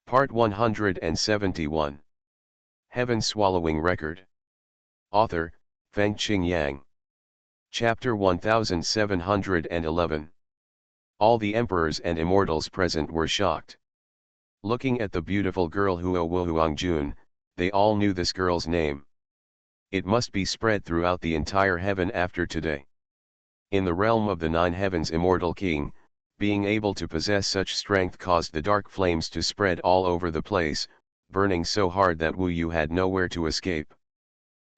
Part 171. Heaven Swallowing Record. Author, Fengqing Yang. Chapter 1711. All the emperors and immortals present were shocked. Looking at the beautiful girl Huangjun, they all knew this girl's name. It must be spread throughout the entire heaven after today. In the realm of the nine heavens, immortal king, being able to possess such strength caused the dark flames to spread all over the place, burning so hard that Wu Yu had nowhere to escape.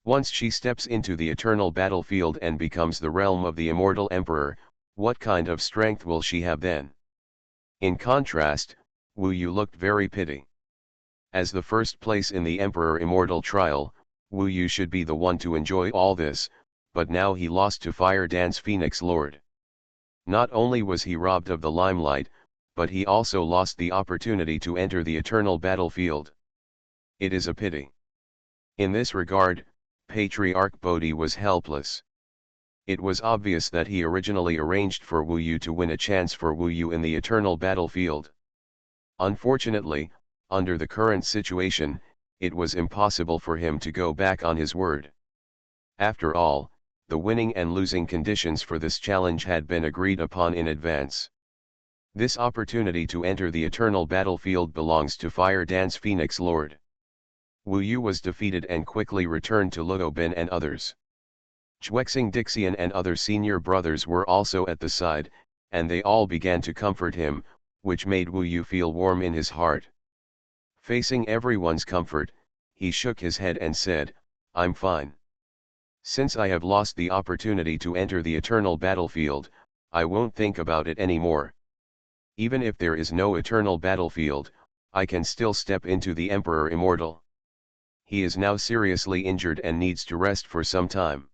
Once she steps into the eternal battlefield and becomes the realm of the immortal emperor, what kind of strength will she have then? In contrast, Wu Yu looked very pretty. As the first place in the emperor immortal trial, Wu Yu should be the one to enjoy all this, but now he lost to Fire Dance Phoenix Lord. Not only was he robbed of the limelight, but he also lost the opportunity to enter the eternal battlefield. It is a pity. In this regard, Patriarch Bodhi was helpless. It was obvious that he originally arranged for Wu Yu to win a chance for Wu Yu in the eternal battlefield. Unfortunately, under the current situation, it was impossible for him to go back on his word. After all, the winning and losing conditions for this challenge had been agreed upon in advance. This opportunity to enter the eternal battlefield belongs to Fire Dance Phoenix Lord. Wu Yu was defeated and quickly returned to Luo Bin and others. Zhuexing Dixian and other senior brothers were also at the side, and they all began to comfort him, which made Wu Yu feel warm in his heart. Facing everyone's comfort, he shook his head and said, "I'm fine. Since I have lost the opportunity to enter the eternal battlefield, I won't think about it anymore. Even if there is no eternal battlefield, I can still step into the Emperor Immortal. He is now seriously injured and needs to rest for some time."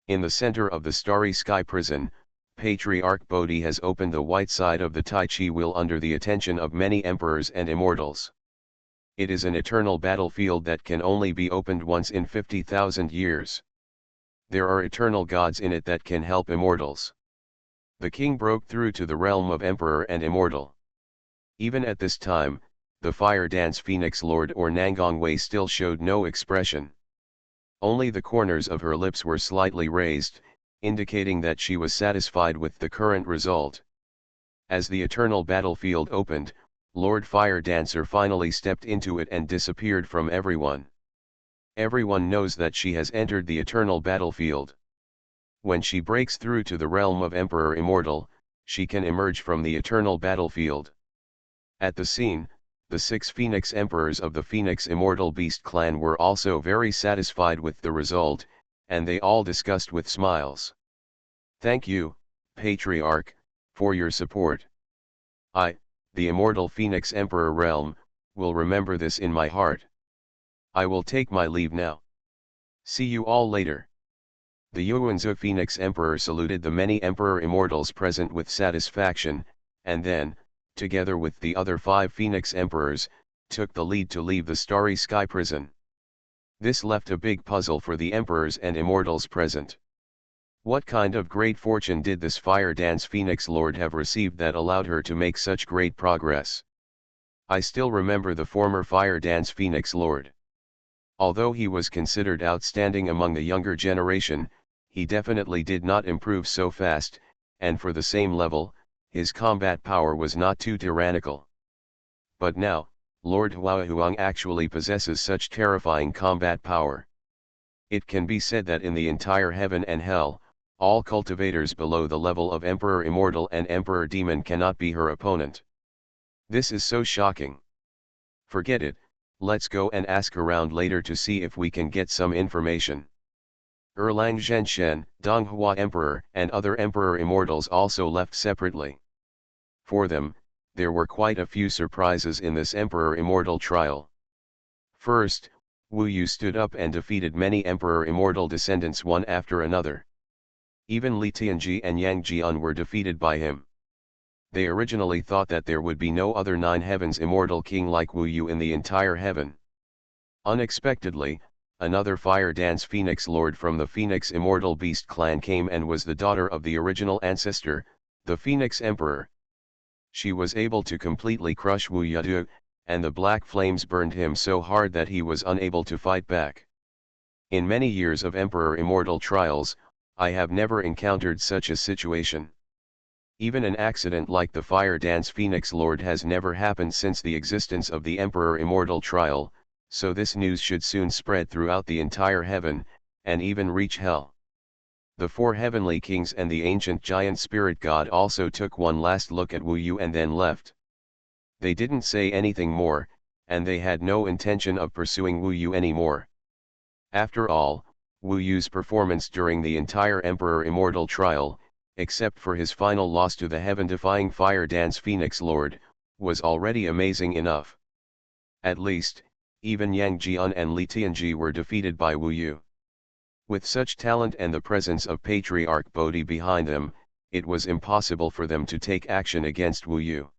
In the center of the starry sky prison, Patriarch Bodhi has opened the white side of the Tai Chi wheel under the attention of many emperors and immortals. It is an eternal battlefield that can only be opened once in 50,000 years. There are eternal gods in it that can help immortals. The king broke through to the realm of emperor and immortal. Even at this time, the Fire Dance Phoenix Lord or Nangong Wei still showed no expression. Only the corners of her lips were slightly raised, indicating that she was satisfied with the current result. As the eternal battlefield opened, Lord Fire Dancer finally stepped into it and disappeared from everyone. Everyone knows that she has entered the eternal battlefield. When she breaks through to the realm of Emperor Immortal, she can emerge from the eternal battlefield. At the scene, the 6 Phoenix Emperors of the Phoenix Immortal Beast clan were also very satisfied with the result, and they all discussed with smiles. "Thank you, Patriarch, for your support. I, the Immortal Phoenix Emperor Realm, will remember this in my heart. I will take my leave now. See you all later." The Yuanzhou Phoenix Emperor saluted the many Emperor Immortals present with satisfaction, and then, together with the other 5 Phoenix Emperors, took the lead to leave the starry sky prison. This left a big puzzle for the Emperors and Immortals present. What kind of great fortune did this Fire Dance Phoenix Lord have received that allowed her to make such great progress? I still remember the former Fire Dance Phoenix Lord. Although he was considered outstanding among the younger generation, he definitely did not improve so fast, and for the same level, his combat power was not too tyrannical. But now, Lord Huahuang actually possesses such terrifying combat power. It can be said that in the entire heaven and hell, all cultivators below the level of Emperor Immortal and Emperor Demon cannot be her opponent. This is so shocking. Forget it, let's go and ask around later to see if we can get some information. Erlang Zhenshen, Donghua Emperor and other Emperor Immortals also left separately. For them, there were quite a few surprises in this Emperor Immortal trial. First, Wu Yu stood up and defeated many Emperor Immortal descendants one after another. Even Li Tianji and Yang Jian were defeated by him. They originally thought that there would be no other 9 heavens immortal king like Wu Yu in the entire heaven. Unexpectedly, another Fire Dance Phoenix Lord from the Phoenix Immortal Beast clan came and was the daughter of the original ancestor, the Phoenix Emperor. She was able to completely crush Wu Yu, and the black flames burned him so hard that he was unable to fight back. In many years of Emperor Immortal trials, I have never encountered such a situation. Even an accident like the fire dance Phoenix Lord has never happened since the existence of the Emperor Immortal trial, so this news should soon spread throughout the entire heaven, and even reach hell. The four heavenly kings and the ancient giant spirit god also took one last look at Wu Yu and then left. They didn't say anything more, and they had no intention of pursuing Wu Yu anymore. After all, Wu Yu's performance during the entire Emperor Immortal trial, except for his final loss to the heaven-defying fire dance Phoenix Lord, was already amazing enough. At least, even Yang Jian and Li Tianji were defeated by Wu Yu. With such talent and the presence of Patriarch Bodhi behind them, it was impossible for them to take action against Wu Yu.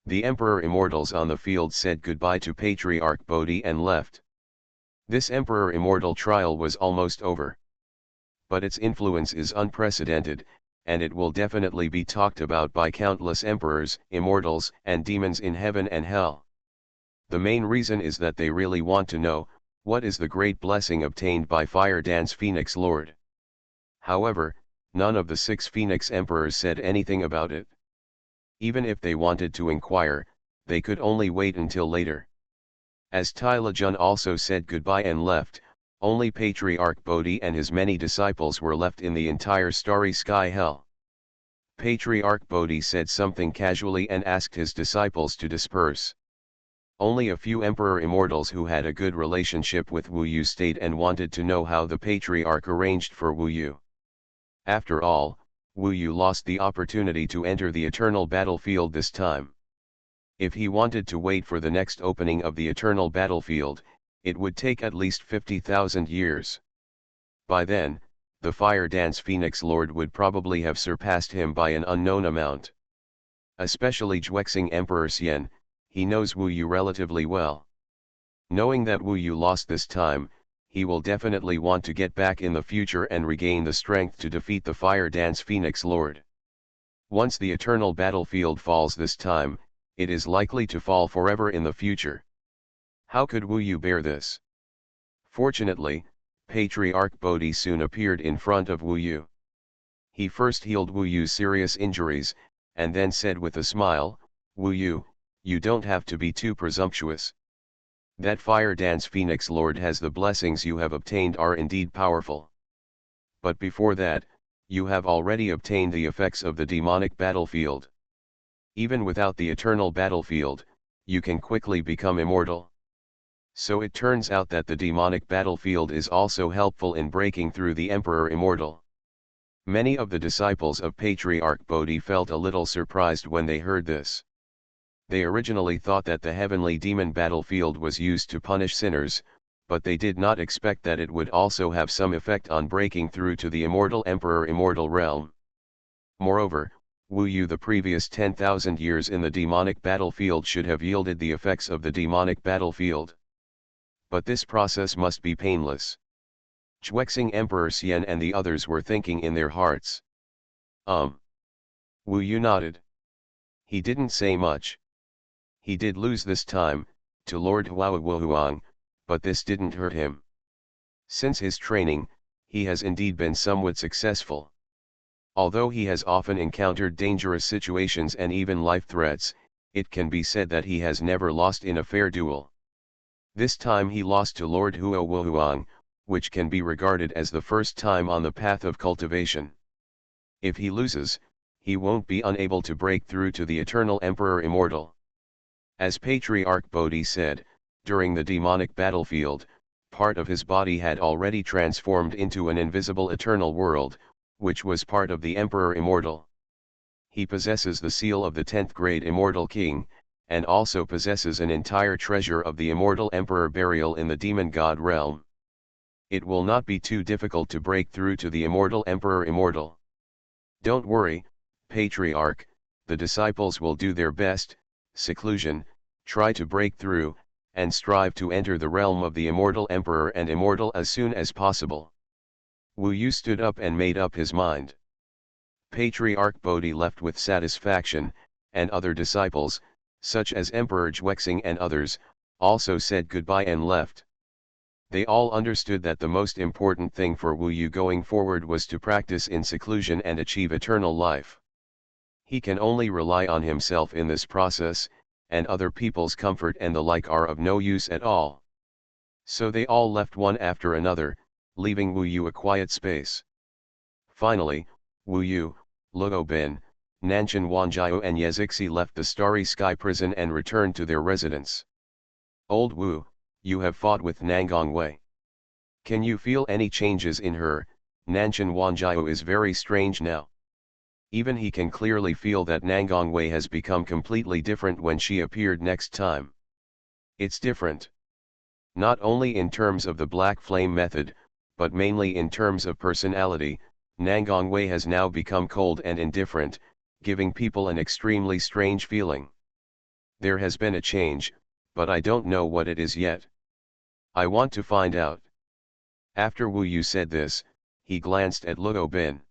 The Emperor Immortals on the field said goodbye to Patriarch Bodhi and left. This Emperor Immortal trial was almost over. But its influence is unprecedented, and it will definitely be talked about by countless emperors, immortals, and demons in heaven and hell. The main reason is that they really want to know, what is the great blessing obtained by Fire Dance Phoenix Lord? However, none of the 6 Phoenix Emperors said anything about it. Even if they wanted to inquire, they could only wait until later. As Tyla Jun also said goodbye and left, only Patriarch Bodhi and his many disciples were left in the entire starry sky hell. Patriarch Bodhi said something casually and asked his disciples to disperse. Only a few Emperor Immortals who had a good relationship with Wu Yu stayed and wanted to know how the Patriarch arranged for Wu Yu. After all, Wu Yu lost the opportunity to enter the eternal battlefield this time. If he wanted to wait for the next opening of the eternal battlefield, it would take at least 50,000 years. By then, the Fire Dance Phoenix Lord would probably have surpassed him by an unknown amount. Especially Zhuexing Emperor Xian, he knows Wu Yu relatively well. Knowing that Wu Yu lost this time, he will definitely want to get back in the future and regain the strength to defeat the Fire Dance Phoenix Lord. Once the eternal battlefield falls this time, it is likely to fall forever in the future. How could Wu Yu bear this? Fortunately, Patriarch Bodhi soon appeared in front of Wu Yu. He first healed Wu Yu's serious injuries, and then said with a smile, "Wu Yu, you don't have to be too presumptuous. That Fire Dance Phoenix Lord has the blessings you have obtained are indeed powerful. But before that, you have already obtained the effects of the demonic battlefield. Even without the eternal battlefield, you can quickly become immortal." So it turns out that the demonic battlefield is also helpful in breaking through the Emperor Immortal. Many of the disciples of Patriarch Bodhi felt a little surprised when they heard this. They originally thought that the heavenly demon battlefield was used to punish sinners, but they did not expect that it would also have some effect on breaking through to the immortal Emperor Immortal realm. Moreover, Wu Yu the previous 10,000 years in the demonic battlefield should have yielded the effects of the demonic battlefield. But this process must be painless. Zhuexing Emperor Xian and the others were thinking in their hearts. Wu Yu nodded. He didn't say much. He did lose this time, to Lord Huang, but this didn't hurt him. Since his training, he has indeed been somewhat successful. Although he has often encountered dangerous situations and even life threats, it can be said that he has never lost in a fair duel. This time he lost to Lord Huang, which can be regarded as the first time on the path of cultivation. If he loses, he won't be unable to break through to the eternal Emperor Immortal. As Patriarch Bodhi said, during the demonic battlefield, part of his body had already transformed into an invisible eternal world, which was part of the Emperor Immortal. He possesses the seal of the 10th grade Immortal King, and also possesses an entire treasure of the Immortal Emperor burial in the Demon God realm. It will not be too difficult to break through to the Immortal Emperor Immortal. Don't worry, Patriarch, the disciples will do their best. Seclusion, try to break through, and strive to enter the realm of the Immortal Emperor and Immortal as soon as possible. Wu Yu stood up and made up his mind. Patriarch Bodhi left with satisfaction, and other disciples, such as Emperor Xuexing and others, also said goodbye and left. They all understood that the most important thing for Wu Yu going forward was to practice in seclusion and achieve eternal life. He can only rely on himself in this process, and other people's comfort and the like are of no use at all. So they all left one after another, leaving Wu Yu a quiet space. Finally, Wu Yu, Luo Bin, Nanshan Wanjiao and Yezixi left the Starry Sky prison and returned to their residence. Old Wu, you have fought with Nangong Wei. Can you feel any changes in her? Nanshan Wanjiao is very strange now. Even he can clearly feel that Nangong Wei has become completely different when she appeared next time. It's different. Not only in terms of the black flame method, but mainly in terms of personality. Nangong Wei has now become cold and indifferent, giving people an extremely strange feeling. There has been a change, but I don't know what it is yet. I want to find out. After Wu Yu said this, he glanced at Luo Bin.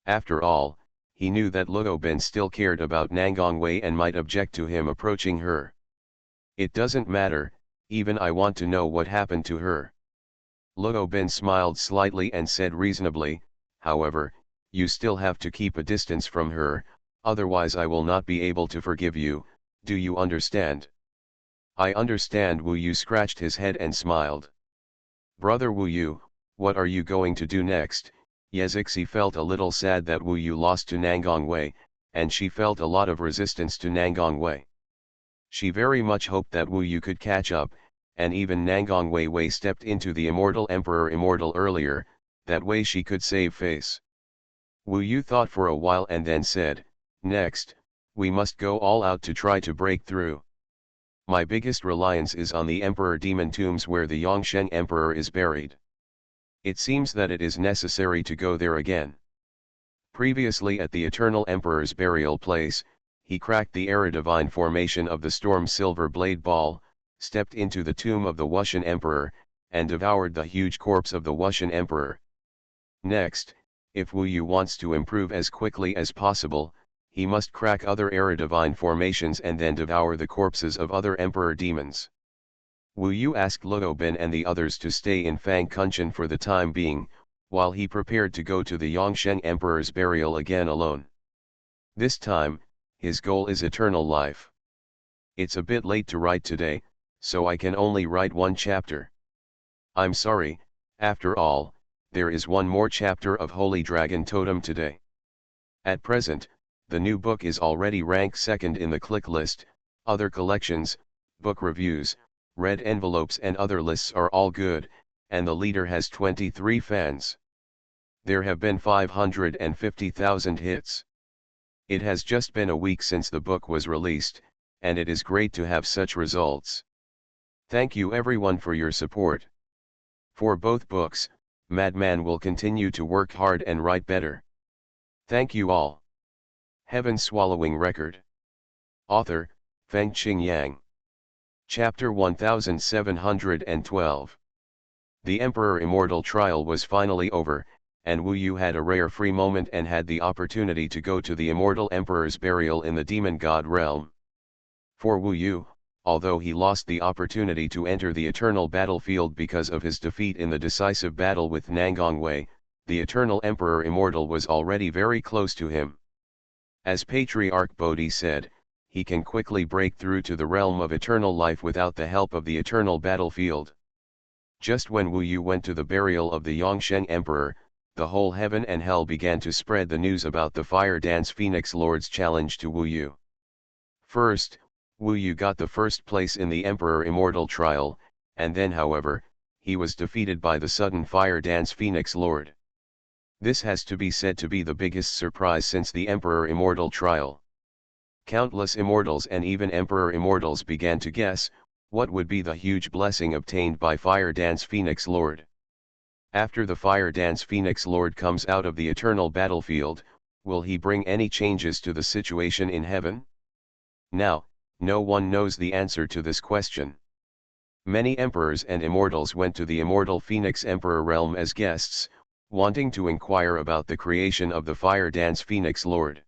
After all, he knew that Luo Bin still cared about Nangong Wei and might object to him approaching her. It doesn't matter, even I want to know what happened to her. Luo Bin smiled slightly and said reasonably, however, you still have to keep a distance from her, otherwise I will not be able to forgive you, do you understand? I understand. Wu Yu scratched his head and smiled. Brother Wu Yu, what are you going to do next? Yezixi felt a little sad that Wu Yu lost to Nangong Wei, and she felt a lot of resistance to Nangong Wei. She very much hoped that Wu Yu could catch up, and even Nangong Wei stepped into the Immortal Emperor Immortal earlier, that way she could save face. Wu Yu thought for a while and then said, next, we must go all out to try to break through. My biggest reliance is on the Emperor Demon tombs where the Yongsheng Emperor is buried. It seems that it is necessary to go there again. Previously at the Eternal Emperor's burial place, he cracked the Aerodivine formation of the Storm Silver Blade Ball, stepped into the tomb of the Wuxian Emperor, and devoured the huge corpse of the Wuxian Emperor. Next, if Wu Yu wants to improve as quickly as possible, he must crack other Aerodivine formations and then devour the corpses of other Emperor demons. Wu Yu asked Luo Bin and the others to stay in Fang Kunshan for the time being, while he prepared to go to the Yongsheng Emperor's burial again alone. This time, his goal is eternal life. It's a bit late to write today, so I can only write one chapter. I'm sorry, after all, there is one more chapter of Holy Dragon Totem today. At present, the new book is already ranked second in the click list. Other collections, book reviews, red envelopes and other lists are all good, and the leader has 23 fans. There have been 550,000 hits. It has just been a week since the book was released, and it is great to have such results. Thank you everyone for your support. For both books, Madman will continue to work hard and write better. Thank you all. Heaven Swallowing Record. Author, Fengqing Yang. Chapter 1712. The Emperor Immortal trial was finally over, and Wu Yu had a rare free moment and had the opportunity to go to the Immortal Emperor's burial in the Demon God realm. For Wu Yu, although he lost the opportunity to enter the eternal battlefield because of his defeat in the decisive battle with Nangong Wei, the Eternal Emperor Immortal was already very close to him. As Patriarch Bodhi said, he can quickly break through to the realm of eternal life without the help of the eternal battlefield. Just when Wu Yu went to the burial of the Yongsheng Emperor, the whole heaven and hell began to spread the news about the Fire Dance Phoenix Lord's challenge to Wu Yu. First, Wu Yu got the first place in the Emperor Immortal trial, and then however, he was defeated by the sudden Fire Dance Phoenix Lord. This has to be said to be the biggest surprise since the Emperor Immortal trial. Countless Immortals and even Emperor Immortals began to guess, what would be the huge blessing obtained by Fire Dance Phoenix Lord. After the Fire Dance Phoenix Lord comes out of the eternal battlefield, will he bring any changes to the situation in heaven? Now, no one knows the answer to this question. Many emperors and immortals went to the immortal Phoenix Emperor realm as guests, wanting to inquire about the creation of the Fire Dance Phoenix Lord.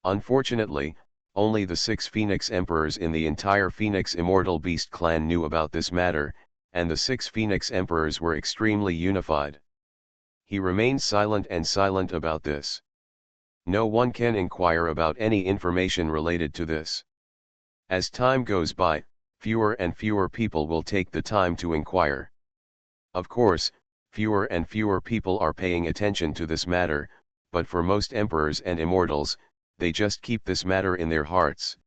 Unfortunately, Only the 6 Phoenix Emperors in the entire Phoenix Immortal Beast clan knew about this matter, and the 6 Phoenix Emperors were extremely unified. He remained silent about this. No one can inquire about any information related to this. As time goes by, fewer and fewer people will take the time to inquire. Of course, fewer and fewer people are paying attention to this matter, but for most emperors and immortals, they just keep this matter in their hearts.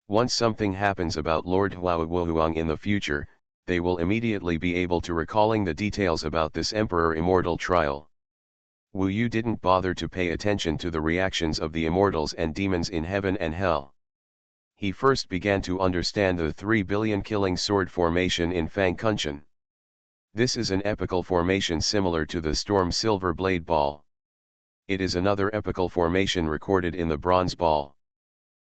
Once something happens about Lord Xuanhuan in the future, they will immediately be able to recalling the details about this Emperor Immortal trial. Wu Yu didn't bother to pay attention to the reactions of the immortals and demons in heaven and hell. He first began to understand the 3 billion killing sword formation in Fang Kunshan. This is an epical formation similar to the Storm Silver Blade Ball. It is another epical formation recorded in the Bronze Ball.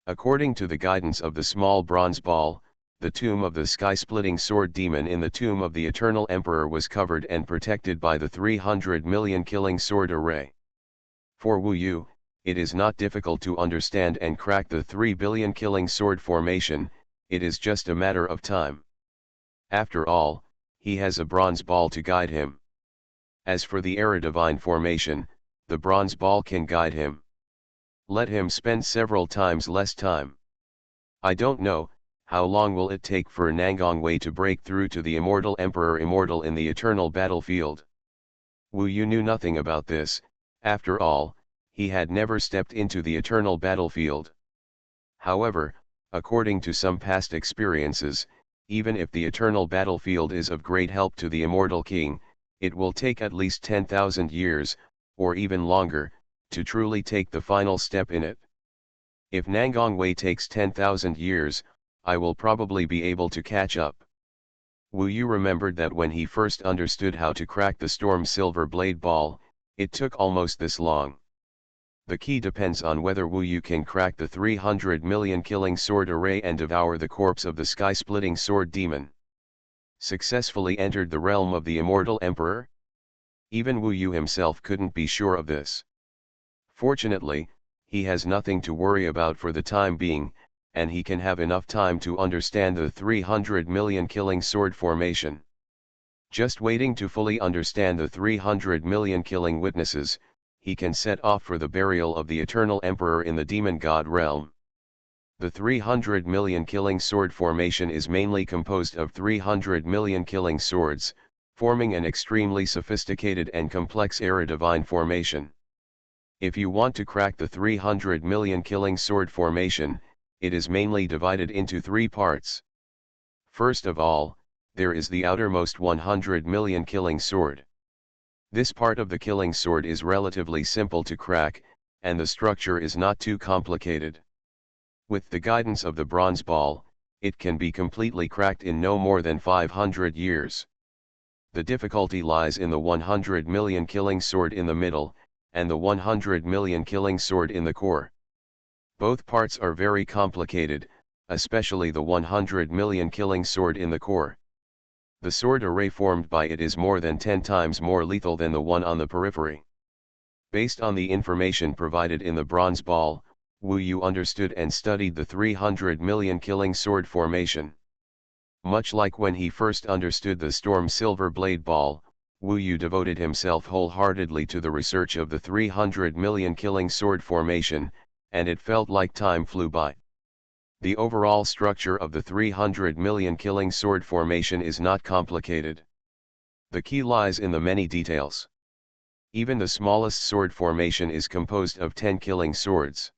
According to the guidance of the small bronze ball, the tomb of the sky-splitting sword demon in the tomb of the Eternal Emperor was covered and protected by the 300 million killing sword array. For Wu Yu, it is not difficult to understand and crack the 3 billion killing sword formation, it is just a matter of time. After all, he has a bronze ball to guide him. As for the Era Divine formation, the bronze ball can guide him. Let him spend several times less time. I don't know, how long will it take for Nangong Wei to break through to the Immortal Emperor Immortal in the eternal battlefield? Wu Yu knew nothing about this, after all, he had never stepped into the eternal battlefield. However, according to some past experiences, even if the eternal battlefield is of great help to the Immortal King, it will take at least 10,000 years, or even longer, to truly take the final step in it. If Nangong Wei takes 10,000 years, I will probably be able to catch up. Wu Yu remembered that when he first understood how to crack the Storm Silver Blade Ball, it took almost this long. The key depends on whether Wu Yu can crack the 300 million killing sword array and devour the corpse of the sky-splitting sword demon. Successfully entered the realm of the Immortal Emperor? Even Wu Yu himself couldn't be sure of this. Fortunately, he has nothing to worry about for the time being, and he can have enough time to understand the 300 million killing sword formation. Just waiting to fully understand the 300 million killing witnesses, he can set off for the burial of the Eternal Emperor in the Demon God realm. The 300 million killing sword formation is mainly composed of 300 million killing swords, forming an extremely sophisticated and complex Era Divine formation. If you want to crack the 300 million killing sword formation, it is mainly divided into 3 parts. First of all, there is the outermost 100 million killing sword. This part of the killing sword is relatively simple to crack, and the structure is not too complicated. With the guidance of the bronze ball, it can be completely cracked in no more than 500 years. The difficulty lies in the 100 million killing sword in the middle, and the 100 million killing sword in the core. Both parts are very complicated, especially the 100 million killing sword in the core. The sword array formed by it is more than 10 times more lethal than the one on the periphery. Based on the information provided in the bronze ball, Wu Yu understood and studied the 300 million killing sword formation. Much like when he first understood the Storm Silver Blade Ball, Wu Yu devoted himself wholeheartedly to the research of the 300 million killing sword formation, and it felt like time flew by. The overall structure of the 300 million killing sword formation is not complicated. The key lies in the many details. Even the smallest sword formation is composed of 10 killing swords.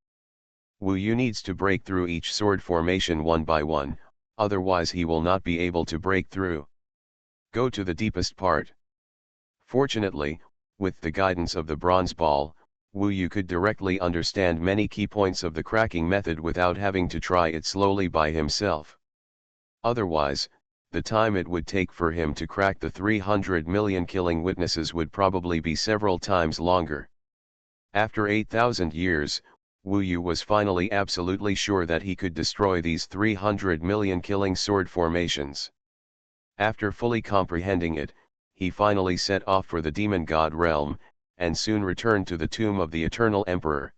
Wu Yu needs to break through each sword formation one by one, otherwise he will not be able to break through. Go to the deepest part. Fortunately, with the guidance of the bronze ball, Wu Yu could directly understand many key points of the cracking method without having to try it slowly by himself. Otherwise, the time it would take for him to crack the 300 million killing witnesses would probably be several times longer. After 8,000 years, Wu Yu was finally absolutely sure that he could destroy these 300 million killing sword formations. After fully comprehending it, he finally set off for the Demon God realm, and soon returned to the tomb of the Eternal Emperor.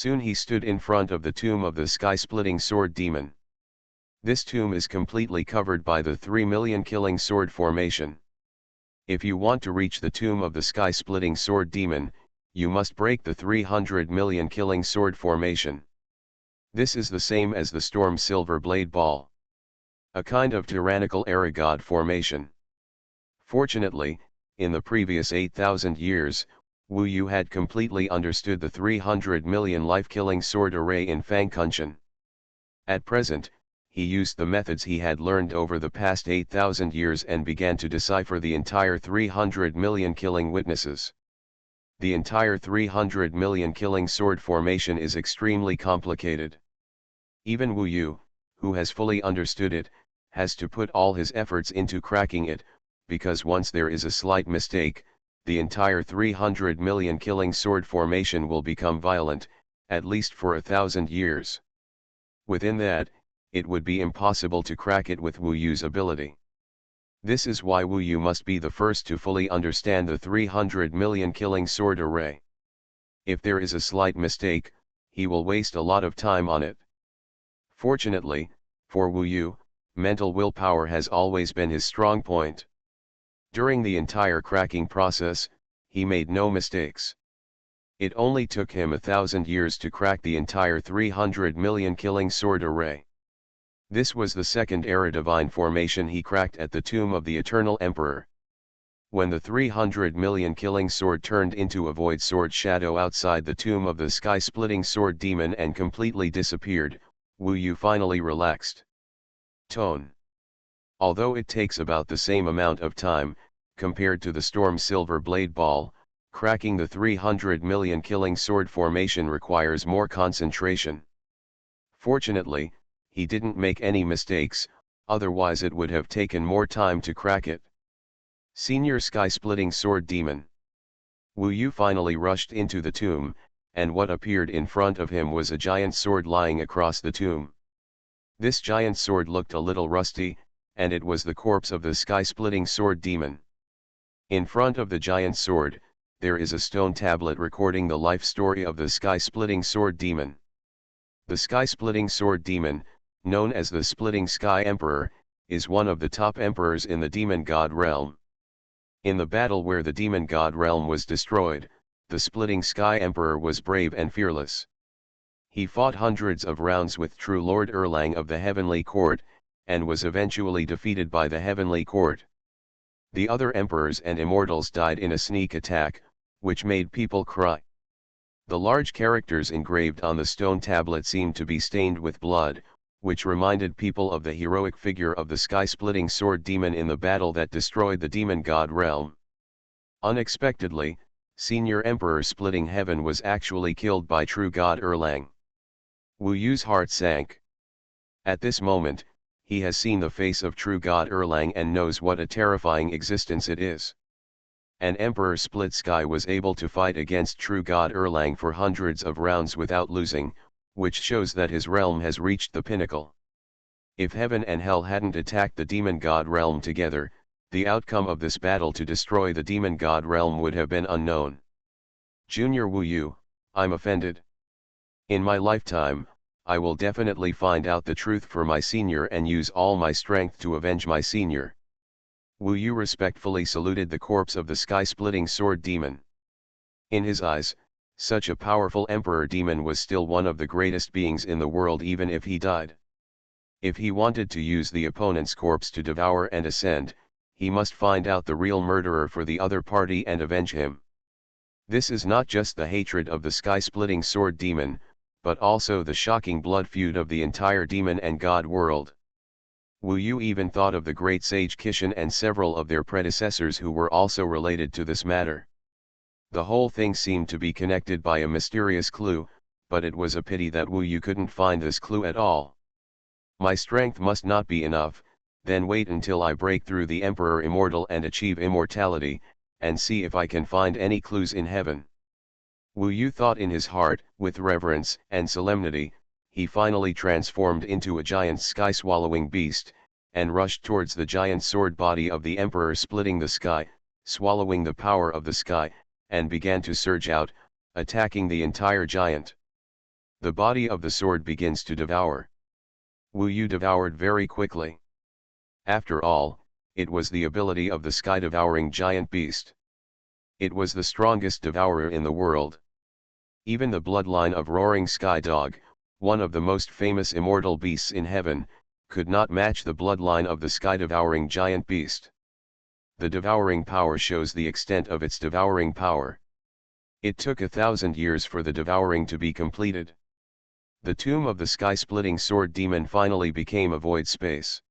Soon he stood in front of the tomb of the sky-splitting sword demon. This tomb is completely covered by the 3 million killing sword formation. If you want to reach the tomb of the sky-splitting sword demon, you must break the 300 million killing sword formation. This is the same as the storm silver blade ball, a kind of tyrannical era god formation. Fortunately, in the previous 8,000 years, Wu Yu had completely understood the 300 million life-killing sword array in Fangkunshan. At present, he used the methods he had learned over the past 8,000 years and began to decipher the entire 300 million killing witnesses. The entire 300 million killing sword formation is extremely complicated. Even Wu Yu, who has fully understood it, has to put all his efforts into cracking it, because once there is a slight mistake, the entire 300 million killing sword formation will become violent, at least for 1,000 years. Within that, it would be impossible to crack it with Wu Yu's ability. This is why Wu Yu must be the first to fully understand the 300 million killing sword array. If there is a slight mistake, he will waste a lot of time on it. Fortunately, for Wu Yu, mental willpower has always been his strong point. During the entire cracking process, he made no mistakes. It only took him 1,000 years to crack the entire 300 million killing sword array. This was the second era divine formation he cracked at the tomb of the Eternal Emperor. When the 300 million killing sword turned into a void sword shadow outside the tomb of the sky-splitting sword demon and completely disappeared, Wu Yu finally relaxed. Tone. Although it takes about the same amount of time, compared to the storm silver blade ball, cracking the 300 million killing sword formation requires more concentration. Fortunately, he didn't make any mistakes, otherwise it would have taken more time to crack it. Senior sky-splitting sword demon. Wu Yu finally rushed into the tomb, and what appeared in front of him was a giant sword lying across the tomb. This giant sword looked a little rusty, and it was the corpse of the sky-splitting sword demon. In front of the giant sword, there is a stone tablet recording the life story of the sky-splitting sword demon. The sky-splitting sword demon, known as the Splitting Sky Emperor, is one of the top emperors in the demon god realm. In the battle where the demon god realm was destroyed, the Splitting Sky Emperor was brave and fearless. He fought hundreds of rounds with true Lord Erlang of the Heavenly Court, and was eventually defeated by the Heavenly Court. The other emperors and immortals died in a sneak attack, which made people cry. The large characters engraved on the stone tablet seemed to be stained with blood, which reminded people of the heroic figure of the sky-splitting sword demon in the battle that destroyed the demon god realm. Unexpectedly, Senior Emperor Splitting Heaven was actually killed by true god Erlang. Wu Yu's heart sank. At this moment, he has seen the face of true god Erlang and knows what a terrifying existence it is. An Emperor Split Sky was able to fight against true god Erlang for hundreds of rounds without losing, which shows that his realm has reached the pinnacle. If heaven and hell hadn't attacked the demon god realm together, the outcome of this battle to destroy the demon god realm would have been unknown. Junior Wu Yu, I'm offended. In my lifetime, I will definitely find out the truth for my senior and use all my strength to avenge my senior. Wu Yu respectfully saluted the corpse of the sky-splitting sword demon. In his eyes, such a powerful emperor demon was still one of the greatest beings in the world even if he died. If he wanted to use the opponent's corpse to devour and ascend, he must find out the real murderer for the other party and avenge him. This is not just the hatred of the sky-splitting sword demon, but also the shocking blood feud of the entire demon and god world. Wu Yu even thought of the great sage Kishan and several of their predecessors who were also related to this matter. The whole thing seemed to be connected by a mysterious clue, but it was a pity that Wu Yu couldn't find this clue at all. My strength must not be enough, then wait until I break through the Emperor Immortal and achieve immortality, and see if I can find any clues in heaven. Wu Yu thought in his heart. With reverence and solemnity, he finally transformed into a giant sky-swallowing beast, and rushed towards the giant sword body of the Emperor, splitting the sky, swallowing the power of the sky, and began to surge out, attacking the entire giant. The body of the sword begins to devour. Wu Yu devoured very quickly. After all, it was the ability of the sky-devouring giant beast. It was the strongest devourer in the world. Even the bloodline of Roaring Sky Dog, one of the most famous immortal beasts in heaven, could not match the bloodline of the sky-devouring giant beast. The devouring power shows the extent of its devouring power. It took 1,000 years for the devouring to be completed. The tomb of the sky-splitting sword demon finally became a void space.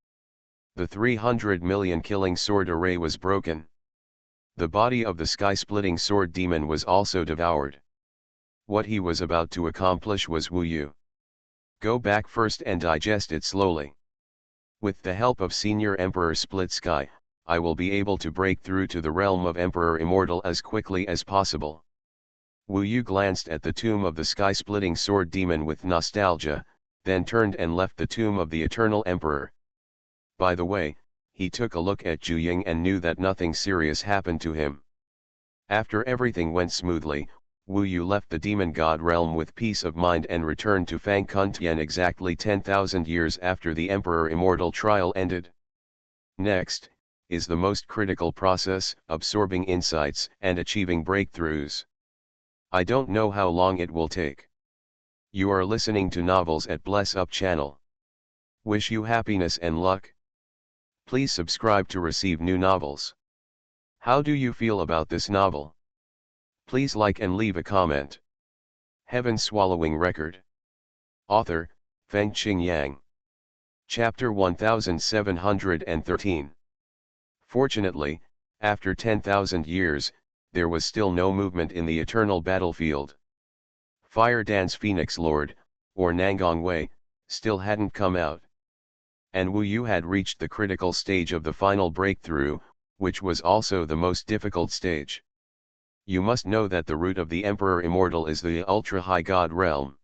The 300 million killing sword array was broken. The body of the sky-splitting sword demon was also devoured. What he was about to accomplish was Wu Yu. Go back first and digest it slowly. With the help of Senior Emperor Split Sky, I will be able to break through to the realm of Emperor Immortal as quickly as possible. Wu Yu glanced at the tomb of the sky-splitting sword demon with nostalgia, then turned and left the tomb of the Eternal Emperor. By the way, he took a look at Zhu Ying and knew that nothing serious happened to him. After everything went smoothly, Wu Yu left the demon god realm with peace of mind and returned to Fang Kuntian exactly 10,000 years after the Emperor Immortal trial ended. Next, is the most critical process, absorbing insights and achieving breakthroughs. I don't know how long it will take. You are listening to Novels at Bless Up channel. Wish you happiness and luck. Please subscribe to receive new novels. How do you feel about this novel? Please like and leave a comment. Heaven Swallowing Record. Author, Feng Qing Yang. Chapter 1713. Fortunately, after 10,000 years, there was still no movement in the eternal battlefield. Fire Dance Phoenix Lord, or Nangong Wei, still hadn't come out. And Wu Yu had reached the critical stage of the final breakthrough, which was also the most difficult stage. You must know that the root of the Emperor Immortal is the ultra-high God realm.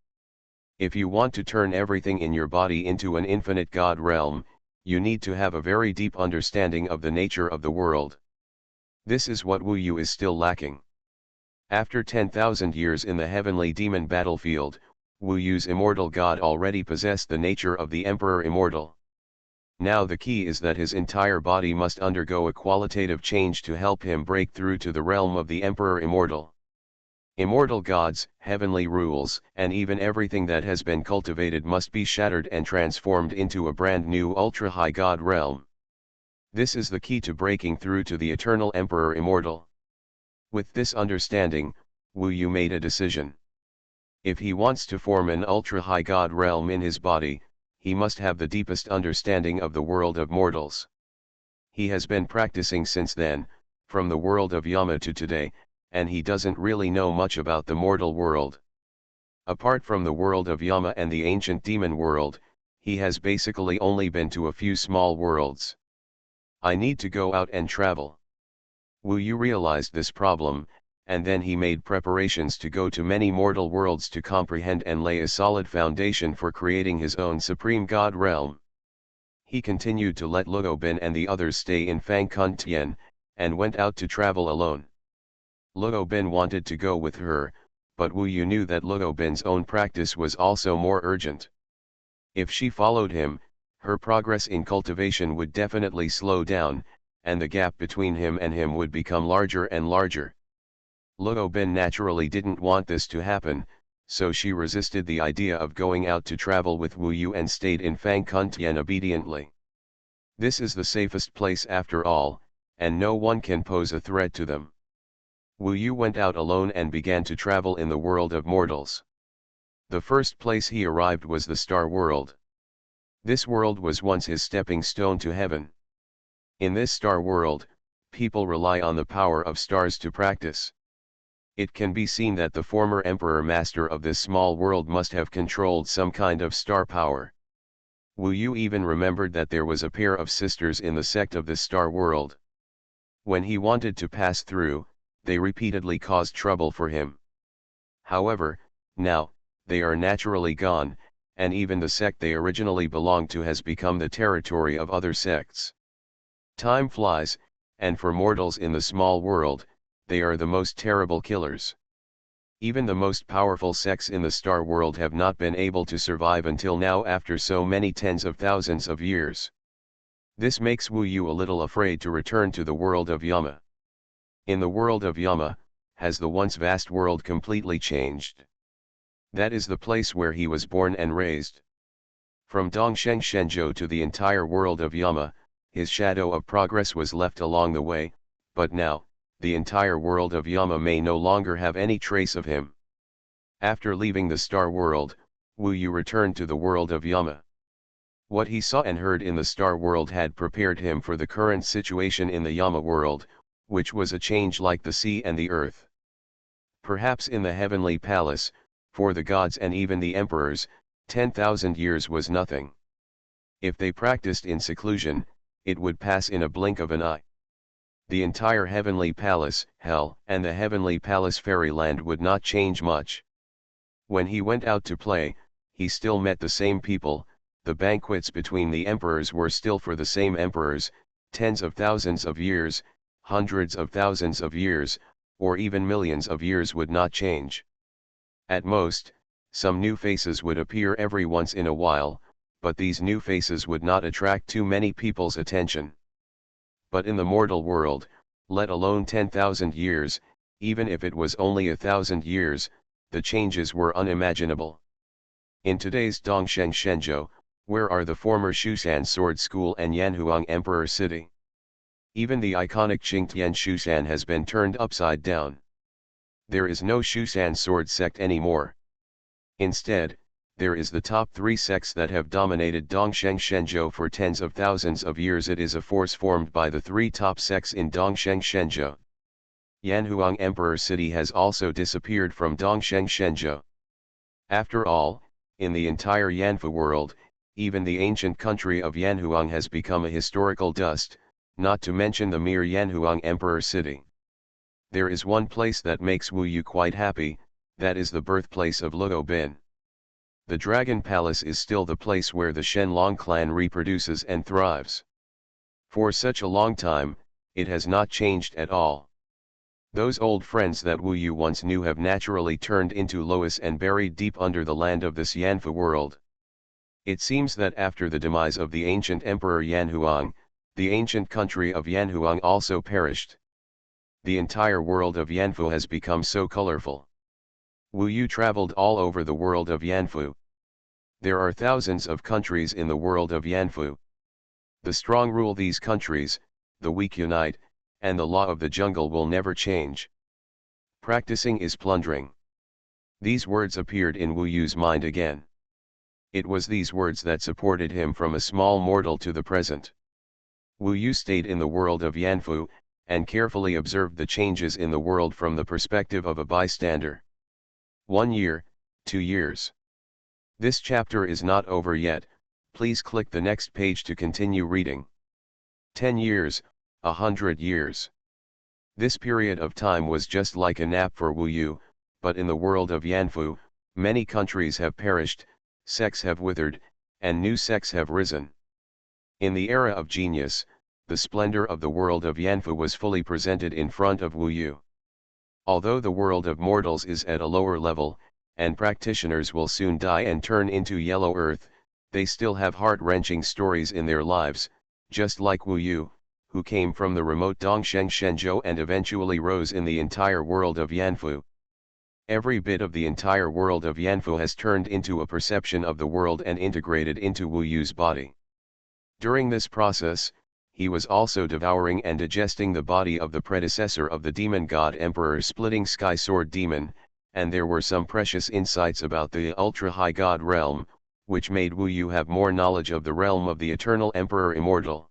If you want to turn everything in your body into an infinite God realm, you need to have a very deep understanding of the nature of the world. This is what Wu Yu is still lacking. After 10,000 years in the heavenly demon battlefield, Wu Yu's immortal God already possessed the nature of the Emperor Immortal. Now the key is that his entire body must undergo a qualitative change to help him break through to the realm of the Emperor Immortal. Immortal gods, heavenly rules, and even everything that has been cultivated must be shattered and transformed into a brand new ultra-high God realm. This is the key to breaking through to the eternal Emperor Immortal. With this understanding, Wu Yu made a decision. If he wants to form an ultra-high God realm in his body, he must have the deepest understanding of the world of mortals. He has been practicing since then, from the world of Yama to today, and he doesn't really know much about the mortal world. Apart from the world of Yama and the ancient demon world, he has basically only been to a few small worlds. I need to go out and travel. Wu Yu realized this problem, and then he made preparations to go to many mortal worlds to comprehend and lay a solid foundation for creating his own supreme God realm. He continued to let Luo Bin and the others stay in Fang Kuntian, and went out to travel alone. Luo Bin wanted to go with her, but Wu Yu knew that Luo Bin's own practice was also more urgent. If she followed him, her progress in cultivation would definitely slow down, and the gap between him and him would become larger and larger. Luo Bin naturally didn't want this to happen, so she resisted the idea of going out to travel with Wu Yu and stayed in Fang Kuntian obediently. This is the safest place after all, and no one can pose a threat to them. Wu Yu went out alone and began to travel in the world of mortals. The first place he arrived was the Star World. This world was once his stepping stone to heaven. In this star world, people rely on the power of stars to practice. It can be seen that the former emperor master of this small world must have controlled some kind of star power. Wu Yu even remembered that there was a pair of sisters in the sect of this star world. When he wanted to pass through, they repeatedly caused trouble for him. However, now, they are naturally gone, and even the sect they originally belonged to has become the territory of other sects. Time flies, and for mortals in the small world, they are the most terrible killers. Even the most powerful sects in the star world have not been able to survive until now after so many tens of thousands of years. This makes Wu Yu a little afraid to return to the world of Yama. In the world of Yama, has the once vast world completely changed? That is the place where he was born and raised. From Dongsheng Shenzhou to the entire world of Yama, his shadow of progress was left along the way, but now, the entire world of Yama may no longer have any trace of him. After leaving the star world, Wu Yu returned to the world of Yama. What he saw and heard in the star world had prepared him for the current situation in the Yama world, which was a change like the sea and the earth. Perhaps in the heavenly palace, for the gods and even the emperors, 10,000 years was nothing. If they practiced in seclusion, it would pass in a blink of an eye. The entire heavenly palace, hell, and the heavenly palace fairyland would not change much. When he went out to play, he still met the same people, the banquets between the emperors were still for the same emperors, tens of thousands of years, hundreds of thousands of years, or even millions of years would not change. At most, some new faces would appear every once in a while, but these new faces would not attract too many people's attention. But in the mortal world, let alone 10,000 years, even if it was only 1,000 years, the changes were unimaginable. In today's Dongsheng Shenzhou, where are the former Shushan Sword School and Yanhuang Emperor City? Even the iconic Qingtian Shushan has been turned upside down. There is no Shushan Sword sect anymore. Instead, there is the top 3 sects that have dominated Dongsheng Shenzhou for tens of thousands of years. It is a force formed by the 3 top sects in Dongsheng Shenzhou. Yanhuang Emperor City has also disappeared from Dongsheng Shenzhou. After all, in the entire Yanfu world, even the ancient country of Yanhuang has become a historical dust, not to mention the mere Yanhuang Emperor City. There is one place that makes Wu Yu quite happy, that is the birthplace of Luo Bin. The Dragon Palace is still the place where the Shenlong clan reproduces and thrives. For such a long time, it has not changed at all. Those old friends that Wu Yu once knew have naturally turned into Lois and buried deep under the land of this Yanfu world. It seems that after the demise of the ancient Emperor Yanhuang, the ancient country of Yanhuang also perished. The entire world of Yanfu has become so colorful. Wu Yu traveled all over the world of Yanfu. There are thousands of countries in the world of Yanfu. The strong rule these countries, the weak unite, and the law of the jungle will never change. Practicing is plundering. These words appeared in Wu Yu's mind again. It was these words that supported him from a small mortal to the present. Wu Yu stayed in the world of Yanfu, and carefully observed the changes in the world from the perspective of a bystander. 1 year, 2 years. This chapter is not over yet, please click the next page to continue reading. 10 years, 100 years. This period of time was just like a nap for Wu Yu, but in the world of Yanfu, many countries have perished, sects have withered, and new sects have risen. In the era of genius, the splendor of the world of Yanfu was fully presented in front of Wu Yu. Although the world of mortals is at a lower level, and practitioners will soon die and turn into yellow earth, they still have heart-wrenching stories in their lives, just like Wu Yu, who came from the remote Dongsheng Shenzhou and eventually rose in the entire world of Yanfu. Every bit of the entire world of Yanfu has turned into a perception of the world and integrated into Wu Yu's body. During this process, he was also devouring and digesting the body of the predecessor of the demon god emperor Splitting Sky Sword Demon, and there were some precious insights about the ultra-high god realm, which made Wu Yu have more knowledge of the realm of the eternal emperor immortal.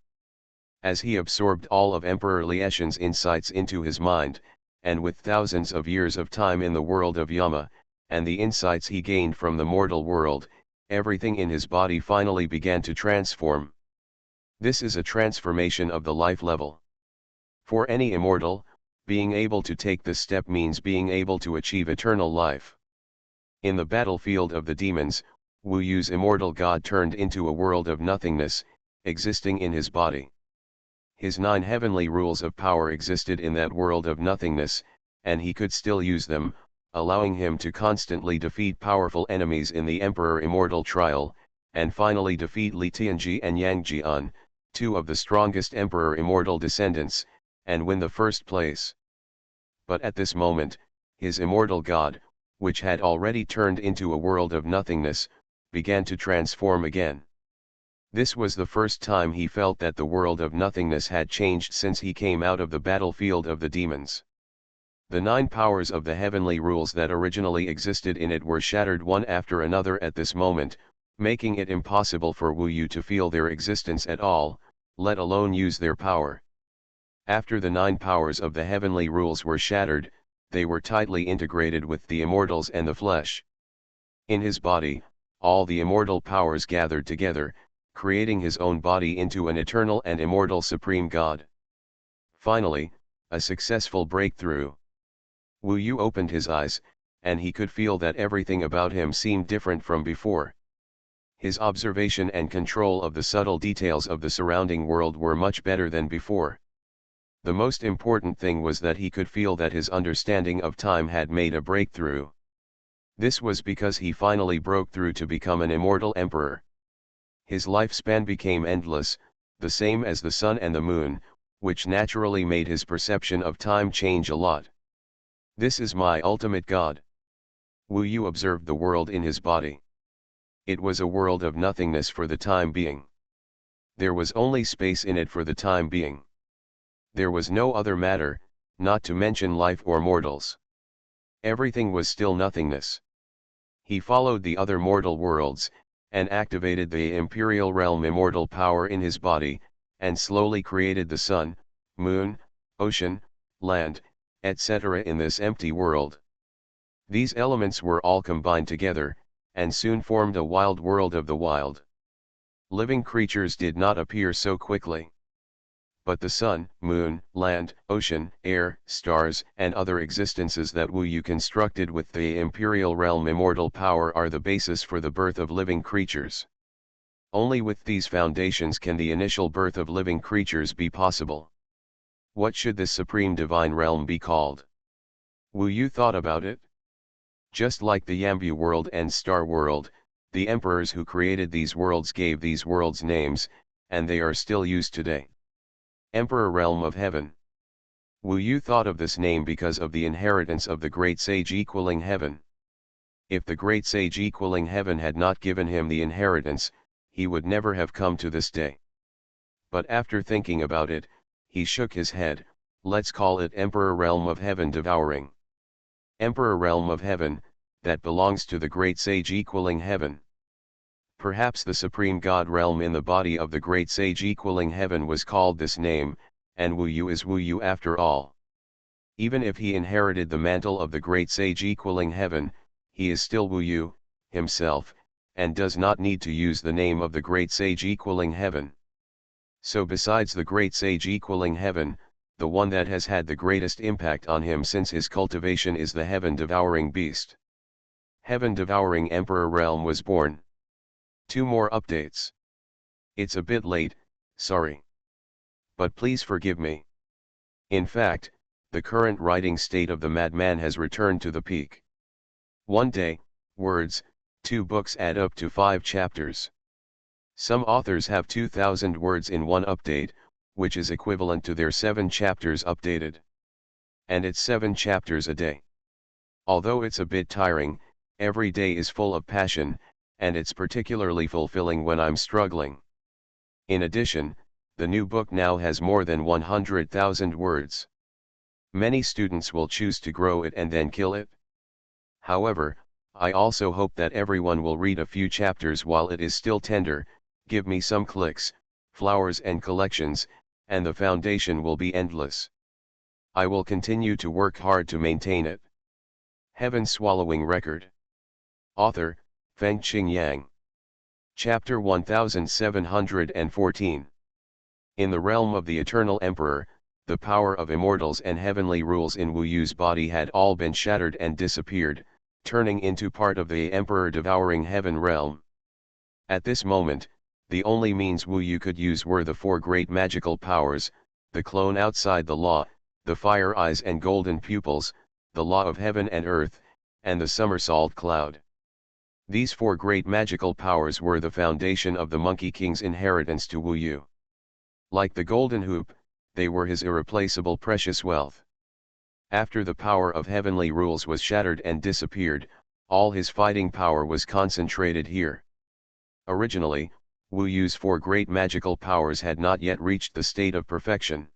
As he absorbed all of Emperor Lieshan's insights into his mind, and with thousands of years of time in the world of Yama, and the insights he gained from the mortal world, everything in his body finally began to transform. This is a transformation of the life level. For any immortal, being able to take this step means being able to achieve eternal life. In the battlefield of the demons, Wu Yu's immortal god turned into a world of nothingness, existing in his body. His 9 heavenly rules of power existed in that world of nothingness, and he could still use them, allowing him to constantly defeat powerful enemies in the Emperor Immortal trial, and finally defeat Li Tianji and Yang Jian, two of the strongest Emperor Immortal descendants, and win the first place. But at this moment, his immortal god, which had already turned into a world of nothingness, began to transform again. This was the first time he felt that the world of nothingness had changed since he came out of the battlefield of the demons. The 9 powers of the heavenly rules that originally existed in it were shattered one after another at this moment, making it impossible for Wu Yu to feel their existence at all, let alone use their power. After the 9 powers of the heavenly rules were shattered, they were tightly integrated with the immortals and the flesh. In his body, all the immortal powers gathered together, creating his own body into an eternal and immortal supreme god. Finally, a successful breakthrough. Wu Yu opened his eyes, and he could feel that everything about him seemed different from before. His observation and control of the subtle details of the surrounding world were much better than before. The most important thing was that he could feel that his understanding of time had made a breakthrough. This was because he finally broke through to become an immortal emperor. His lifespan became endless, the same as the sun and the moon, which naturally made his perception of time change a lot. This is my ultimate god. Wu Yu observed the world in his body. It was a world of nothingness for the time being. There was only space in it for the time being. There was no other matter, not to mention life or mortals. Everything was still nothingness. He followed the other mortal worlds, and activated the imperial realm immortal power in his body, and slowly created the sun, moon, ocean, land, etc. in this empty world. These elements were all combined together, and soon formed a wild world of the wild. Living creatures did not appear so quickly. But the sun, moon, land, ocean, air, stars, and other existences that Wu Yu constructed with the imperial realm immortal power are the basis for the birth of living creatures. Only with these foundations can the initial birth of living creatures be possible. What should this supreme divine realm be called? Wu Yu thought about it. Just like the Yambu world and Star world, the emperors who created these worlds gave these worlds names, and they are still used today. Emperor Realm of Heaven. Wu Yu thought of this name because of the inheritance of the great sage equaling heaven. If the great sage equaling heaven had not given him the inheritance, he would never have come to this day. But after thinking about it, he shook his head. Let's call it Emperor Realm of Heaven Devouring. Emperor Realm of Heaven, that belongs to the great sage equaling heaven. Perhaps the supreme god realm in the body of the great sage equaling heaven was called this name, and Wu Yu is Wu Yu after all. Even if he inherited the mantle of the great sage equaling heaven, he is still Wu Yu, himself, and does not need to use the name of the great sage equaling heaven. So besides the great sage equaling heaven, the one that has had the greatest impact on him since his cultivation is the heaven-devouring beast. Heaven-devouring Emperor Realm was born. 2 more updates. It's a bit late, sorry. But please forgive me. In fact, the current writing state of the madman has returned to the peak. One day, words, 2 books add up to 5 chapters. Some authors have 2,000 words in one update, which is equivalent to their 7 chapters updated. And it's 7 chapters a day. Although it's a bit tiring, every day is full of passion, and it's particularly fulfilling when I'm struggling. In addition, the new book now has more than 100,000 words. Many students will choose to grow it and then kill it. However, I also hope that everyone will read a few chapters while it is still tender, give me some clicks, flowers and collections, and the foundation will be endless. I will continue to work hard to maintain it. Heaven Swallowing Record. Author, Fengqing Yang. Chapter 1714. In the realm of the Eternal Emperor, the power of immortals and heavenly rules in Wu Yu's body had all been shattered and disappeared, turning into part of the Emperor devouring heaven realm. At this moment, the only means Wu Yu could use were the 4 great magical powers, the clone outside the law, the fire eyes and golden pupils, the law of heaven and earth, and the somersault cloud. These four great magical powers were the foundation of the Monkey King's inheritance to Wu Yu. Like the golden hoop, they were his irreplaceable precious wealth. After the power of heavenly rules was shattered and disappeared, all his fighting power was concentrated here. Originally, Wu Yu's four great magical powers had not yet reached the state of perfection.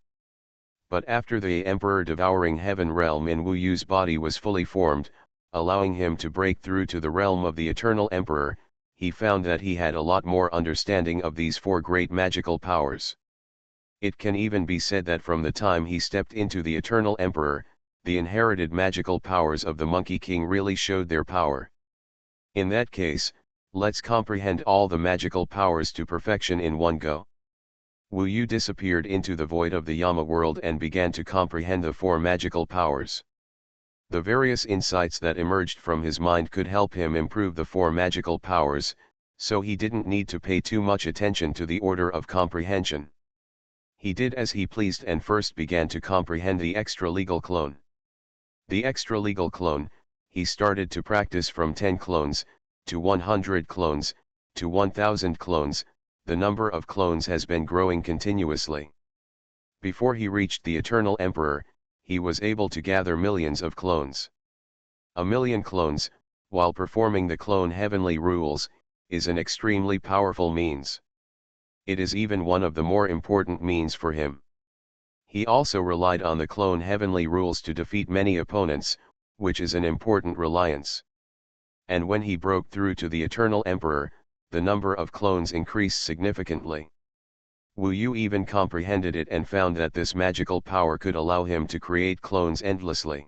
But after the Emperor devouring heaven realm in Wu Yu's body was fully formed, allowing him to break through to the realm of the Eternal Emperor, he found that he had a lot more understanding of these four great magical powers. It can even be said that from the time he stepped into the Eternal Emperor, the inherited magical powers of the Monkey King really showed their power. In that case, let's comprehend all the magical powers to perfection in one go. Wu Yu disappeared into the void of the Yama world and began to comprehend the four magical powers. The various insights that emerged from his mind could help him improve the four magical powers, so he didn't need to pay too much attention to the order of comprehension. He did as he pleased and first began to comprehend the extra-legal clone. The extra-legal clone, he started to practice from 10 clones, to 100 clones, to 1000 clones. The number of clones has been growing continuously. Before he reached the Eternal Emperor, he was able to gather millions of clones. A million clones, while performing the clone heavenly rules, is an extremely powerful means. It is even one of the more important means for him. He also relied on the clone heavenly rules to defeat many opponents, which is an important reliance. And when he broke through to the Eternal Emperor, the number of clones increased significantly. Wu Yu even comprehended it and found that this magical power could allow him to create clones endlessly.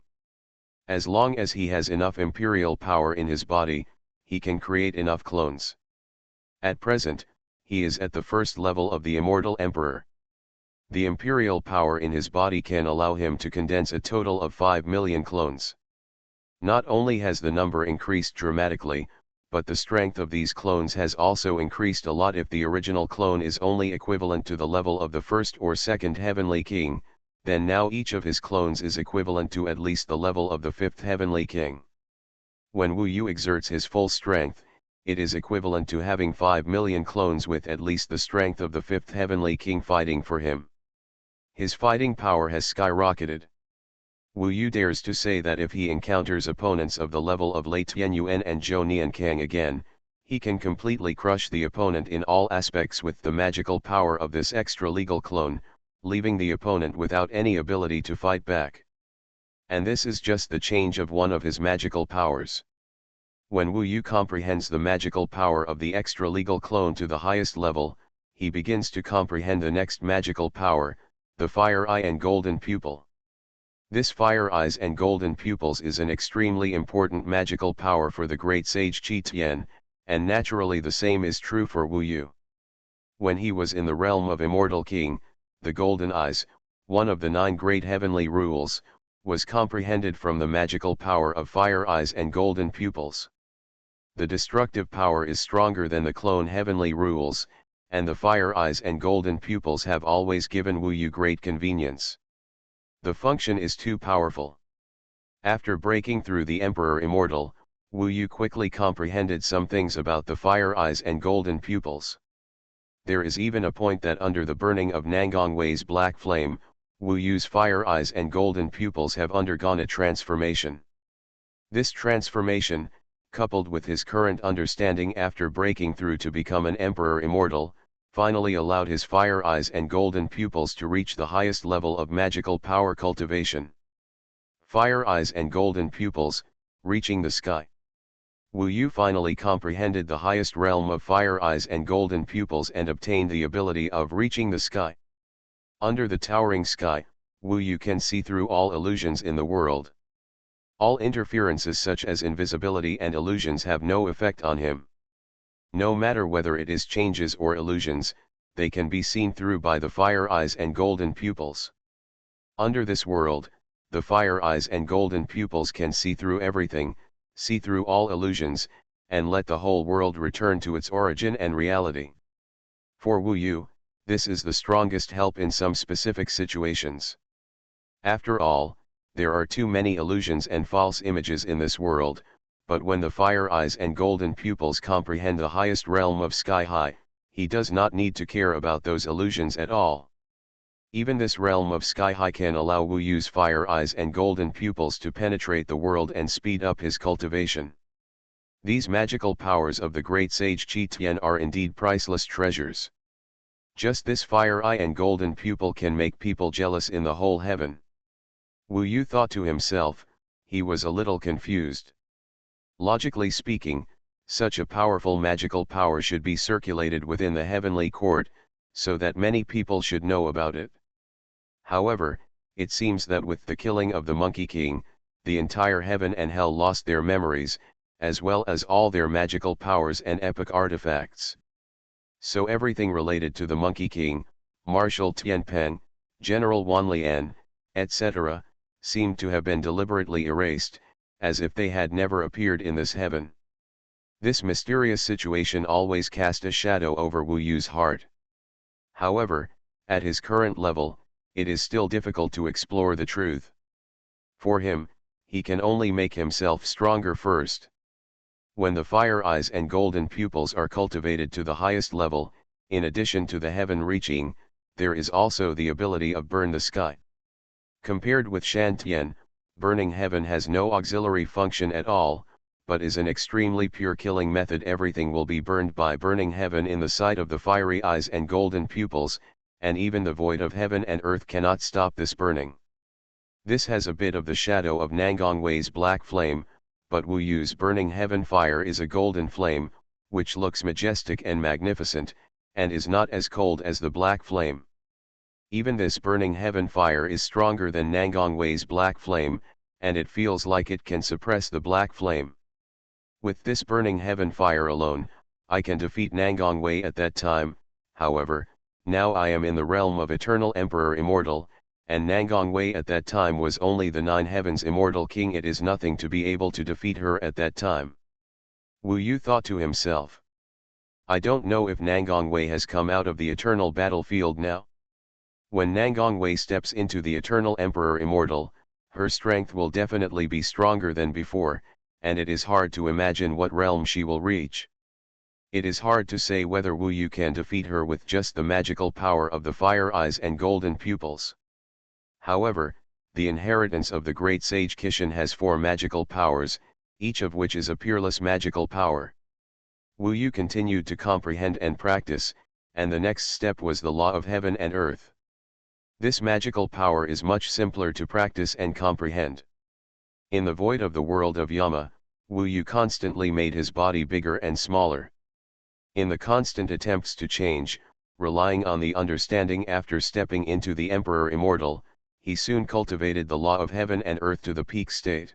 As long as he has enough imperial power in his body, he can create enough clones. At present, he is at the first level of the Immortal Emperor. The imperial power in his body can allow him to condense a total of 5 million clones. Not only has the number increased dramatically, but the strength of these clones has also increased a lot. If the original clone is only equivalent to the level of the first or second heavenly king, then now each of his clones is equivalent to at least the level of the fifth heavenly king. When Wu Yu exerts his full strength, it is equivalent to having 5 million clones with at least the strength of the fifth heavenly king fighting for him. His fighting power has skyrocketed. Wu Yu dares to say that if he encounters opponents of the level of Lei Tianyuan and Zhou Niankang again, he can completely crush the opponent in all aspects with the magical power of this extra-legal clone, leaving the opponent without any ability to fight back. And this is just the change of one of his magical powers. When Wu Yu comprehends the magical power of the extra-legal clone to the highest level, he begins to comprehend the next magical power, the Fire Eye and Golden Pupil. This Fire Eyes and Golden Pupils is an extremely important magical power for the great sage Qi Tian, and naturally the same is true for Wu Yu. When he was in the realm of Immortal King, the Golden Eyes, one of the 9 great heavenly rules, was comprehended from the magical power of Fire Eyes and Golden Pupils. The destructive power is stronger than the clone heavenly rules, and the Fire Eyes and Golden Pupils have always given Wu Yu great convenience. The function is too powerful. After breaking through the Emperor Immortal, Wu Yu quickly comprehended some things about the Fire Eyes and Golden Pupils. There is even a point that under the burning of Nangong Wei's black flame, Wu Yu's Fire Eyes and Golden Pupils have undergone a transformation. This transformation, coupled with his current understanding after breaking through to become an Emperor Immortal, finally allowed his Fire Eyes and Golden Pupils to reach the highest level of magical power cultivation. Fire Eyes and Golden Pupils, reaching the sky. Wu Yu finally comprehended the highest realm of Fire Eyes and Golden Pupils and obtained the ability of reaching the sky. Under the towering sky, Wu Yu can see through all illusions in the world. All interferences such as invisibility and illusions have no effect on him. No matter whether it is changes or illusions, they can be seen through by the Fire Eyes and Golden Pupils. Under this world, the Fire Eyes and Golden Pupils can see through everything, see through all illusions, and let the whole world return to its origin and reality. For Wu Yu, this is the strongest help in some specific situations. After all, There are too many illusions and false images in this world, but when the fire eyes and golden pupils comprehend the highest realm of sky high, he does not need to care about those illusions at all. Even this realm of sky high can allow Wu Yu's fire eyes and golden pupils to penetrate the world and speed up his cultivation. These magical powers of the great sage Qi Tian are indeed priceless treasures. Just this fire eye and golden pupil can make people jealous in the whole heaven. Wu Yu thought to himself, he was a little confused. Logically speaking, such a powerful magical power should be circulated within the heavenly court, so that many people should know about it. However, it seems that with the killing of the Monkey King, the entire heaven and hell lost their memories, as well as all their magical powers and epic artifacts. So everything related to the Monkey King, Marshal Tianpeng, General Wanlian, etc., seemed to have been deliberately erased, as if they had never appeared in this heaven. This mysterious situation always cast a shadow over Wu Yu's heart. However, at his current level, it is still difficult to explore the truth. For him, he can only make himself stronger first. When the fire eyes and golden pupils are cultivated to the highest level, in addition to the heaven reaching, there is also the ability of burn the sky. Compared with Shantian, burning heaven has no auxiliary function at all, but is an extremely pure killing method. Everything will be burned by burning heaven in the sight of the fiery eyes and golden pupils, and even the void of heaven and earth cannot stop this burning. This has a bit of the shadow of Nangong Wei's black flame, but Wu Yu's burning heaven fire is a golden flame, which looks majestic and magnificent, and is not as cold as the black flame. Even this burning heaven fire is stronger than Nangong Wei's black flame, and it feels like it can suppress the black flame. With this burning heaven fire alone, I can defeat Nangong Wei at that time. However, now I am in the realm of Eternal Emperor Immortal, and Nangong Wei at that time was only the Nine Heavens Immortal King. It is nothing to be able to defeat her at that time. Wu Yu thought to himself. I don't know if Nangong Wei has come out of the eternal battlefield now. When Nangong Wei steps into the Eternal Emperor Immortal, her strength will definitely be stronger than before, and it is hard to imagine what realm she will reach. It is hard to say whether Wu Yu can defeat her with just the magical power of the fire eyes and golden pupils. However, the inheritance of the great sage Kishan has 4 magical powers, each of which is a peerless magical power. Wu Yu continued to comprehend and practice, and the next step was the law of heaven and earth. This magical power is much simpler to practice and comprehend. In the void of the world of Yama, Wu Yu constantly made his body bigger and smaller. In the constant attempts to change, relying on the understanding after stepping into the Emperor Immortal, he soon cultivated the law of heaven and earth to the peak state.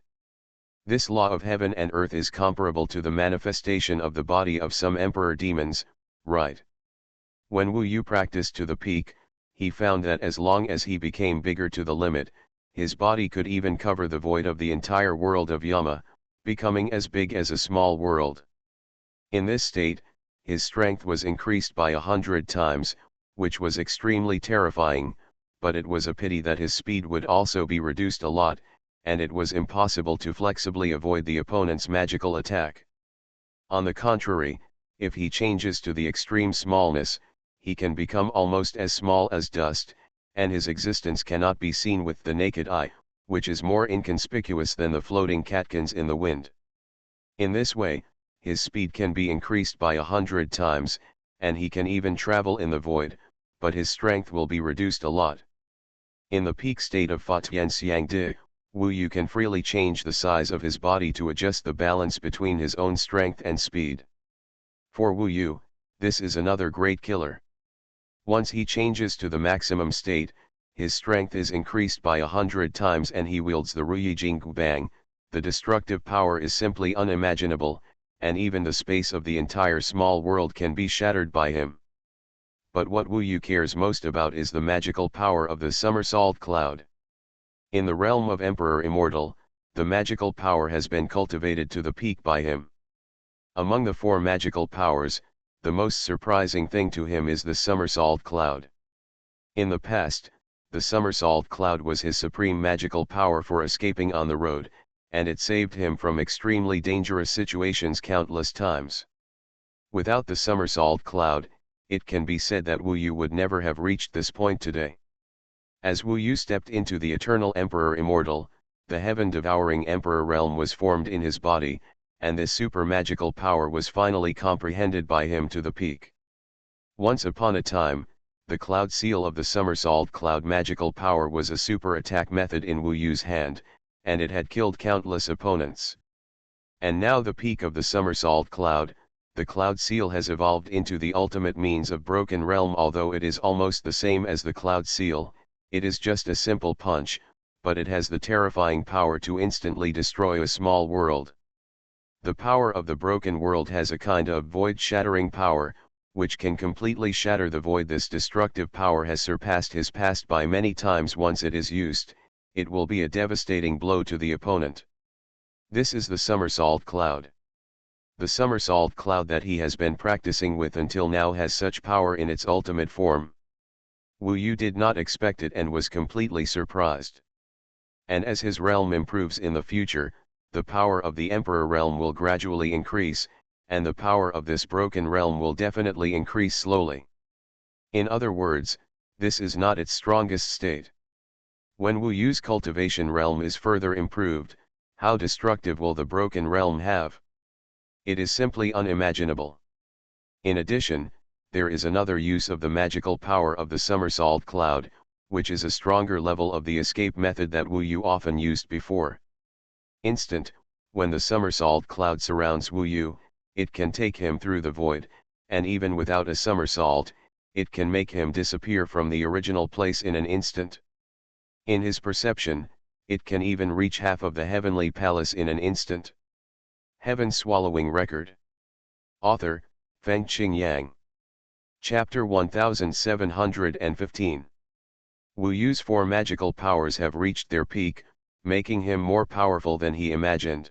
This law of heaven and earth is comparable to the manifestation of the body of some emperor demons, right? When Wu Yu practiced to the peak, he found that as long as he became bigger to the limit, his body could even cover the void of the entire world of Yama, becoming as big as a small world. In this state, his strength was increased by 100 times, which was extremely terrifying, but it was a pity that his speed would also be reduced a lot, and it was impossible to flexibly avoid the opponent's magical attack. On the contrary, if he changes to the extreme smallness, he can become almost as small as dust, and his existence cannot be seen with the naked eye, which is more inconspicuous than the floating catkins in the wind. In this way, his speed can be increased by 100 times, and he can even travel in the void, but his strength will be reduced a lot. In the peak state of Fa Tian Xiang Di, Wu Yu can freely change the size of his body to adjust the balance between his own strength and speed. For Wu Yu, this is another great killer. Once he changes to the maximum state, his strength is increased by 100 times and he wields the Ruyi Jinggu Bang. The destructive power is simply unimaginable, and even the space of the entire small world can be shattered by him. But what Wu Yu cares most about is the magical power of the somersault cloud. In the realm of Emperor Immortal, the magical power has been cultivated to the peak by him. Among the 4 magical powers, the most surprising thing to him is the somersault cloud. In the past, the somersault cloud was his supreme magical power for escaping on the road, and it saved him from extremely dangerous situations countless times. Without the somersault cloud, it can be said that Wu Yu would never have reached this point today. As Wu Yu stepped into the eternal Emperor Immortal, the heaven-devouring Emperor realm was formed in his body, and this super magical power was finally comprehended by him to the peak. Once upon a time, the cloud seal of the somersault cloud magical power was a super attack method in Wu Yu's hand, and it had killed countless opponents. And now the peak of the somersault cloud, the cloud seal has evolved into the ultimate means of broken realm. Although it is almost the same as the cloud seal, it is just a simple punch, but it has the terrifying power to instantly destroy a small world. The power of the broken world has a kind of void-shattering power, which can completely shatter the void. This destructive power has surpassed his past by many times. Once it is used, it will be a devastating blow to the opponent. This is the somersault cloud. The somersault cloud that he has been practicing with until now has such power in its ultimate form. Wu Yu did not expect it and was completely surprised. And as his realm improves in the future, the power of the Emperor realm will gradually increase, and the power of this broken realm will definitely increase slowly. In other words, this is not its strongest state. When Wu Yu's cultivation realm is further improved, how destructive will the broken realm have? It is simply unimaginable. In addition, there is another use of the magical power of the somersault cloud, which is a stronger level of the escape method that Wu Yu often used before. Instant, when the somersault cloud surrounds Wu Yu, it can take him through the void, and even without a somersault, it can make him disappear from the original place in an instant. In his perception, it can even reach half of the heavenly palace in an instant. Heaven-swallowing record. Author, Fengqing Yang. Chapter 1715. Wu Yu's 4 magical powers have reached their peak, making him more powerful than he imagined.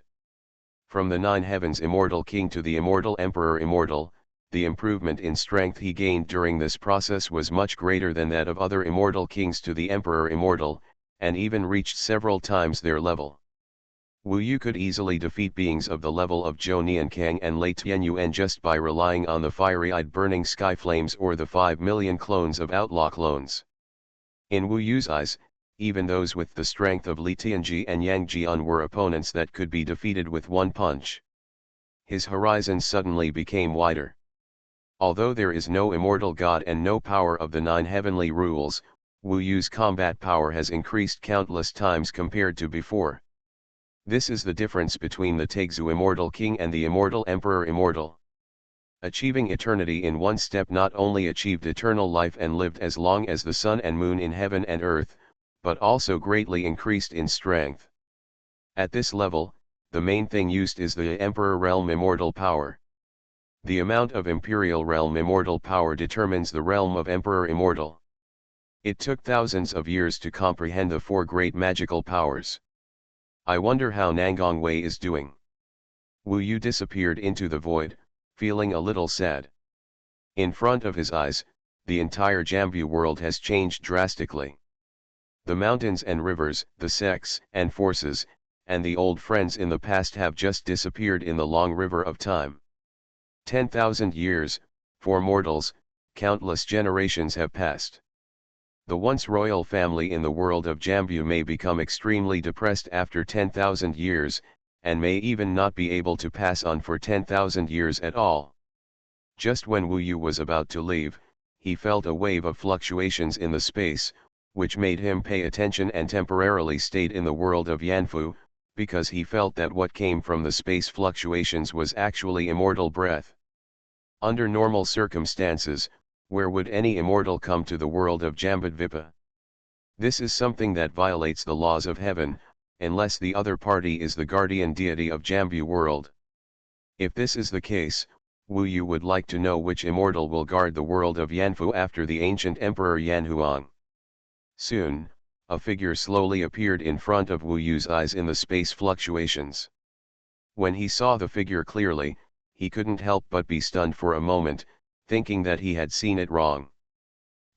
From the 9 heavens immortal king to the immortal emperor immortal, the improvement in strength he gained during this process was much greater than that of other immortal kings to the emperor immortal, and even reached several times their level. Wu Yu could easily defeat beings of the level of Zhou Niankang and Lei Tianyuan just by relying on the fiery-eyed burning sky flames or the 5 million clones of outlaw clones. In Wu Yu's eyes, even those with the strength of Li Tianji and Yang Jian were opponents that could be defeated with one punch. His horizon suddenly became wider. Although there is no immortal god and no power of the 9 heavenly rules, Wu Yu's combat power has increased countless times compared to before. This is the difference between the Taixu Immortal King and the Immortal Emperor Immortal. Achieving eternity in one step not only achieved eternal life and lived as long as the sun and moon in heaven and earth, but also greatly increased in strength. At this level, the main thing used is the Emperor Realm Immortal Power. The amount of Imperial Realm Immortal Power determines the realm of Emperor Immortal. It took thousands of years to comprehend the 4 great magical powers. I wonder how Nangang Wei is doing. Wu Yu disappeared into the void, feeling a little sad. In front of his eyes, the entire Jambu world has changed drastically. The mountains and rivers, the sects and forces, and the old friends in the past have just disappeared in the long river of time. 10,000 years, for mortals, countless generations have passed. The once royal family in the world of Jambu may become extremely depressed after 10,000 years, and may even not be able to pass on for 10,000 years at all. Just when Wu Yu was about to leave, he felt a wave of fluctuations in the space, which made him pay attention and temporarily stayed in the world of Yanfu, because he felt that what came from the space fluctuations was actually immortal breath. Under normal circumstances, where would any immortal come to the world of Jambudvipa? This is something that violates the laws of heaven, unless the other party is the guardian deity of Jambu world. If this is the case, Wu Yu would like to know which immortal will guard the world of Yanfu after the ancient emperor Yanhuang. Soon, a figure slowly appeared in front of Wu Yu's eyes in the space fluctuations. When he saw the figure clearly, he couldn't help but be stunned for a moment, thinking that he had seen it wrong.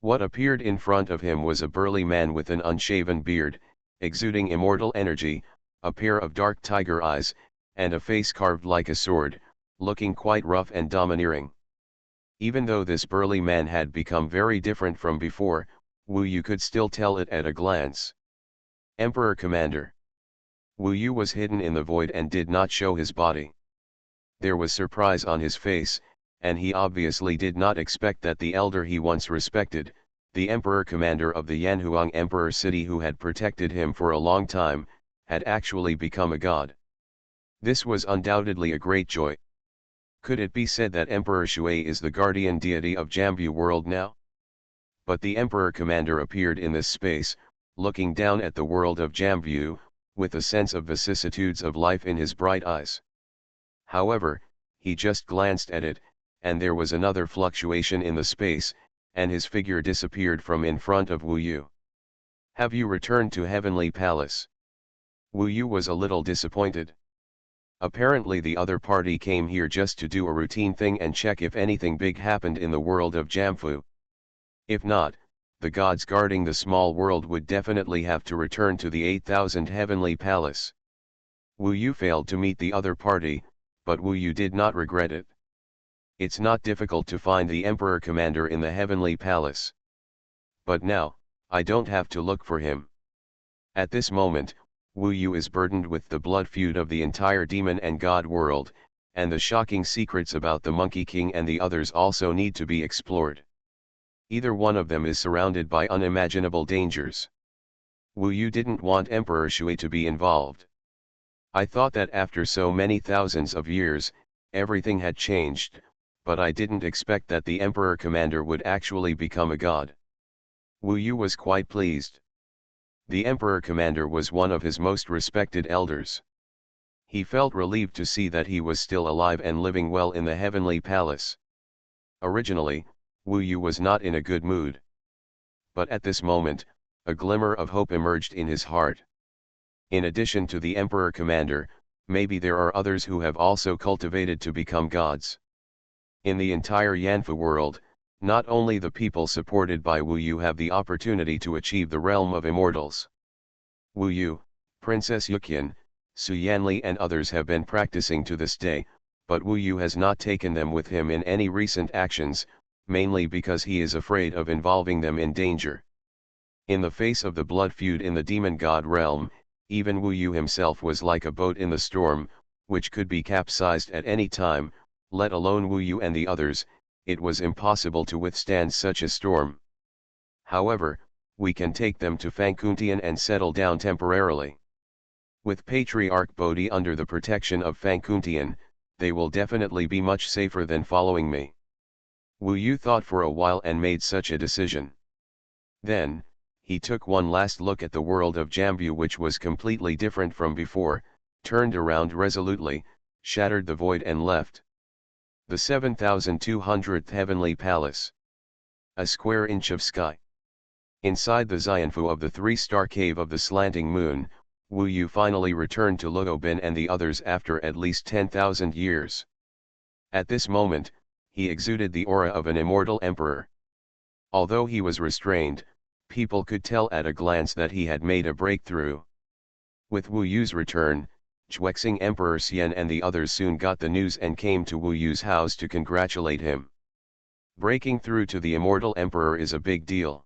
What appeared in front of him was a burly man with an unshaven beard, exuding immortal energy, a pair of dark tiger eyes, and a face carved like a sword, looking quite rough and domineering. Even though this burly man had become very different from before, Wu Yu could still tell it at a glance. Emperor Commander. Wu Yu was hidden in the void and did not show his body. There was surprise on his face, and he obviously did not expect that the elder he once respected, the Emperor Commander of the Yanhuang Emperor City who had protected him for a long time, had actually become a god. This was undoubtedly a great joy. Could it be said that Emperor Shui is the guardian deity of Jambu world now? But the Emperor Commander appeared in this space, looking down at the world of Jambu, with a sense of vicissitudes of life in his bright eyes. However, he just glanced at it, and there was another fluctuation in the space, and his figure disappeared from in front of Wu Yu. Have you returned to Heavenly Palace? Wu Yu was a little disappointed. Apparently the other party came here just to do a routine thing and check if anything big happened in the world of Jamfu. If not, the gods guarding the small world would definitely have to return to the 8,000 Heavenly Palace. Wu Yu failed to meet the other party, but Wu Yu did not regret it. It's not difficult to find the Emperor Commander in the Heavenly Palace. But now, I don't have to look for him. At this moment, Wu Yu is burdened with the blood feud of the entire demon and god world, and the shocking secrets about the Monkey King and the others also need to be explored. Either one of them is surrounded by unimaginable dangers. Wu Yu didn't want Emperor Shui to be involved. I thought that after so many thousands of years, everything had changed, but I didn't expect that the Emperor Commander would actually become a god. Wu Yu was quite pleased. The Emperor Commander was one of his most respected elders. He felt relieved to see that he was still alive and living well in the Heavenly Palace. Originally, Wu Yu was not in a good mood. But at this moment, a glimmer of hope emerged in his heart. In addition to the Emperor Commander, maybe there are others who have also cultivated to become gods. In the entire Yanfu world, not only the people supported by Wu Yu have the opportunity to achieve the realm of immortals. Wu Yu, Princess Yuqian, Su Yanli and others have been practicing to this day, but Wu Yu has not taken them with him in any recent actions, mainly because he is afraid of involving them in danger. In the face of the blood feud in the demon god realm, even Wu Yu himself was like a boat in the storm, which could be capsized at any time, let alone Wu Yu and the others. It was impossible to withstand such a storm. However, we can take them to Fangkuntian and settle down temporarily. With Patriarch Bodhi under the protection of Fangkuntian, they will definitely be much safer than following me. Wu Yu thought for a while and made such a decision. Then, he took one last look at the world of Jambu, which was completely different from before, turned around resolutely, shattered the void and left. The 7,200th Heavenly Palace. A square inch of sky. Inside the Xianfu of the three-star cave of the slanting moon, Wu Yu finally returned to Luobin and the others after at least 10,000 years. At this moment, he exuded the aura of an immortal emperor. Although he was restrained, people could tell at a glance that he had made a breakthrough. With Wu Yu's return, Xuexing Emperor Xian and the others soon got the news and came to Wu Yu's house to congratulate him. Breaking through to the immortal emperor is a big deal.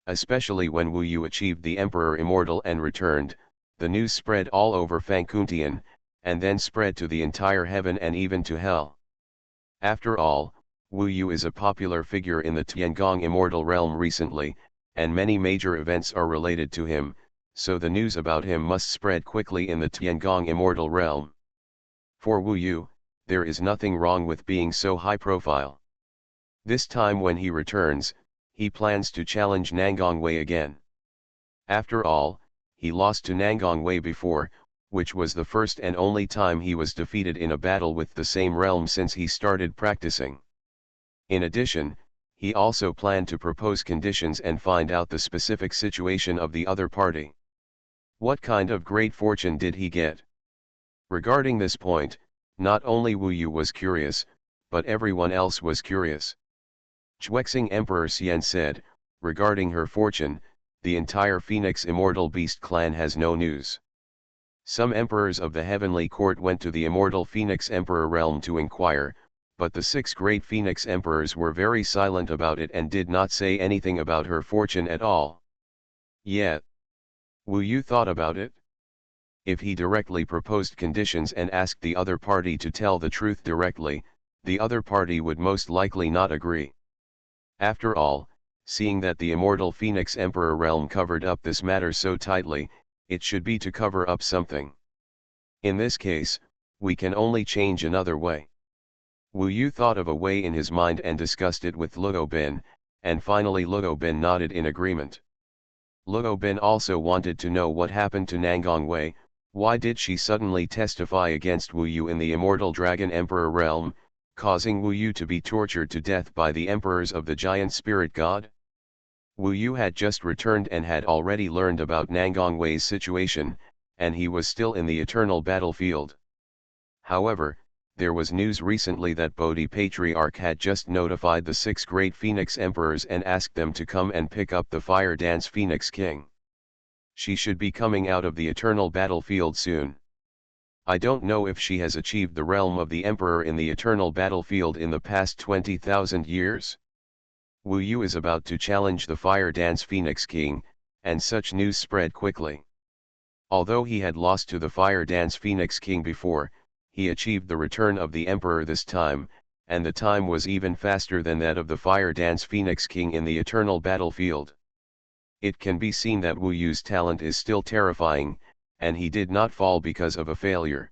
Especially when Wu Yu achieved the emperor immortal and returned, the news spread all over Fangkuntian, and then spread to the entire heaven and even to hell. After all, Wu Yu is a popular figure in the Tiangong immortal realm recently, and many major events are related to him, so the news about him must spread quickly in the Tiangong immortal realm. For Wu Yu, there is nothing wrong with being so high profile. This time when he returns, he plans to challenge Nangong Wei again. After all, he lost to Nangong Wei before, which was the first and only time he was defeated in a battle with the same realm since he started practicing. In addition, he also planned to propose conditions and find out the specific situation of the other party. What kind of great fortune did he get? Regarding this point, not only Wu Yu was curious, but everyone else was curious. Xuexing Emperor Xian said, Regarding her fortune, the entire Phoenix Immortal Beast clan has no news. Some emperors of the heavenly court went to the immortal Phoenix Emperor realm to inquire, but the 6 great Phoenix emperors were very silent about it and did not say anything about her fortune at all. Yet, Wu Yu thought about it. If he directly proposed conditions and asked the other party to tell the truth directly, the other party would most likely not agree. After all, seeing that the immortal Phoenix Emperor realm covered up this matter so tightly, it should be to cover up something. In this case, we can only change another way. Wu Yu thought of a way in his mind and discussed it with Luo Bin, and finally Luo Bin nodded in agreement. Luo Bin also wanted to know what happened to Nangang Wei. Why did she suddenly testify against Wu Yu in the immortal Dragon Emperor realm, causing Wu Yu to be tortured to death by the emperors of the giant spirit god? Wu Yu had just returned and had already learned about Nangang Wei's situation, and he was still in the eternal battlefield. However, there was news recently that Bodhi Patriarch had just notified the 6 great Phoenix Emperors and asked them to come and pick up the Fire Dance Phoenix King. She should be coming out of the eternal battlefield soon. I don't know if she has achieved the realm of the Emperor in the eternal battlefield in the past 20,000 years. Wu Yu is about to challenge the Fire Dance Phoenix King, and such news spread quickly. Although he had lost to the Fire Dance Phoenix King before, he achieved the return of the Emperor this time, and the time was even faster than that of the Fire Dance Phoenix King in the eternal battlefield. It can be seen that Wu Yu's talent is still terrifying, and he did not fall because of a failure.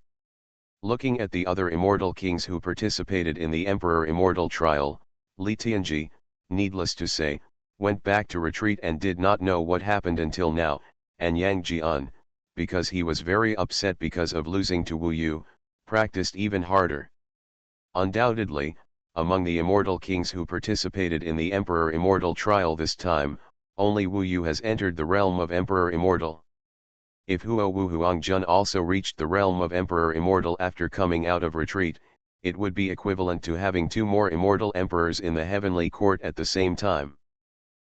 Looking at the other immortal kings who participated in the Emperor Immortal trial, Li Tianji, needless to say, went back to retreat and did not know what happened until now, and Yang Jian, because he was very upset because of losing to Wu Yu, practiced even harder. Undoubtedly, among the immortal kings who participated in the Emperor Immortal trial this time, only Wu Yu has entered the realm of Emperor Immortal. If Huo Wu Huangjun also reached the realm of Emperor Immortal after coming out of retreat, it would be equivalent to having 2 more immortal emperors in the heavenly court at the same time.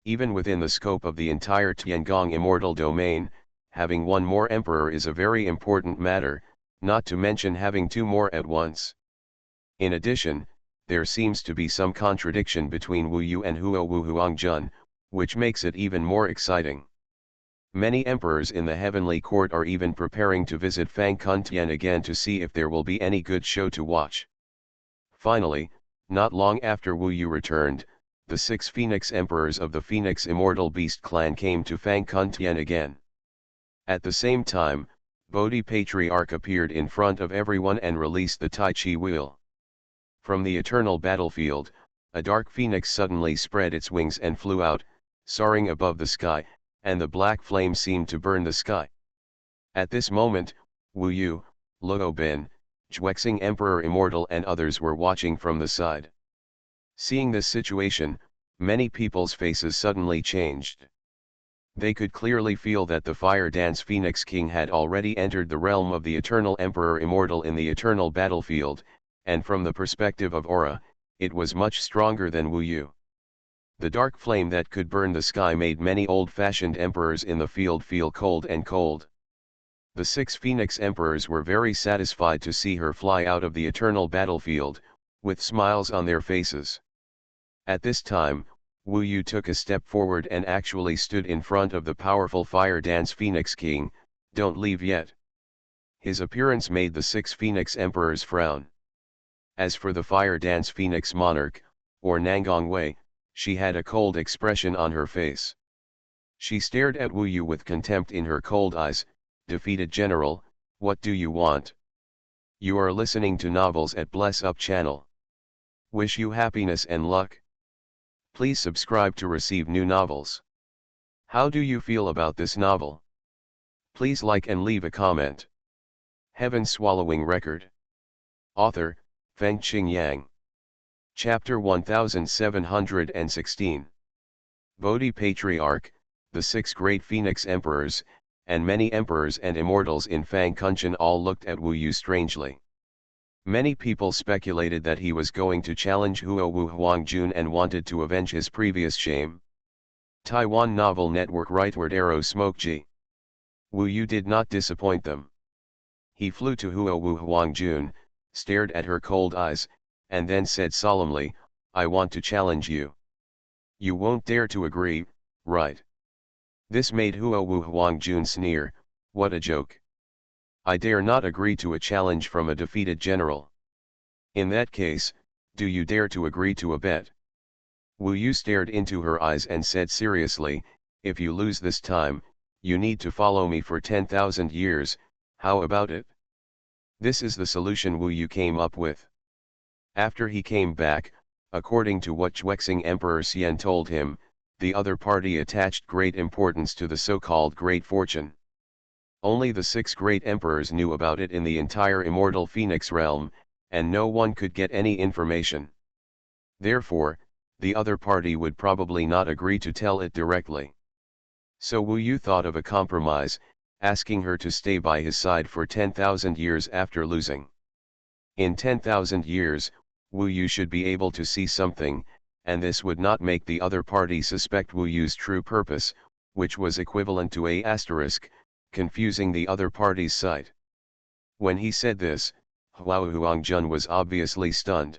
Even within the scope of the entire Tiangong immortal domain, having 1 more emperor is a very important matter, not to mention having 2 more at once. In addition, there seems to be some contradiction between Wu Yu and Huo Wu Huangjun, which makes it even more exciting. Many emperors in the heavenly court are even preparing to visit Fang Kuntian again to see if there will be any good show to watch. Finally, not long after Wu Yu returned, the 6 Phoenix Emperors of the Phoenix Immortal Beast clan came to Fang Kuntian again. At the same time, Bodhi Patriarch appeared in front of everyone and released the Tai Chi wheel. From the eternal battlefield, a dark phoenix suddenly spread its wings and flew out, soaring above the sky, and the black flame seemed to burn the sky. At this moment, Wu Yu, Luo Bin, Zhuexing Emperor Immortal and others were watching from the side. Seeing this situation, many people's faces suddenly changed. They could clearly feel that the Fire Dance Phoenix King had already entered the realm of the Eternal Emperor Immortal in the eternal battlefield, and from the perspective of aura, it was much stronger than Wu Yu. The dark flame that could burn the sky made many old-fashioned emperors in the field feel cold and cold. The 6 Phoenix Emperors were very satisfied to see her fly out of the eternal battlefield, with smiles on their faces. At this time, Wu Yu took a step forward and actually stood in front of the powerful Fire Dance Phoenix King. "Don't leave yet." His appearance made the 6 Phoenix Emperors frown. As for the Fire Dance Phoenix Monarch, or Nangang Wei, she had a cold expression on her face. She stared at Wu Yu with contempt in her cold eyes. "Defeated General, what do you want?" You are listening to novels at Bless Up channel. Wish you happiness and luck. Please subscribe to receive new novels. How do you feel about this novel? Please like and leave a comment. Heaven Swallowing Record. Author, Feng Qing Yang. Chapter 1716. Bodhi Patriarch, the 6 great Phoenix Emperors, and many emperors and immortals in Fang Kuntian all looked at Wu Yu strangely. Many people speculated that he was going to challenge Huo Wu Huangjun and wanted to avenge his previous shame. Taiwan novel network rightward arrow smoke G. Wu Yu did not disappoint them. He flew to Huo Wu Huangjun, stared at her cold eyes, and then said solemnly, "I want to challenge you. You won't dare to agree, right?" This made Huo Wu Huangjun sneer, "What a joke. I dare not agree to a challenge from a defeated general. In that case, do you dare to agree to a bet?" Wu Yu stared into her eyes and said seriously, "If you lose this time, you need to follow me for 10,000 years, how about it?" This is the solution Wu Yu came up with. After he came back, according to what Xuexing Emperor Xian told him, the other party attached great importance to the so-called Great Fortune. Only the 6 great emperors knew about it in the entire immortal Phoenix realm, and no one could get any information. Therefore, the other party would probably not agree to tell it directly. So Wu Yu thought of a compromise, asking her to stay by his side for 10,000 years after losing. In 10,000 years, Wu Yu should be able to see something, and this would not make the other party suspect Wu Yu's true purpose, which was equivalent to a asterisk, confusing the other party's sight. When he said this, Huo Huangjun was obviously stunned.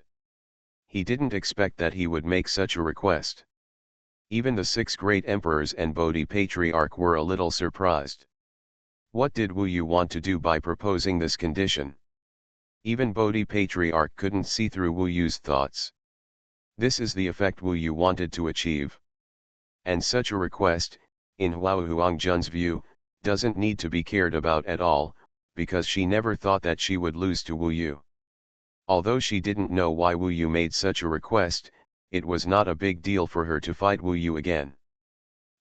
He didn't expect that he would make such a request. Even the 6 great emperors and Bodhi Patriarch were a little surprised. What did Wu Yu want to do by proposing this condition? Even Bodhi Patriarch couldn't see through Wu Yu's thoughts. This is the effect Wu Yu wanted to achieve. And such a request, in Huo Huangjun's view, doesn't need to be cared about at all, because she never thought that she would lose to Wu Yu. Although she didn't know why Wu Yu made such a request, it was not a big deal for her to fight Wu Yu again.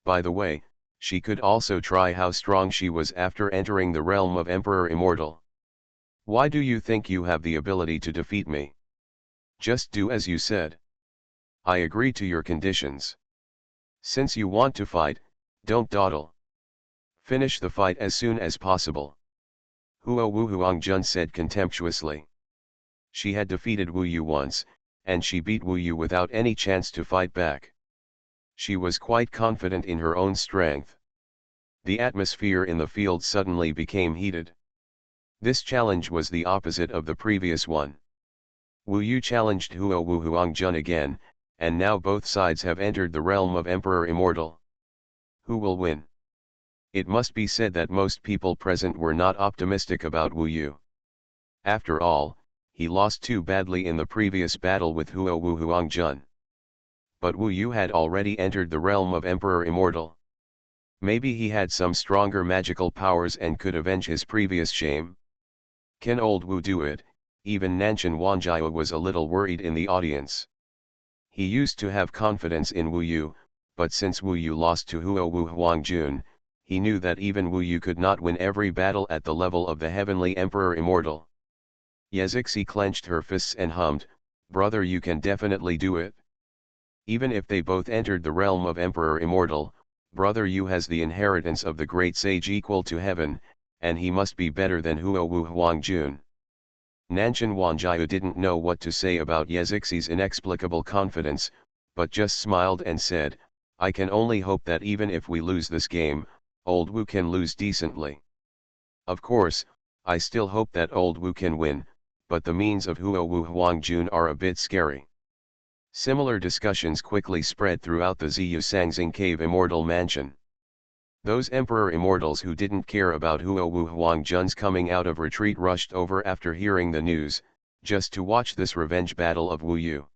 By the way, she could also try how strong she was after entering the realm of Emperor Immortal. "Why do you think you have the ability to defeat me? Just do as you said. I agree to your conditions. Since you want to fight, don't dawdle. Finish the fight as soon as possible." Huo Wu Huangjun said contemptuously. She had defeated Wu Yu once, and she beat Wu Yu without any chance to fight back. She was quite confident in her own strength. The atmosphere in the field suddenly became heated. This challenge was the opposite of the previous one. Wu Yu challenged Huo Wu Huangjun again, and now both sides have entered the realm of Emperor Immortal. Who will win? It must be said that most people present were not optimistic about Wu Yu. After all, he lost too badly in the previous battle with Huo Wu Huangjun. But Wu Yu had already entered the realm of Emperor Immortal. Maybe he had some stronger magical powers and could avenge his previous shame. Can old Wu do it? Even Nanshan Wanjiao was a little worried in the audience. He used to have confidence in Wu Yu, but since Wu Yu lost to Huo Wu Huangjun, he knew that even Wu Yu could not win every battle at the level of the heavenly Emperor Immortal. Yazixi clenched her fists and hummed, "Brother, you can definitely do it. Even if they both entered the realm of Emperor Immortal, Brother Yu has the inheritance of the great sage equal to heaven, and he must be better than Huo Wu Huangjun." Nanshan Wanjiao didn't know what to say about Yazixi's inexplicable confidence, but just smiled and said, "I can only hope that even if we lose this game, old Wu can lose decently. Of course, I still hope that old Wu can win, but the means of Huo Wu Huangjun are a bit scary." Similar discussions quickly spread throughout the Ziyu Sangxing Cave Immortal Mansion. Those Emperor Immortals who didn't care about Huo Wu Huangjun's coming out of retreat rushed over after hearing the news, just to watch this revenge battle of Wu Yu.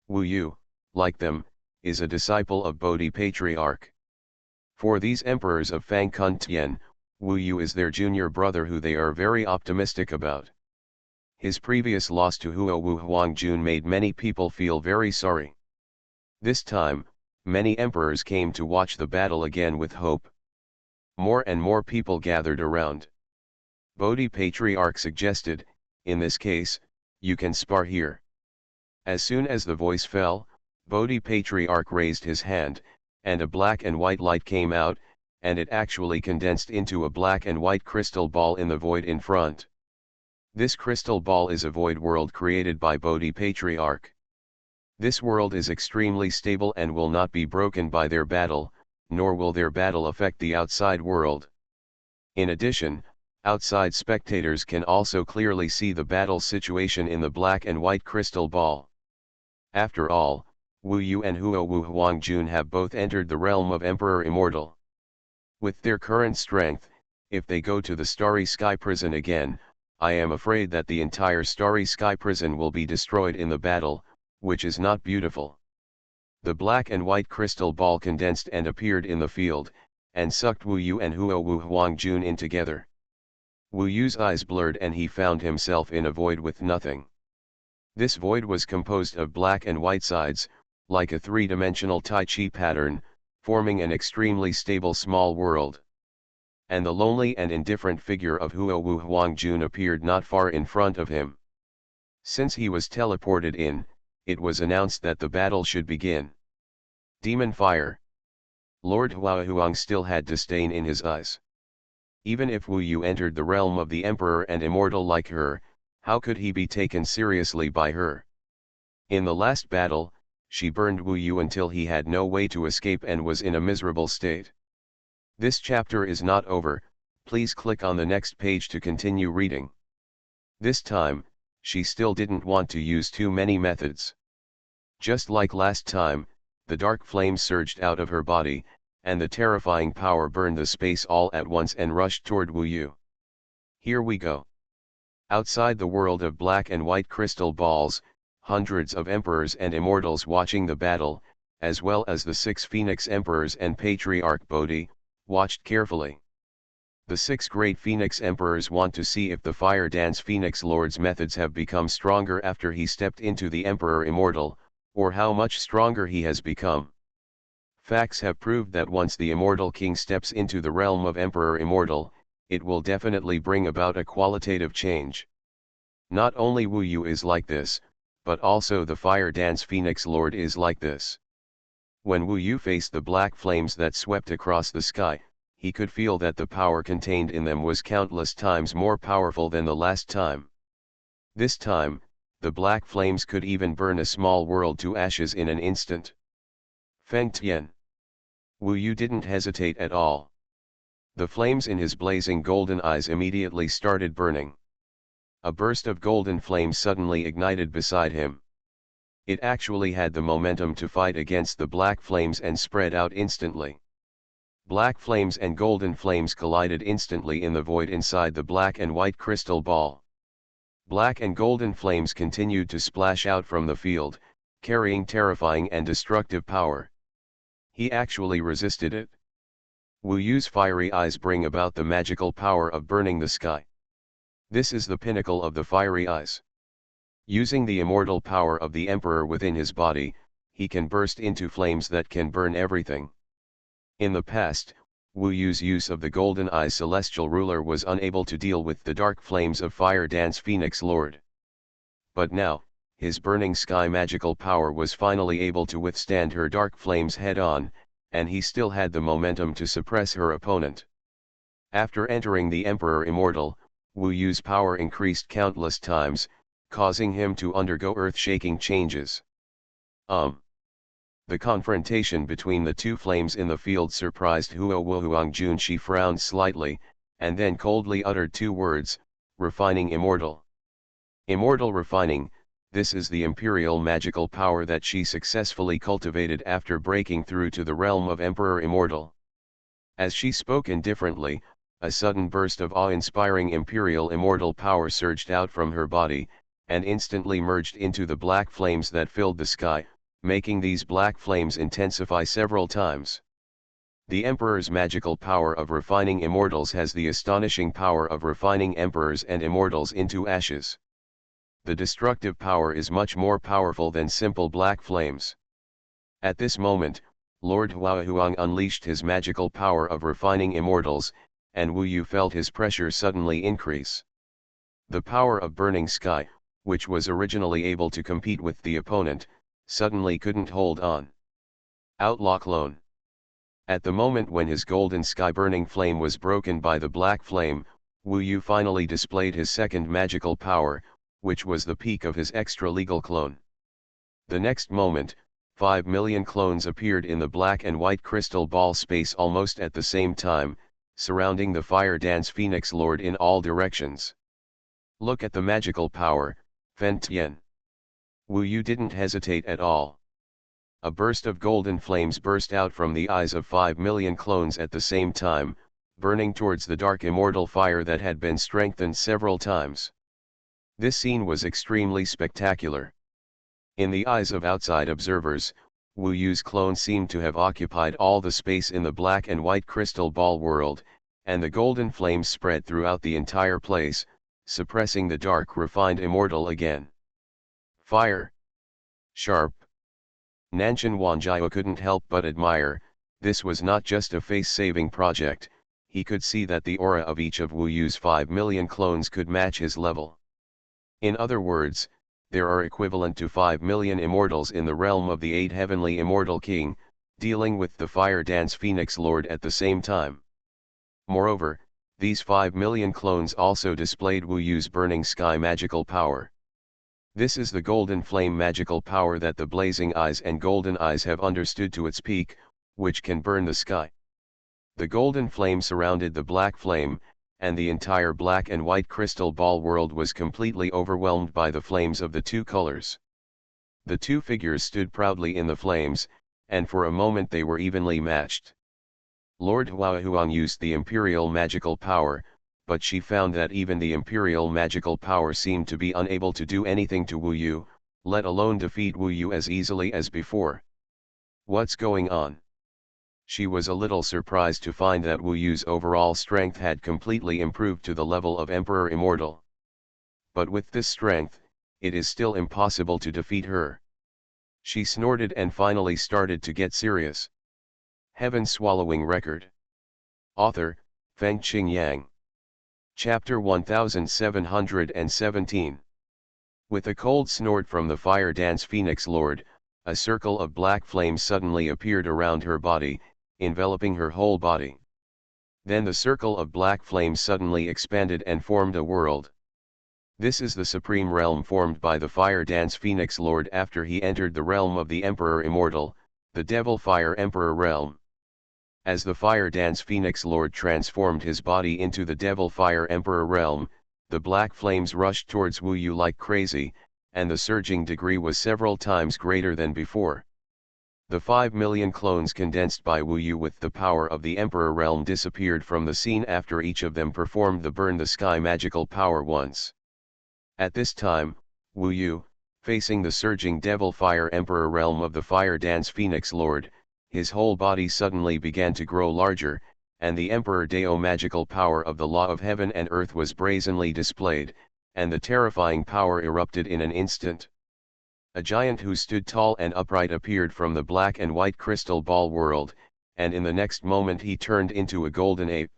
Wu Yu, like them, is a disciple of Bodhi Patriarch. For these emperors of Fang Kun Tian, Wu Yu is their junior brother who they are very optimistic about. His previous loss to Huo Wu Huangjun made many people feel very sorry. This time, many emperors came to watch the battle again with hope. More and more people gathered around. Bodhi Patriarch suggested, "In this case, you can spar here." As soon as the voice fell, Bodhi Patriarch raised his hand, and a black and white light came out, and it actually condensed into a black and white crystal ball in the void in front. This crystal ball is a void world created by Bodhi Patriarch. This world is extremely stable and will not be broken by their battle, nor will their battle affect the outside world. In addition, outside spectators can also clearly see the battle situation in the black and white crystal ball. After all, Wu Yu and Huo Huangjun have both entered the realm of Emperor Immortal. With their current strength, if they go to the Starry Sky Prison again, I am afraid that the entire Starry Sky Prison will be destroyed in the battle, which is not beautiful. The black and white crystal ball condensed and appeared in the field, and sucked Wu Yu and Huo Huangjun in together. Wu Yu's eyes blurred and he found himself in a void with nothing. This void was composed of black and white sides, like a three-dimensional Tai Chi pattern, forming an extremely stable small world. And the lonely and indifferent figure of Huo Huangjun appeared not far in front of him. Since he was teleported in, it was announced that the battle should begin. Demon Fire. Lord Huang still had disdain in his eyes. Even if Wu Yu entered the realm of the Emperor and immortal like her, how could he be taken seriously by her? In the last battle, she burned Wu Yu until he had no way to escape and was in a miserable state. This chapter is not over, please click on the next page to continue reading. This time, she still didn't want to use too many methods. Just like last time, the dark flame surged out of her body, and the terrifying power burned the space all at once and rushed toward Wu Yu. Here we go. Outside the world of black and white crystal balls, hundreds of emperors and immortals watching the battle, as well as the 6 Phoenix Emperors and Patriarch Bodhi, watched carefully. The 6 great Phoenix Emperors want to see if the Fire Dance Phoenix Lord's methods have become stronger after he stepped into the Emperor Immortal, or how much stronger he has become. Facts have proved that once the Immortal King steps into the realm of Emperor Immortal, it will definitely bring about a qualitative change. Not only Wu Yu is like this, but also the Fire Dance Phoenix Lord is like this. When Wu Yu faced the black flames that swept across the sky, he could feel that the power contained in them was countless times more powerful than the last time. This time, the black flames could even burn a small world to ashes in an instant. Feng Tian. Wu Yu didn't hesitate at all. The flames in his blazing golden eyes immediately started burning. A burst of golden flame suddenly ignited beside him. It actually had the momentum to fight against the black flames and spread out instantly. Black flames and golden flames collided instantly in the void inside the black and white crystal ball. Black and golden flames continued to splash out from the field, carrying terrifying and destructive power. He actually resisted it. Wu Yu's fiery eyes bring about the magical power of burning the sky. This is the pinnacle of the fiery eyes. Using the immortal power of the Emperor within his body, he can burst into flames that can burn everything. In the past, Wu Yu's use of the Golden Eye Celestial Ruler was unable to deal with the dark flames of Fire Dance Phoenix Lord. But now, his burning sky magical power was finally able to withstand her dark flames head-on, and he still had the momentum to suppress her opponent. After entering the Emperor Immortal, Wu Yu's power increased countless times, causing him to undergo earth-shaking changes. The confrontation between the 2 flames in the field surprised Huo Huangjun. She frowned slightly, and then coldly uttered 2 words, refining immortal. Immortal refining, this is the imperial magical power that she successfully cultivated after breaking through to the realm of Emperor Immortal. As she spoke indifferently, a sudden burst of awe-inspiring imperial immortal power surged out from her body, and instantly merged into the black flames that filled the sky, making these black flames intensify several times. The Emperor's magical power of refining immortals has the astonishing power of refining emperors and immortals into ashes. The destructive power is much more powerful than simple black flames. At this moment, Lord Huang unleashed his magical power of refining immortals, and Wu Yu felt his pressure suddenly increase. The power of burning sky, which was originally able to compete with the opponent, suddenly couldn't hold on. Outlaw clone. At the moment when his golden sky burning flame was broken by the black flame, Wu Yu finally displayed his second magical power, which was the peak of his extra-legal clone. The next moment, 5 million clones appeared in the black and white crystal ball space almost at the same time, surrounding the fire dance Phoenix Lord in all directions. Look at the magical power, Fen Tian. Wu Yu didn't hesitate at all. A burst of golden flames burst out from the eyes of 5 million clones at the same time, burning towards the dark immortal fire that had been strengthened several times. This scene was extremely spectacular. In the eyes of outside observers, Wu Yu's clone seemed to have occupied all the space in the black and white crystal ball world, and the golden flames spread throughout the entire place, suppressing the dark refined immortal again. Fire! Sharp! Nanshan Wanjiao couldn't help but admire. This was not just a face-saving project, he could see that the aura of each of Wu Yu's 5 million clones could match his level. In other words, there are equivalent to 5 million immortals in the realm of the 8 heavenly immortal king, dealing with the fire dance Phoenix Lord at the same time. Moreover, these 5 million clones also displayed Wu Yu's burning sky magical power. This is the golden flame magical power that the blazing eyes and golden eyes have understood to its peak, which can burn the sky. The golden flame surrounded the black flame, and the entire black and white crystal ball world was completely overwhelmed by the flames of the two colors. The two figures stood proudly in the flames, and for a moment they were evenly matched. Lord Xuanhuan used the imperial magical power, but she found that even the imperial magical power seemed to be unable to do anything to Wu Yu, let alone defeat Wu Yu as easily as before. What's going on? She was a little surprised to find that Wu Yu's overall strength had completely improved to the level of Emperor Immortal. But with this strength, it is still impossible to defeat her. She snorted and finally started to get serious. Heaven-swallowing record. Author, Feng Qing Yang. Chapter 1717. With a cold snort from the fire dance Phoenix Lord, a circle of black flames suddenly appeared around her body, enveloping her whole body. Then the circle of black flames suddenly expanded and formed a world. This is the supreme realm formed by the fire dance Phoenix Lord after he entered the realm of the Emperor Immortal, the Devil Fire Emperor realm. As the fire dance Phoenix Lord transformed his body into the Devil Fire Emperor realm, the black flames rushed towards Wu Yu like crazy, and the surging degree was several times greater than before. The 5 million clones condensed by Wu Yu with the power of the Emperor realm disappeared from the scene after each of them performed the Burn the Sky magical power once. At this time, Wu Yu, facing the surging Devil Fire Emperor realm of the Fire Dance Phoenix Lord, his whole body suddenly began to grow larger, and the Emperor Dao magical power of the law of heaven and earth was brazenly displayed, and the terrifying power erupted in an instant. A giant who stood tall and upright appeared from the black and white crystal ball world, and in the next moment he turned into a golden ape.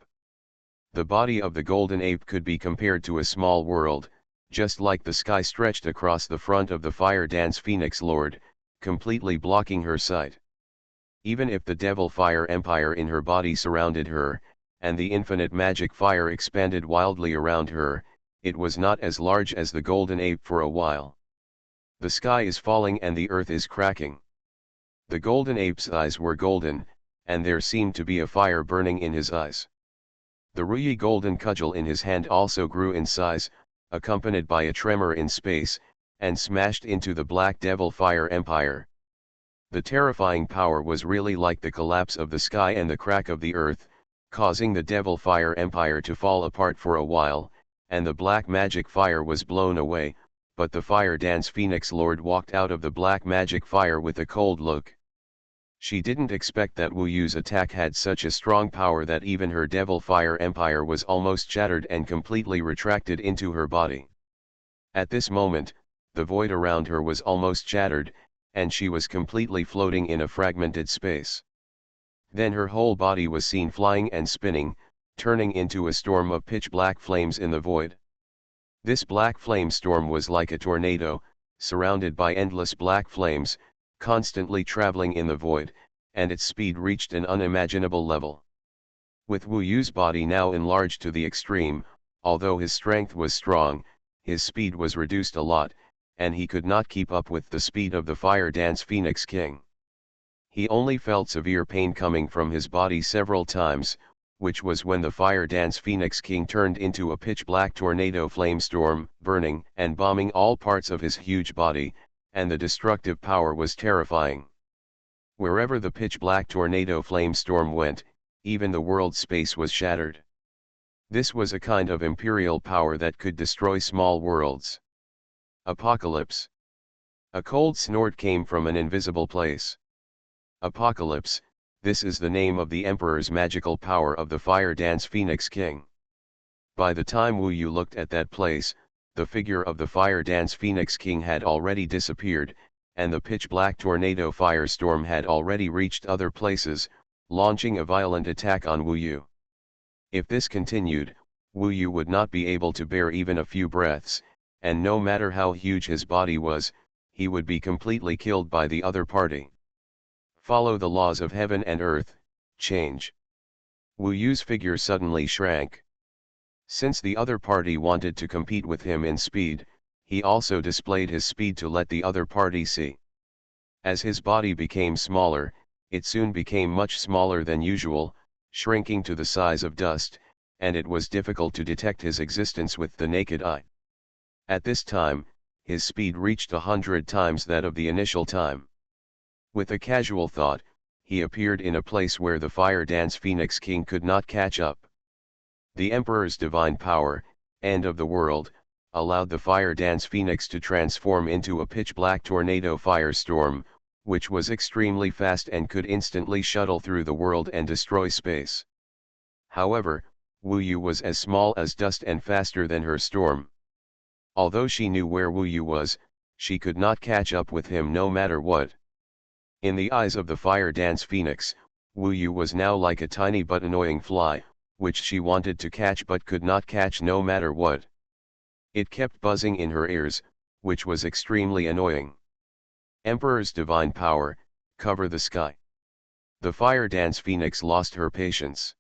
The body of the golden ape could be compared to a small world, just like the sky stretched across the front of the fire dance Phoenix Lord, completely blocking her sight. Even if the Devil Fire Empire in her body surrounded her, and the infinite magic fire expanded wildly around her, it was not as large as the golden ape for a while. The sky is falling and the earth is cracking. The golden ape's eyes were golden, and there seemed to be a fire burning in his eyes. The ruyi golden cudgel in his hand also grew in size, accompanied by a tremor in space, and smashed into the Black Devil Fire Empire. The terrifying power was really like the collapse of the sky and the crack of the earth, causing the Devil Fire Empire to fall apart for a while, and the black magic fire was blown away, but the fire dance Phoenix Lord walked out of the black magic fire with a cold look. She didn't expect that Wu Yu's attack had such a strong power that even her Devil Fire Empire was almost shattered and completely retracted into her body. At this moment, the void around her was almost shattered, and she was completely floating in a fragmented space. Then her whole body was seen flying and spinning, turning into a storm of pitch-black flames in the void. This black flame storm was like a tornado, surrounded by endless black flames, constantly traveling in the void, and its speed reached an unimaginable level. With Wu Yu's body now enlarged to the extreme, although his strength was strong, his speed was reduced a lot, and he could not keep up with the speed of the Fire Dance Phoenix King. He only felt severe pain coming from his body several times, which was when the Fire Dance Phoenix King turned into a pitch-black tornado flame storm, burning and bombing all parts of his huge body, and the destructive power was terrifying. Wherever the pitch-black tornado flame storm went, even the world's space was shattered. This was a kind of imperial power that could destroy small worlds. Apocalypse. A cold snort came from an invisible place. Apocalypse, this is the name of the Emperor's magical power of the Fire Dance Phoenix King. By the time Wu Yu looked at that place, the figure of the Fire Dance Phoenix King had already disappeared, and the pitch-black tornado firestorm had already reached other places, launching a violent attack on Wu Yu. If this continued, Wu Yu would not be able to bear even a few breaths, and no matter how huge his body was, he would be completely killed by the other party. Follow the laws of heaven and earth, change. Wu Yu's figure suddenly shrank. Since the other party wanted to compete with him in speed, he also displayed his speed to let the other party see. As his body became smaller, it soon became much smaller than usual, shrinking to the size of dust, and it was difficult to detect his existence with the naked eye. At this time, his speed reached 100 times that of the initial time. With a casual thought, he appeared in a place where the Fire Dance Phoenix King could not catch up. The Emperor's divine power, end of the world, allowed the Fire Dance Phoenix to transform into a pitch-black tornado firestorm, which was extremely fast and could instantly shuttle through the world and destroy space. However, Wu Yu was as small as dust and faster than her storm. Although she knew where Wu Yu was, she could not catch up with him no matter what. In the eyes of the Fire Dance Phoenix, Wu Yu was now like a tiny but annoying fly, which she wanted to catch but could not catch no matter what. It kept buzzing in her ears, which was extremely annoying. Emperor's divine power, cover the sky. The Fire Dance Phoenix lost her patience.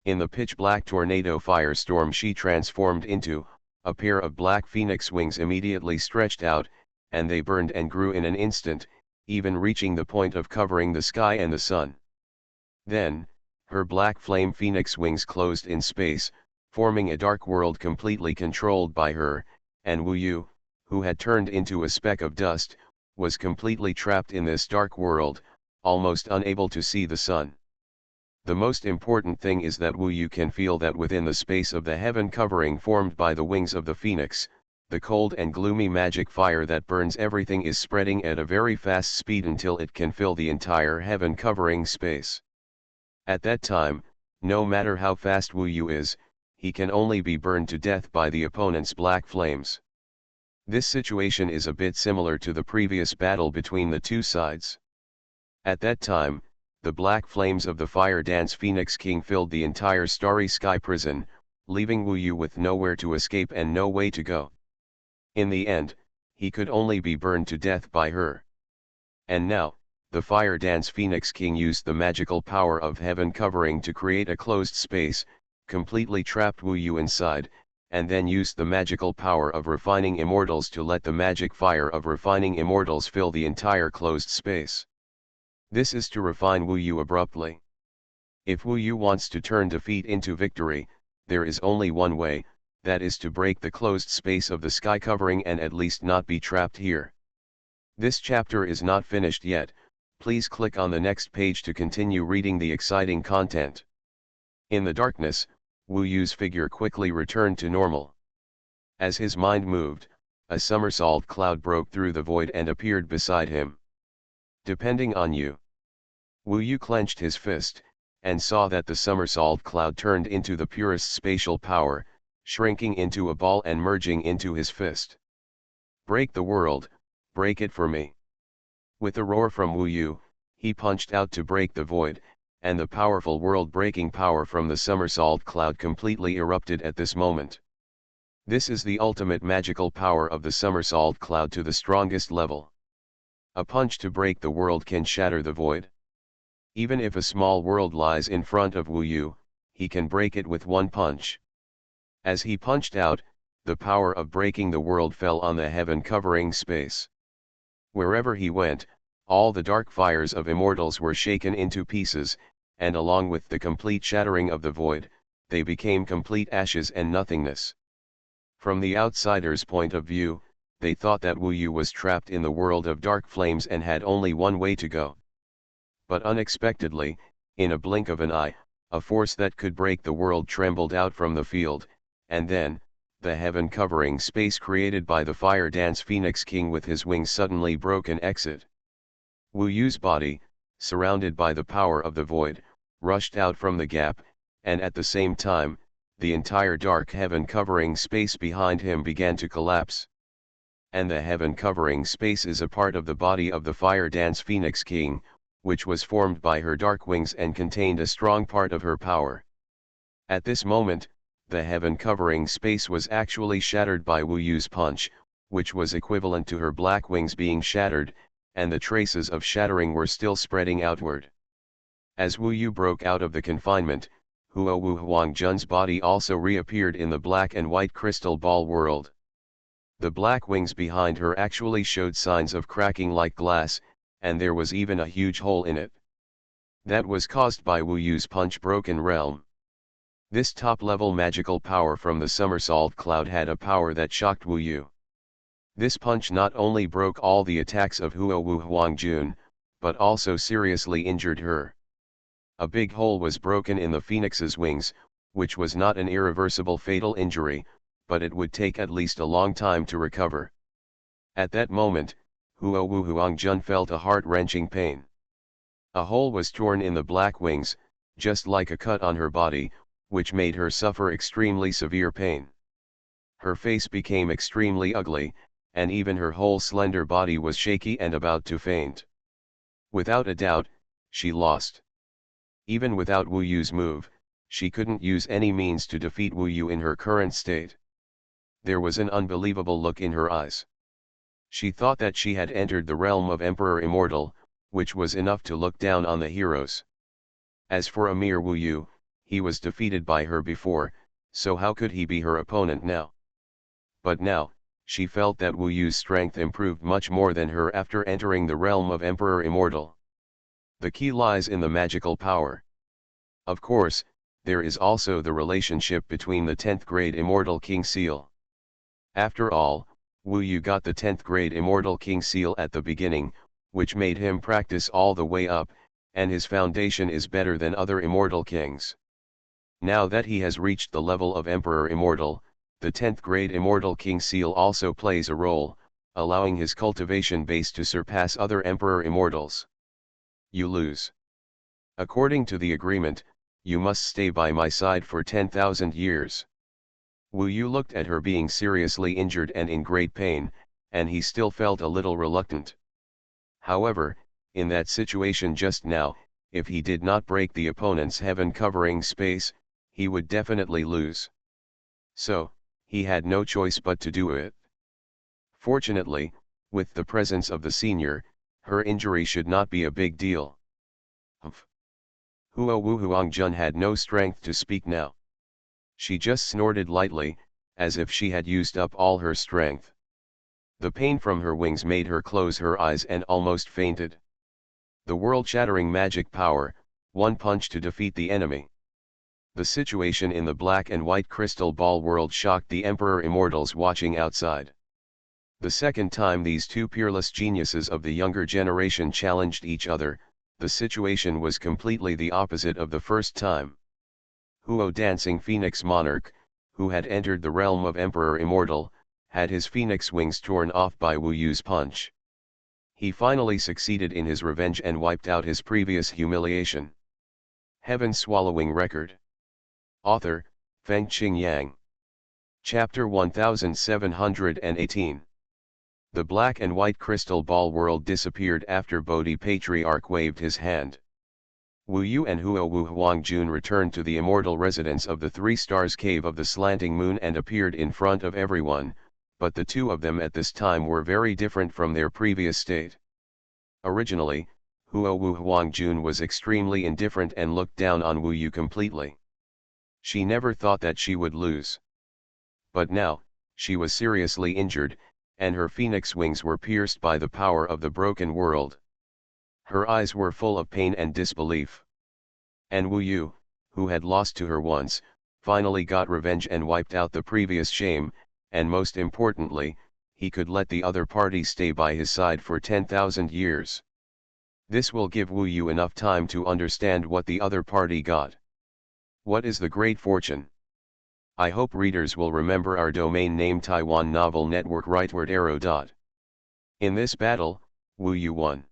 In the pitch-black tornado firestorm she transformed into, a pair of black phoenix wings immediately stretched out, and they burned and grew in an instant, even reaching the point of covering the sky and the sun. Then, her black flame phoenix wings closed in space, forming a dark world completely controlled by her, and Wu Yu, who had turned into a speck of dust, was completely trapped in this dark world, almost unable to see the sun. The most important thing is that Wu Yu can feel that within the space of the heaven covering formed by the wings of the phoenix, the cold and gloomy magic fire that burns everything is spreading at a very fast speed until it can fill the entire heaven covering space. At that time, no matter how fast Wu Yu is, he can only be burned to death by the opponent's black flames. This situation is a bit similar to the previous battle between the two sides. At that time, the black flames of the Fire Dance Phoenix King filled the entire starry sky prison, leaving Wu Yu with nowhere to escape and no way to go. In the end, he could only be burned to death by her. And now, the Fire Dance Phoenix King used the magical power of heaven covering to create a closed space, completely trapped Wu Yu inside, and then used the magical power of refining immortals to let the magic fire of refining immortals fill the entire closed space. This is to refine Wu Yu abruptly. If Wu Yu wants to turn defeat into victory, there is only one way, that is to break the closed space of the sky covering and at least not be trapped here. This chapter is not finished yet, please click on the next page to continue reading the exciting content. In the darkness, Wu Yu's figure quickly returned to normal. As his mind moved, a somersault cloud broke through the void and appeared beside him. Depending on you. Wu Yu clenched his fist, and saw that the somersault cloud turned into the purest spatial power, shrinking into a ball and merging into his fist. Break the world, break it for me. With a roar from Wu Yu, he punched out to break the void, and the powerful world-breaking power from the somersault cloud completely erupted at this moment. This is the ultimate magical power of the somersault cloud to the strongest level. A punch to break the world can shatter the void. Even if a small world lies in front of Wu Yu, he can break it with one punch. As he punched out, the power of breaking the world fell on the heaven-covering space. Wherever he went, all the dark fires of immortals were shaken into pieces, and along with the complete shattering of the void, they became complete ashes and nothingness. From the outsider's point of view, they thought that Wu Yu was trapped in the world of dark flames and had only one way to go. But unexpectedly, in a blink of an eye, a force that could break the world trembled out from the field, and then, the heaven-covering space created by the fire dance Phoenix King with his wings suddenly broke an exit. Wu Yu's body, surrounded by the power of the void, rushed out from the gap, and at the same time, the entire dark heaven-covering space behind him began to collapse. And the heaven-covering space is a part of the body of the fire dance Phoenix King, which was formed by her dark wings and contained a strong part of her power. At this moment, the heaven-covering space was actually shattered by Wu Yu's punch, which was equivalent to her black wings being shattered, and the traces of shattering were still spreading outward. As Wu Yu broke out of the confinement, Huo Wu Huangjun's body also reappeared in the black and white crystal ball world. The black wings behind her actually showed signs of cracking like glass, and there was even a huge hole in it. That was caused by Wu Yu's punch broken realm. This top-level magical power from the somersault cloud had a power that shocked Wu Yu. This punch not only broke all the attacks of Huo Wu Huangjun, but also seriously injured her. A big hole was broken in the phoenix's wings, which was not an irreversible fatal injury, but it would take at least a long time to recover. At that moment, Huo Wu Huangjun felt a heart-wrenching pain. A hole was torn in the black wings, just like a cut on her body, which made her suffer extremely severe pain. Her face became extremely ugly, and even her whole slender body was shaky and about to faint. Without a doubt, she lost. Even without Wu Yu's move, she couldn't use any means to defeat Wu Yu in her current state. There was an unbelievable look in her eyes. She thought that she had entered the realm of Emperor Immortal, which was enough to look down on the heroes. As for a mere Wu Yu, he was defeated by her before, so how could he be her opponent now? But now, she felt that Wu Yu's strength improved much more than her after entering the realm of Emperor Immortal. The key lies in the magical power. Of course, there is also the relationship between the 10th grade Immortal King Seal. After all, Wu Yu got the 10th grade Immortal King Seal at the beginning, which made him practice all the way up, and his foundation is better than other Immortal Kings. Now that he has reached the level of Emperor Immortal, the 10th grade Immortal King Seal also plays a role, allowing his cultivation base to surpass other Emperor Immortals. You lose. According to the agreement, you must stay by my side for 10,000 years. Wu Yu looked at her being seriously injured and in great pain, and he still felt a little reluctant. However, in that situation just now, if he did not break the opponent's heaven-covering space, he would definitely lose. So, he had no choice but to do it. Fortunately, with the presence of the senior, her injury should not be a big deal. Humph. Huo Wu Huangjun had no strength to speak now. She just snorted lightly, as if she had used up all her strength. The pain from her wings made her close her eyes and almost fainted. The world-shattering magic power, one punch to defeat the enemy. The situation in the black and white crystal ball world shocked the Emperor Immortals watching outside. The second time these two peerless geniuses of the younger generation challenged each other, the situation was completely the opposite of the first time. Huo Dancing Phoenix Monarch, who had entered the realm of Emperor Immortal, had his phoenix wings torn off by Wu Yu's punch. He finally succeeded in his revenge and wiped out his previous humiliation. Heaven-swallowing record. Author, Fengqing Yang. Chapter 1718. The black and white crystal ball world disappeared after Bodhi Patriarch waved his hand. Wu Yu and Huo Wu Huangjun returned to the immortal residence of the Three Stars Cave of the Slanting Moon and appeared in front of everyone, but the two of them at this time were very different from their previous state. Originally, Huo Wu Huangjun was extremely indifferent and looked down on Wu Yu completely. She never thought that she would lose. But now, she was seriously injured, and her phoenix wings were pierced by the power of the broken world. Her eyes were full of pain and disbelief. And Wu Yu, who had lost to her once, finally got revenge and wiped out the previous shame, and most importantly, he could let the other party stay by his side for 10,000 years. This will give Wu Yu enough time to understand what the other party got. What is the great fortune? I hope readers will remember our domain name Taiwan Novel Network rightward arrow. In this battle, Wu Yu won.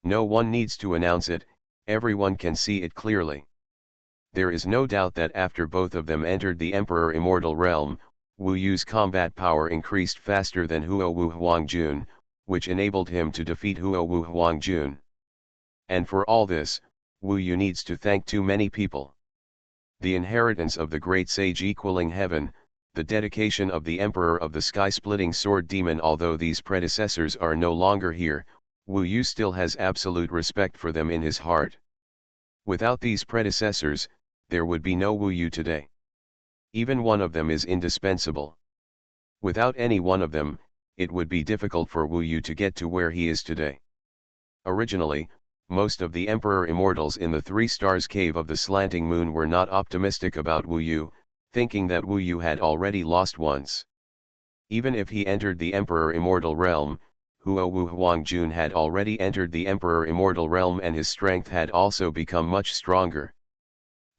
No one needs to announce it, everyone can see it clearly. There is no doubt that after both of them entered the Emperor Immortal Realm, Wu Yu's combat power increased faster than Huo Wu Huangjun, which enabled him to defeat Huo Wu Huangjun. And for all this, Wu Yu needs to thank too many people. The inheritance of the great sage equaling heaven, the dedication of the Emperor of the sky-splitting sword demon. Although these predecessors are no longer here, Wu Yu still has absolute respect for them in his heart. Without these predecessors, there would be no Wu Yu today. Even one of them is indispensable. Without any one of them, it would be difficult for Wu Yu to get to where he is today. Originally, most of the Emperor Immortals in the Three Stars Cave of the Slanting Moon were not optimistic about Wu Yu, thinking that Wu Yu had already lost once. Even if he entered the Emperor Immortal Realm, Huo Wu Huangjun had already entered the Emperor Immortal Realm and his strength had also become much stronger.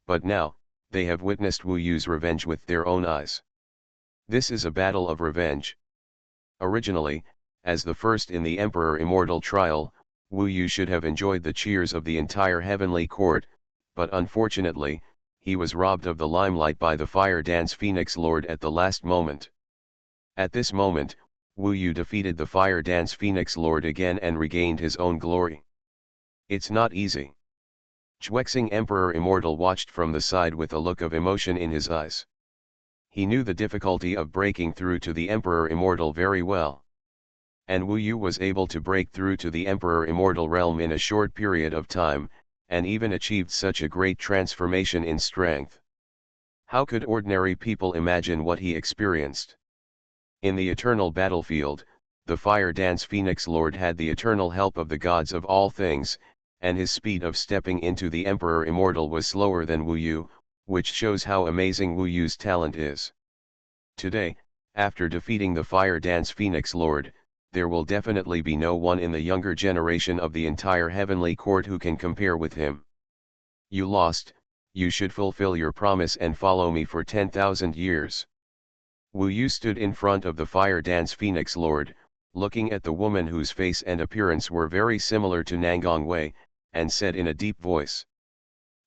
But now, they have witnessed Wu Yu's revenge with their own eyes. This is a battle of revenge. Originally, as the first in the Emperor Immortal trial, Wu Yu should have enjoyed the cheers of the entire heavenly court, but unfortunately, he was robbed of the limelight by the Fire Dance Phoenix Lord at the last moment. At this moment, Wu Yu defeated the Fire Dance Phoenix Lord again and regained his own glory. It's not easy. Xuexing Emperor Immortal watched from the side with a look of emotion in his eyes. He knew the difficulty of breaking through to the Emperor Immortal very well. And Wu Yu was able to break through to the Emperor Immortal realm in a short period of time, and even achieved such a great transformation in strength. How could ordinary people imagine what he experienced? In the eternal battlefield, the Fire Dance Phoenix Lord had the eternal help of the gods of all things, and his speed of stepping into the Emperor Immortal was slower than Wu Yu, which shows how amazing Wu Yu's talent is. Today, after defeating the Fire Dance Phoenix Lord, there will definitely be no one in the younger generation of the entire heavenly court who can compare with him. You lost, you should fulfill your promise and follow me for 10,000 years. Wu Yu stood in front of the Fire Dance Phoenix Lord, looking at the woman whose face and appearance were very similar to Nangang Wei, and said in a deep voice.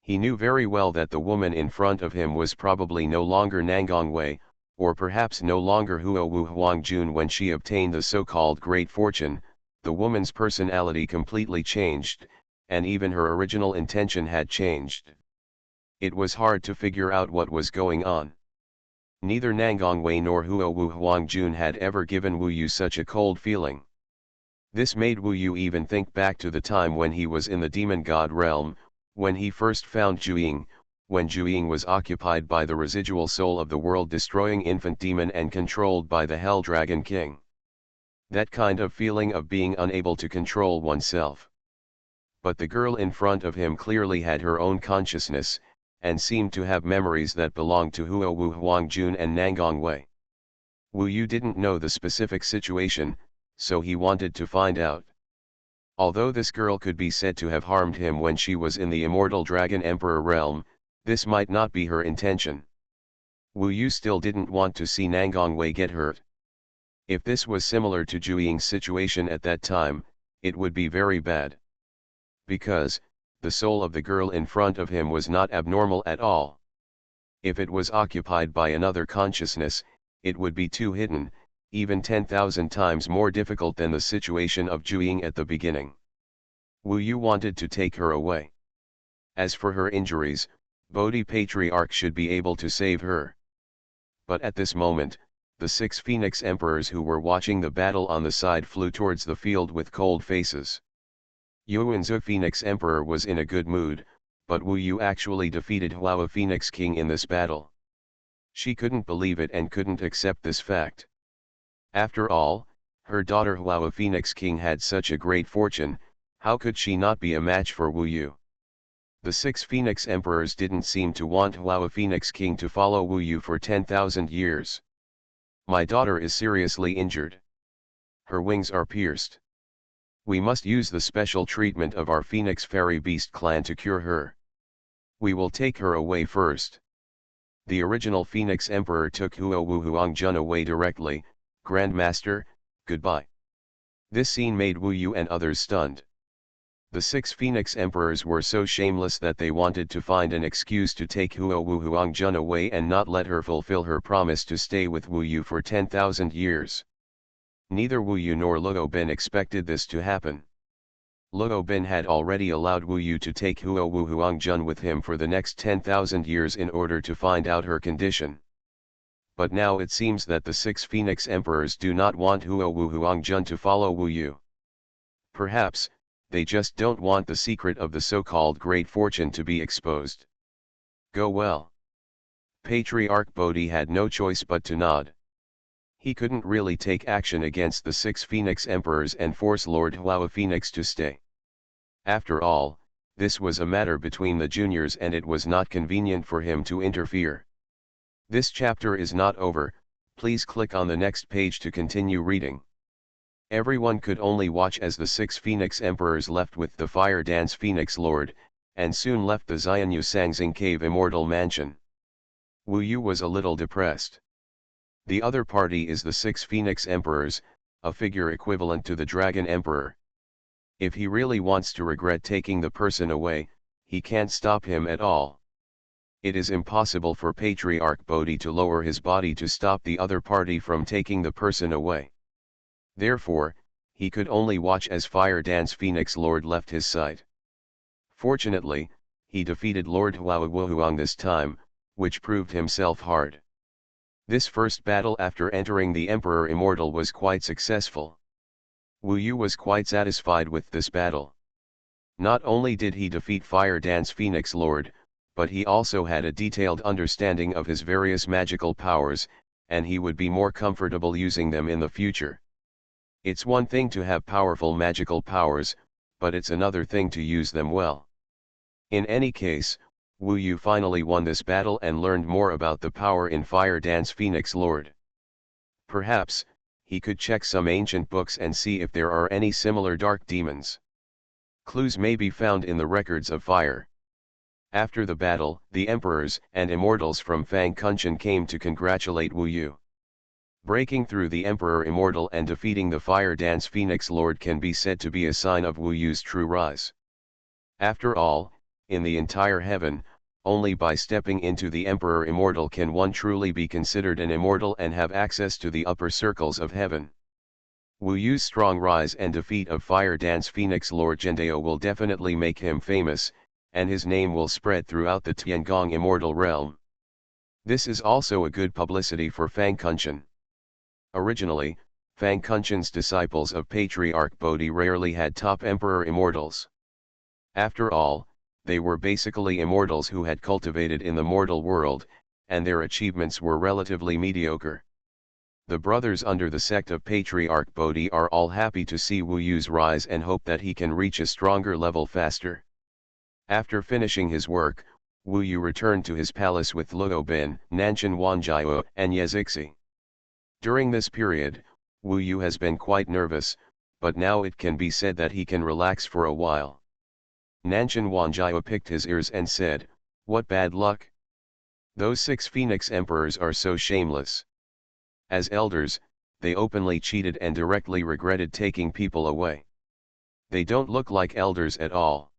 He knew very well that the woman in front of him was probably no longer Nangang Wei, or perhaps no longer Huo Wu Huangjun. When she obtained the so-called great fortune, the woman's personality completely changed, and even her original intention had changed. It was hard to figure out what was going on. Neither Nangang Wei nor Huo Wu Huangjun had ever given Wu Yu such a cold feeling. This made Wu Yu even think back to the time when he was in the demon god realm, when he first found Zhuiying, when Zhuiying was occupied by the residual soul of the world-destroying infant demon and controlled by the Hell Dragon King. That kind of feeling of being unable to control oneself. But the girl in front of him clearly had her own consciousness, and seemed to have memories that belonged to Huo Wu Huangjun and Nangang Wei. Wu Yu didn't know the specific situation, so he wanted to find out. Although this girl could be said to have harmed him when she was in the Immortal Dragon Emperor realm, this might not be her intention. Wu Yu still didn't want to see Nangang Wei get hurt. If this was similar to Zhuiying's situation at that time, it would be very bad. Because, the soul of the girl in front of him was not abnormal at all. If it was occupied by another consciousness, it would be too hidden, even 10,000 times more difficult than the situation of Zhuiying at the beginning. Wu Yu wanted to take her away. As for her injuries, Bodhi Patriarch should be able to save her. But at this moment, the 6 Phoenix Emperors who were watching the battle on the side flew towards the field with cold faces. Yuanzu Phoenix Emperor was in a good mood, but Wu Yu actually defeated Hua Phoenix King in this battle. She couldn't believe it and couldn't accept this fact. After all, her daughter Hua Phoenix King had such a great fortune, how could she not be a match for Wu Yu? The 6 Phoenix Emperors didn't seem to want Hua Phoenix King to follow Wu Yu for 10,000 years. My daughter is seriously injured. Her wings are pierced. We must use the special treatment of our Phoenix Fairy Beast clan to cure her. We will take her away first. The original Phoenix Emperor took Hua Wu Huangjun away directly. Grandmaster, goodbye. This scene made Wu Yu and others stunned. The 6 Phoenix Emperors were so shameless that they wanted to find an excuse to take Hua Wu Huangjun away and not let her fulfill her promise to stay with Wu Yu for 10,000 years. Neither Wu Yu nor Luo Bin expected this to happen. Luo Bin had already allowed Wu Yu to take Hua Wu Huangjun with him for the next 10,000 years in order to find out her condition. But now it seems that the 6 Phoenix Emperors do not want Hua Wu Huangjun to follow Wu Yu. Perhaps, they just don't want the secret of the so-called great fortune to be exposed. Go well. Patriarch Bodhi had no choice but to nod. He couldn't really take action against the 6 Phoenix Emperors and force Lord Hua Phoenix to stay. After all, this was a matter between the juniors and it was not convenient for him to interfere. This chapter is not over, please click on the next page to continue reading. Everyone could only watch as the 6 Phoenix Emperors left with the Fire Dance Phoenix Lord, and soon left the Xianyu Sangxing Cave Immortal Mansion. Wu Yu was a little depressed. The other party is the 6 Phoenix Emperors, a figure equivalent to the Dragon Emperor. If he really wants to regret taking the person away, he can't stop him at all. It is impossible for Patriarch Bodhi to lower his body to stop the other party from taking the person away. Therefore, he could only watch as Fire Dance Phoenix Lord left his sight. Fortunately, he defeated Lord Hua Wuhuang this time, which proved himself hard. This first battle after entering the Emperor Immortal was quite successful. Wu Yu was quite satisfied with this battle. Not only did he defeat Fire Dance Phoenix Lord, but he also had a detailed understanding of his various magical powers, and he would be more comfortable using them in the future. It's one thing to have powerful magical powers, but it's another thing to use them well. In any case, Wu Yu finally won this battle and learned more about the power in Fire Dance Phoenix Lord. Perhaps, he could check some ancient books and see if there are any similar dark demons. Clues may be found in the records of fire. After the battle, the emperors and immortals from Fang Kunshan came to congratulate Wu Yu. Breaking through the Emperor Immortal and defeating the Fire Dance Phoenix Lord can be said to be a sign of Wu Yu's true rise. After all, in the entire heaven, only by stepping into the Emperor Immortal can one truly be considered an immortal and have access to the upper circles of heaven. Wu Yu's strong rise and defeat of Fire Dance Phoenix Lord Zhendao will definitely make him famous, and his name will spread throughout the Tiangong Immortal realm. This is also a good publicity for Fang Kunshan. Originally, Fang Kunshan's disciples of Patriarch Bodhi rarely had top Emperor Immortals. After all, they were basically immortals who had cultivated in the mortal world, and their achievements were relatively mediocre. The brothers under the sect of Patriarch Bodhi are all happy to see Wu Yu's rise and hope that he can reach a stronger level faster. After finishing his work, Wu Yu returned to his palace with Luo Bin, Nanshan Wanjiao, and Yezixi. During this period, Wu Yu has been quite nervous, but now it can be said that he can relax for a while. Nanshan Wanjiao picked his ears and said, "What bad luck? Those 6 Phoenix Emperors are so shameless. As elders, they openly cheated and directly regretted taking people away. They don't look like elders at all."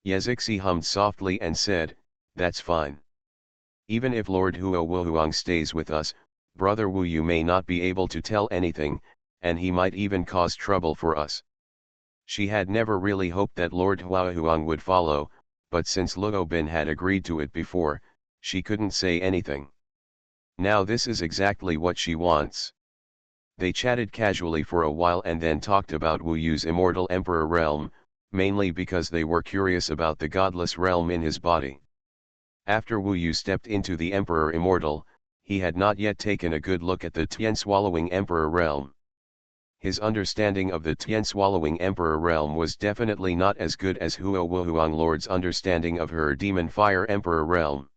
Yezixi hummed softly and said, "That's fine. Even if Lord Hua Wuhuang stays with us, Brother Wu Yu may not be able to tell anything, and he might even cause trouble for us." She had never really hoped that Lord Hua Huang would follow, but since Luo Bin had agreed to it before, she couldn't say anything. Now this is exactly what she wants. They chatted casually for a while and then talked about Wu Yu's immortal emperor realm, mainly because they were curious about the godless realm in his body. After Wu Yu stepped into the Emperor Immortal, he had not yet taken a good look at the Tian-swallowing Emperor realm. His understanding of the Tian-swallowing Emperor realm was definitely not as good as Huo Wuhuang Lord's understanding of her Demon Fire Emperor realm.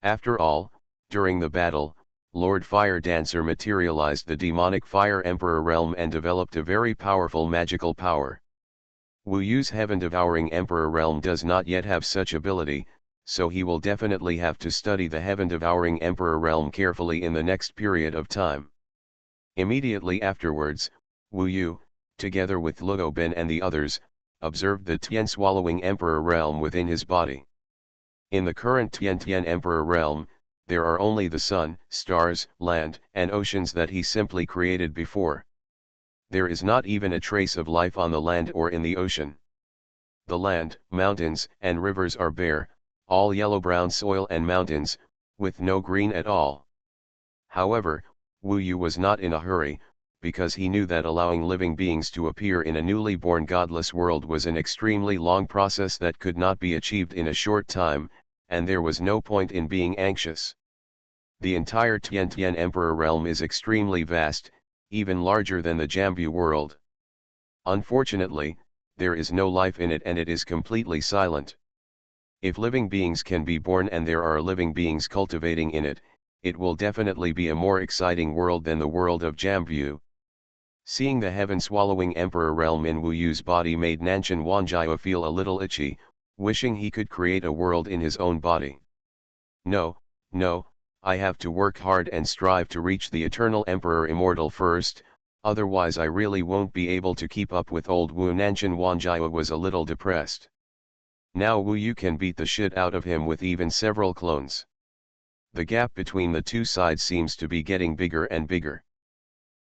After all, during the battle, Lord Fire Dancer materialized the demonic Fire Emperor realm and developed a very powerful magical power. Wu Yu's Heaven-devouring Emperor realm does not yet have such ability, so he will definitely have to study the Heaven-devouring Emperor realm carefully in the next period of time. Immediately afterwards, Wu Yu, together with Luo Ben and the others, observed the Tian-swallowing Emperor realm within his body. In the current Tian Emperor realm, there are only the sun, stars, land, and oceans that he simply created before. There is not even a trace of life on the land or in the ocean. The land, mountains, and rivers are bare, all yellow-brown soil and mountains, with no green at all. However, Wu Yu was not in a hurry, because he knew that allowing living beings to appear in a newly born godless world was an extremely long process that could not be achieved in a short time, and there was no point in being anxious. The entire Tian Emperor realm is extremely vast, even larger than the Jambu world. Unfortunately, there is no life in it and it is completely silent. If living beings can be born and there are living beings cultivating in it, it will definitely be a more exciting world than the world of Jambu. Seeing the heaven-swallowing Emperor realm in Wu Yu's body made Nanshan Wanjiao feel a little itchy, wishing he could create a world in his own body. No, I have to work hard and strive to reach the eternal Emperor Immortal first, otherwise I really won't be able to keep up with old Wu. Nanshan Wanjiao was a little depressed. Now Wu Yu can beat the shit out of him with even several clones. The gap between the two sides seems to be getting bigger and bigger.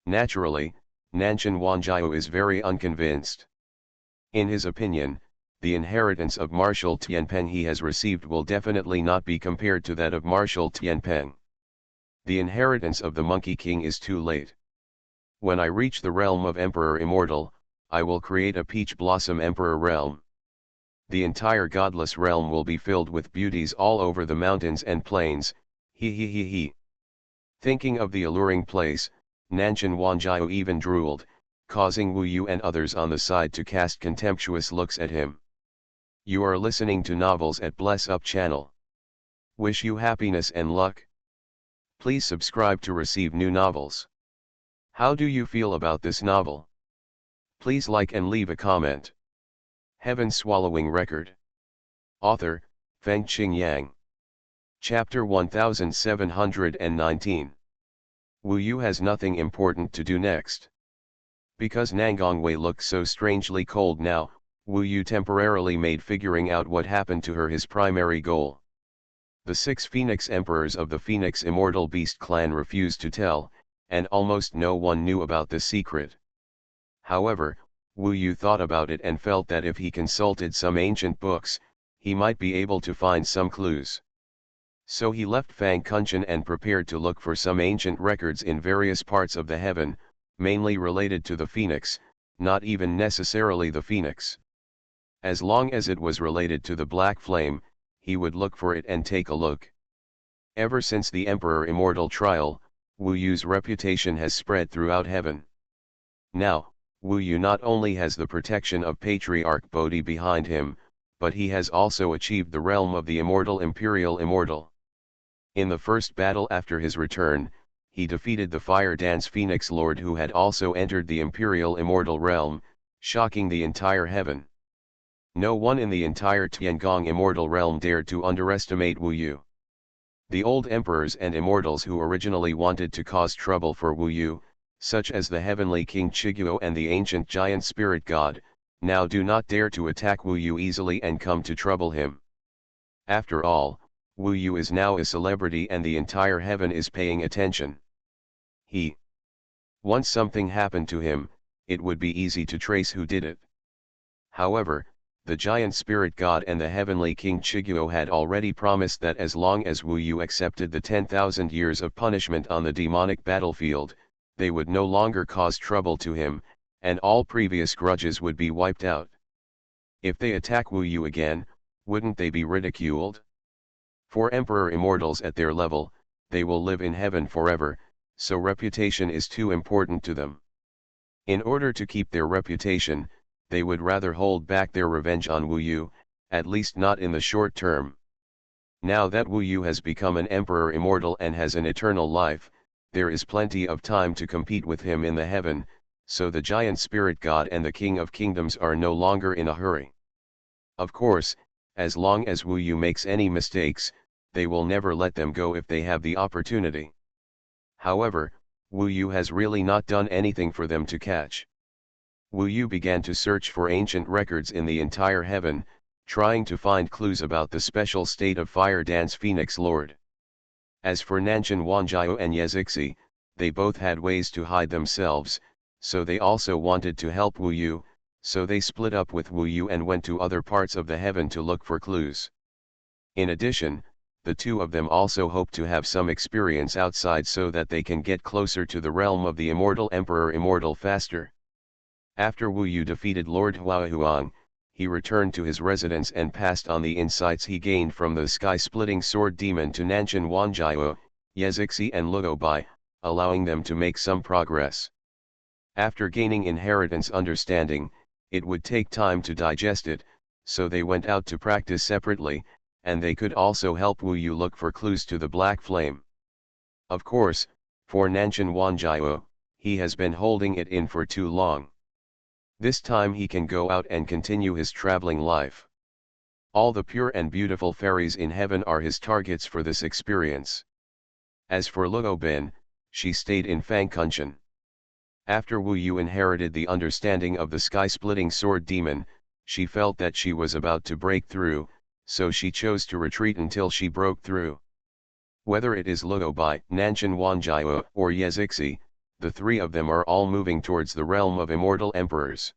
Naturally, Nanshan Wanjiao is very unconvinced. In his opinion, the inheritance of Marshal Tianpeng he has received will definitely not be compared to that of Marshal Tianpeng. The inheritance of the Monkey King is too late. When I reach the realm of Emperor Immortal, I will create a Peach Blossom Emperor realm. The entire godless realm will be filled with beauties all over the mountains and plains, he. Thinking of the alluring place, Nanshan Wanjiao even drooled, causing Wu Yu and others on the side to cast contemptuous looks at him. You are listening to Novels at Bless Up channel. Wish you happiness and luck. Please subscribe to receive new novels. How do you feel about this novel? Please like and leave a comment. Heaven Swallowing Record. Author, Feng Qing Yang. Chapter 1719. Wu Yu has nothing important to do next. Because Nangongwei looked so strangely cold now, Wu Yu temporarily made figuring out what happened to her his primary goal. The 6 Phoenix Emperors of the Phoenix Immortal Beast clan refused to tell, and almost no one knew about the secret. However, Wu Yu thought about it and felt that if he consulted some ancient books, he might be able to find some clues. So he left Fang Kunshan and prepared to look for some ancient records in various parts of the heaven, mainly related to the phoenix, not even necessarily the phoenix. As long as it was related to the black flame, he would look for it and take a look. Ever since the Emperor Immortal trial, Wu Yu's reputation has spread throughout heaven. Now, Wu Yu not only has the protection of Patriarch Bodhi behind him, but he has also achieved the realm of the Immortal Imperial Immortal. In the first battle after his return, he defeated the Fire Dance Phoenix Lord who had also entered the Imperial Immortal realm, shocking the entire heaven. No one in the entire Tiangong Immortal realm dared to underestimate Wu Yu. The old emperors and immortals who originally wanted to cause trouble for Wu Yu, such as the heavenly King Chiguo and the ancient giant spirit god, now do not dare to attack Wu Yu easily and come to trouble him. After all, Wu Yu is now a celebrity and the entire heaven is paying attention. Once something happened to him, it would be easy to trace who did it. However, the giant spirit god and the heavenly King Chiguo had already promised that as long as Wu Yu accepted the 10,000 years of punishment on the demonic battlefield, they would no longer cause trouble to him, and all previous grudges would be wiped out. If they attack Wu Yu again, wouldn't they be ridiculed? For Emperor Immortals at their level, they will live in heaven forever, so reputation is too important to them. In order to keep their reputation, they would rather hold back their revenge on Wu Yu, at least not in the short term. Now that Wu Yu has become an emperor immortal and has an eternal life, there is plenty of time to compete with him in the heaven, so the giant spirit god and the king of kingdoms are no longer in a hurry. Of course, as long as Wu Yu makes any mistakes, they will never let them go if they have the opportunity. However, Wu Yu has really not done anything for them to catch. Wu Yu began to search for ancient records in the entire heaven, trying to find clues about the special state of Fire Dance Phoenix Lord. As for Nanshan Wanjiao and Yezixi, they both had ways to hide themselves, so they also wanted to help Wu Yu, so they split up with Wu Yu and went to other parts of the heaven to look for clues. In addition, the two of them also hope to have some experience outside so that they can get closer to the realm of the immortal Emperor Immortal faster. After Wu Yu defeated Lord Xuanhuan, he returned to his residence and passed on the insights he gained from the sky-splitting sword demon to Nanshan Wanjiao, Yezixi and Luobai, allowing them to make some progress. After gaining inheritance understanding, it would take time to digest it, so they went out to practice separately, and they could also help Wu Yu look for clues to the black flame. Of course, for Nanshan Wanjiao, he has been holding it in for too long. This time he can go out and continue his traveling life. All the pure and beautiful fairies in heaven are his targets for this experience. As for Luo Bin, she stayed in Fangkunshan. After Wu Yu inherited the understanding of the sky-splitting sword demon, she felt that she was about to break through, so she chose to retreat until she broke through. Whether it is Luobai, Nanshan Wanjiao, or Yezixi, the three of them are all moving towards the realm of immortal emperors.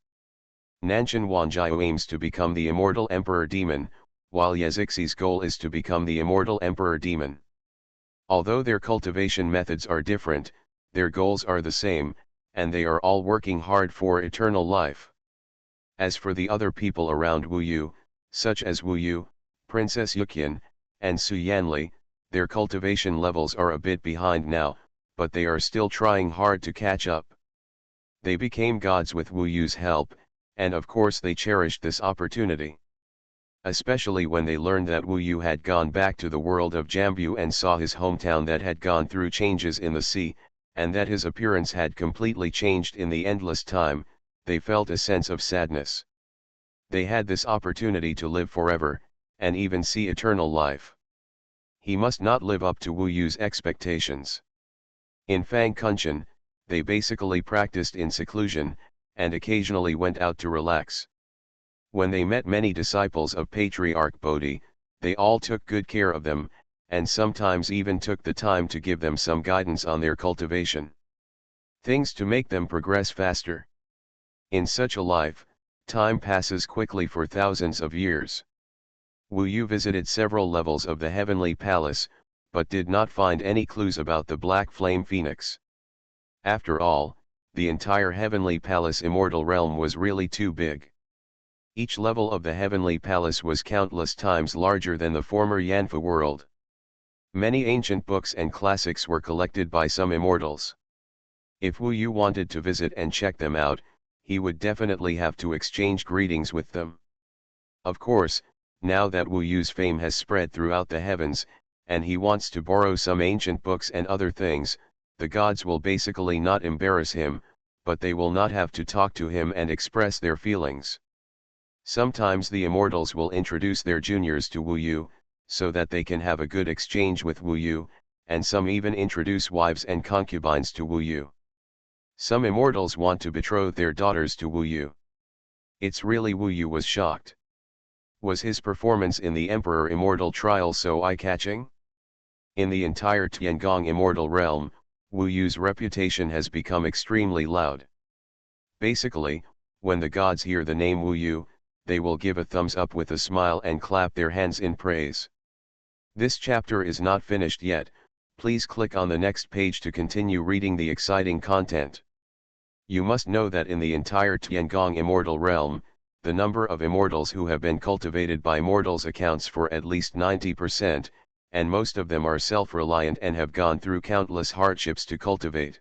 Nanshan Wanjiao aims to become the immortal emperor demon, while Yezixi's goal is to become the immortal emperor demon. Although their cultivation methods are different, their goals are the same, and they are all working hard for eternal life. As for the other people around Wu Yu, such as Wu Yu, Princess Yuqian, and Su Yanli, their cultivation levels are a bit behind now, but they are still trying hard to catch up. They became gods with Wu Yu's help, and of course they cherished this opportunity. Especially when they learned that Wu Yu had gone back to the world of Jambu and saw his hometown that had gone through changes in the sea, and that his appearance had completely changed in the endless time, they felt a sense of sadness. They had this opportunity to live forever, and even see eternal life. He must not live up to Wu Yu's expectations. In Fangkunshan, they basically practiced in seclusion, and occasionally went out to relax. When they met many disciples of Patriarch Bodhi, they all took good care of them, and sometimes even took the time to give them some guidance on their cultivation. Things to make them progress faster. In such a life, time passes quickly for thousands of years. Wu Yu visited several levels of the heavenly palace, but did not find any clues about the black flame phoenix. After all, the entire heavenly palace immortal realm was really too big. Each level of the heavenly palace was countless times larger than the former Yanfa world. Many ancient books and classics were collected by some immortals. If Wu Yu wanted to visit and check them out, he would definitely have to exchange greetings with them. Of course, now that Wu Yu's fame has spread throughout the heavens, and he wants to borrow some ancient books and other things, the gods will basically not embarrass him, but they will not have to talk to him and express their feelings. Sometimes the immortals will introduce their juniors to Wu Yu, so that they can have a good exchange with Wu Yu, and some even introduce wives and concubines to Wu Yu. Some immortals want to betroth their daughters to Wu Yu. It's really Wu Yu was shocked. Was his performance in the Emperor Immortal trial so eye-catching? In the entire Tiangong immortal realm, Wu Yu's reputation has become extremely loud. Basically, when the gods hear the name Wu Yu, they will give a thumbs up with a smile and clap their hands in praise. This chapter is not finished yet, please click on the next page to continue reading the exciting content. You must know that in the entire Tiangong immortal realm, the number of immortals who have been cultivated by mortals accounts for at least 90%, and most of them are self-reliant and have gone through countless hardships to cultivate.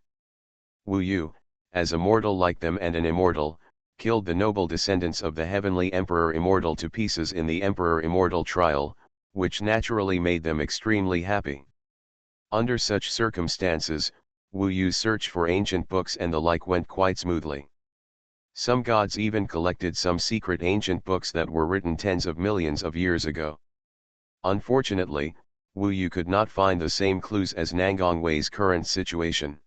Wu Yu, as a mortal like them and an immortal, killed the noble descendants of the heavenly Emperor Immortal to pieces in the Emperor Immortal trial, which naturally made them extremely happy. Under such circumstances, Wu Yu's search for ancient books and the like went quite smoothly. Some gods even collected some secret ancient books that were written tens of millions of years ago. Unfortunately, Wu Yu could not find the same clues as Nangong Wei's current situation.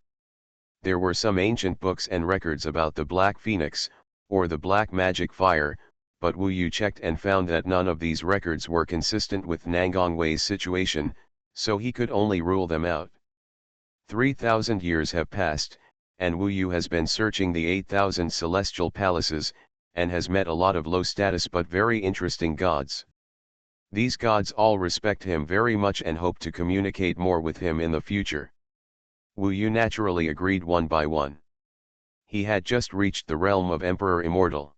There were some ancient books and records about the Black Phoenix, or the Black Magic Fire, but Wu Yu checked and found that none of these records were consistent with Nangong Wei's situation, so he could only rule them out. 3,000 years have passed, and Wu Yu has been searching the 8,000 celestial palaces, and has met a lot of low-status but very interesting gods. These gods all respect him very much and hope to communicate more with him in the future. Wu Yu naturally agreed one by one. He had just reached the realm of Emperor Immortal.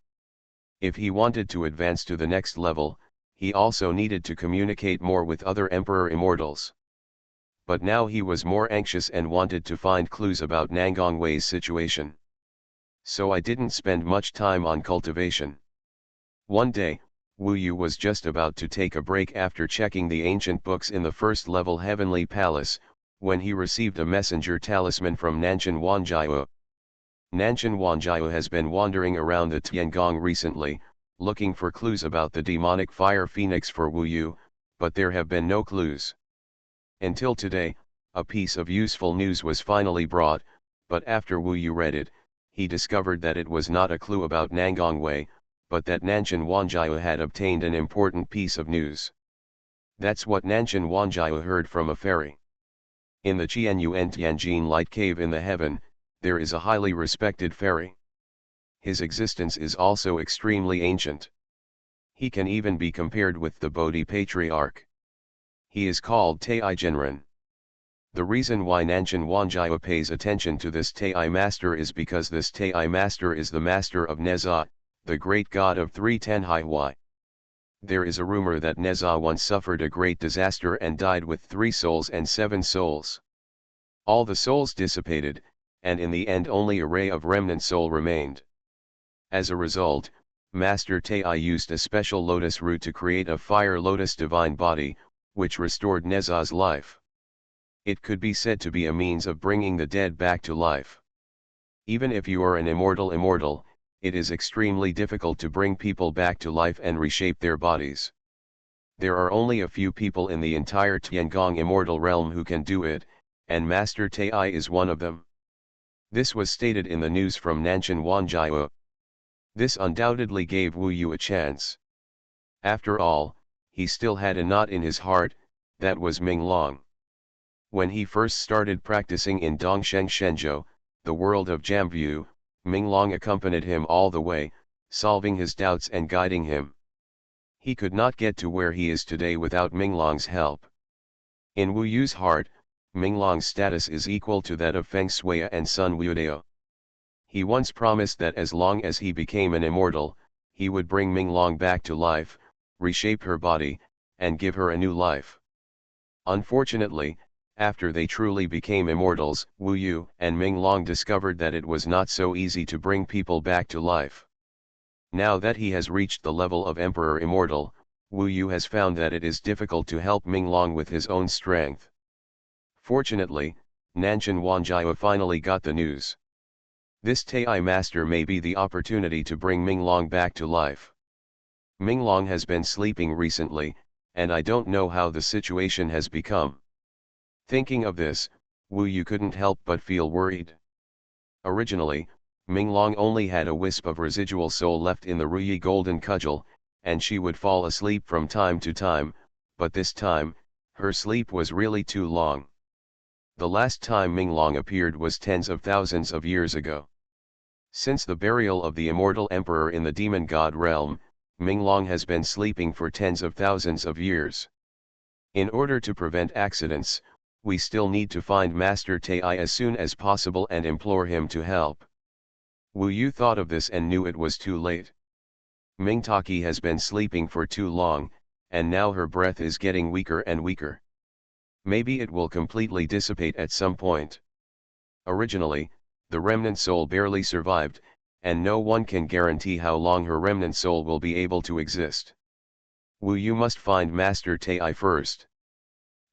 If he wanted to advance to the next level, he also needed to communicate more with other Emperor Immortals. But now he was more anxious and wanted to find clues about Nangong Wei's situation. So I didn't spend much time on cultivation. One day, Wu Yu was just about to take a break after checking the ancient books in the first level heavenly palace, when he received a messenger talisman from Nanshan Wanjiao. Nanshan Wanjiao has been wandering around the Tiangong recently, looking for clues about the demonic fire phoenix for Wu Yu, but there have been no clues. Until today, a piece of useful news was finally brought, but after Wu Yu read it, he discovered that it was not a clue about Nangong Wei, but that Nanshan Wanjiao had obtained an important piece of news. That's what Nanshan Wanjiao heard from a fairy. In the Qianyuan Tianjin light cave in the heaven, there is a highly respected fairy. His existence is also extremely ancient. He can even be compared with the Bodhi patriarch. He is called Tei Genren. The reason why Nanshan Wanjiao pays attention to this Tei master is because this Tei master is the master of Neza, the great god of 310 Hai. There is a rumor that Neza once suffered a great disaster and died with 3 souls and 7 souls. All the souls dissipated, and in the end only a ray of remnant soul remained. As a result, Master Tei used a special lotus root to create a fire lotus divine body, which restored Neza's life. It could be said to be a means of bringing the dead back to life. Even if you are an immortal, it is extremely difficult to bring people back to life and reshape their bodies. There are only a few people in the entire Tiangong immortal realm who can do it, and Master Tei is one of them. This was stated in the news from Nanshan Wanjiao. This undoubtedly gave Wu Yu a chance. After all, he still had a knot in his heart, that was Ming Long. When he first started practicing in Dongsheng Shenzhou, the world of Jambu, Ming Long accompanied him all the way, solving his doubts and guiding him. He could not get to where he is today without Ming Long's help. In Wu Yu's heart, Ming Long's status is equal to that of Feng Shui and Sun Wuodao. He once promised that as long as he became an immortal, he would bring Ming Long back to life, reshape her body, and give her a new life. Unfortunately, after they truly became immortals, Wu Yu and Ming Long discovered that it was not so easy to bring people back to life. Now that he has reached the level of Emperor Immortal, Wu Yu has found that it is difficult to help Ming Long with his own strength. Fortunately, Nanshan Wanjiao finally got the news. This Tei master may be the opportunity to bring Ming Long back to life. Ming Long has been sleeping recently, and I don't know how the situation has become. Thinking of this, Wu Yu couldn't help but feel worried. Originally, Ming Long only had a wisp of residual soul left in the Ruyi golden cudgel, and she would fall asleep from time to time, but this time, her sleep was really too long. The last time Ming Long appeared was tens of thousands of years ago. Since the burial of the immortal emperor in the demon god realm, Ming Long has been sleeping for tens of thousands of years. In order to prevent accidents, we still need to find Master Tei as soon as possible and implore him to help. Wu Yu thought of this and knew it was too late. Ming Taki has been sleeping for too long, and now her breath is getting weaker and weaker. Maybe it will completely dissipate at some point. Originally, the remnant soul barely survived, and no one can guarantee how long her remnant soul will be able to exist. Wu Yu must find Master Tai first.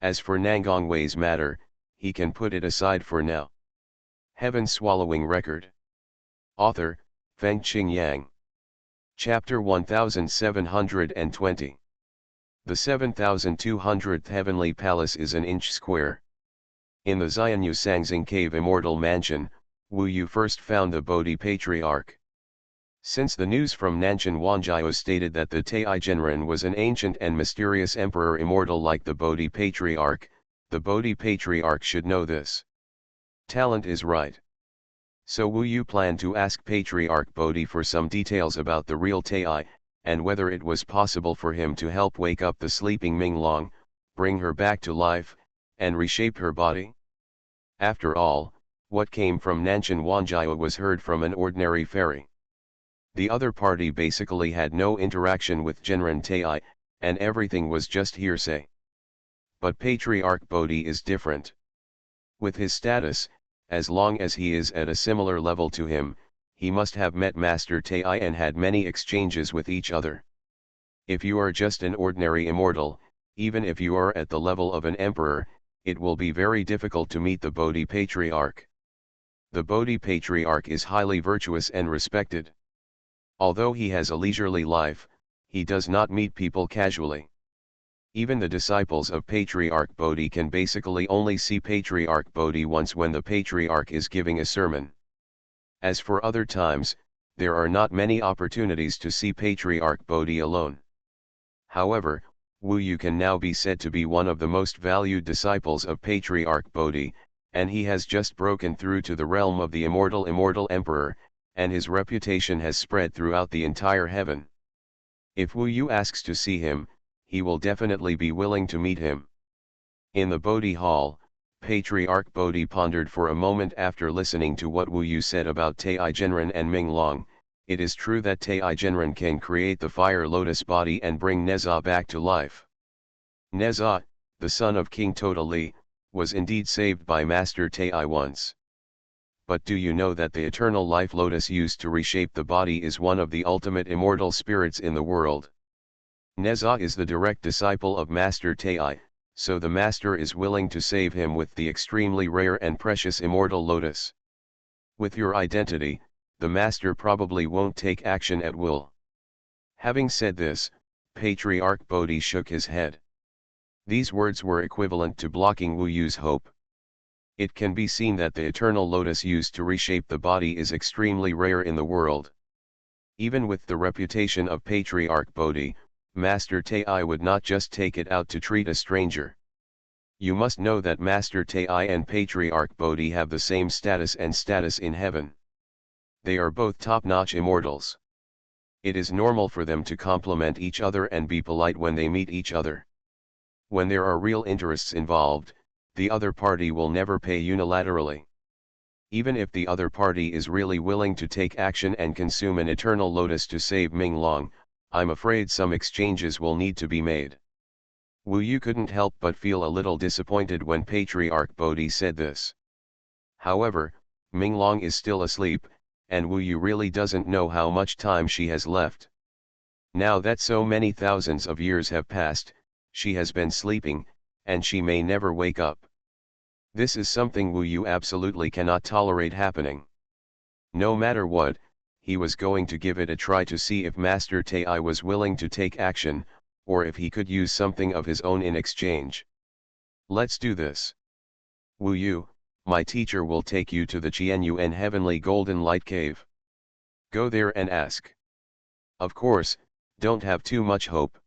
As for Nangongwei's matter, he can put it aside for now. Heaven Swallowing Record. Author, Feng Qing Yang. Chapter 1720. The 7,200th Heavenly Palace is an inch square. In the Xianyu Sangxing Cave Immortal Mansion, Wu Yu first found the Bodhi Patriarch. Since the news from Nanshan Wanjiao stated that the Tai Genren was an ancient and mysterious emperor immortal like the Bodhi Patriarch, the Bodhi Patriarch should know this. Talent is right. So Wu Yu planned to ask Patriarch Bodhi for some details about the real Tai, and whether it was possible for him to help wake up the sleeping Minglong, bring her back to life, and reshape her body. After all, what came from Nanshan Wanjiao was heard from an ordinary fairy. The other party basically had no interaction with Genren Tai, and everything was just hearsay. But Patriarch Bodhi is different. With his status, as long as he is at a similar level to him, he must have met Master Tai and had many exchanges with each other. If you are just an ordinary immortal, even if you are at the level of an emperor, it will be very difficult to meet the Bodhi Patriarch. The Bodhi Patriarch is highly virtuous and respected. Although he has a leisurely life, he does not meet people casually. Even the disciples of Patriarch Bodhi can basically only see Patriarch Bodhi once when the Patriarch is giving a sermon. As for other times, there are not many opportunities to see Patriarch Bodhi alone. However, Wu Yu can now be said to be one of the most valued disciples of Patriarch Bodhi, and he has just broken through to the realm of the immortal emperor, and his reputation has spread throughout the entire heaven. If Wu Yu asks to see him, he will definitely be willing to meet him. In the Bodhi Hall, Patriarch Bodhi pondered for a moment after listening to what Wu Yu said about Tai Genren and Minglong. It is true that Tai Genren can create the fire lotus body and bring Neza back to life. Neza, the son of King Totali, was indeed saved by Master Tai once. But do you know that the eternal life lotus used to reshape the body is one of the ultimate immortal spirits in the world? Neza is the direct disciple of Master Tai, so the Master is willing to save him with the extremely rare and precious immortal lotus. With your identity, the Master probably won't take action at will. Having said this, Patriarch Bodhi shook his head. These words were equivalent to blocking Wu Yu's hope. It can be seen that the eternal lotus used to reshape the body is extremely rare in the world. Even with the reputation of Patriarch Bodhi, Master Tai would not just take it out to treat a stranger. You must know that Master Tai and Patriarch Bodhi have the same status in heaven. They are both top-notch immortals. It is normal for them to compliment each other and be polite when they meet each other. When there are real interests involved, the other party will never pay unilaterally. Even if the other party is really willing to take action and consume an eternal lotus to save Minglong, I'm afraid some exchanges will need to be made. Wu Yu couldn't help but feel a little disappointed when Patriarch Bodhi said this. However, Minglong is still asleep, and Wu Yu really doesn't know how much time she has left. Now that so many thousands of years have passed, she has been sleeping, and she may never wake up. This is something Wu Yu absolutely cannot tolerate happening. No matter what, he was going to give it a try to see if Master Tai was willing to take action, or if he could use something of his own in exchange. Let's do this. Wu Yu, my teacher will take you to the Qianyuan Heavenly Golden Light Cave. Go there and ask. Of course, don't have too much hope.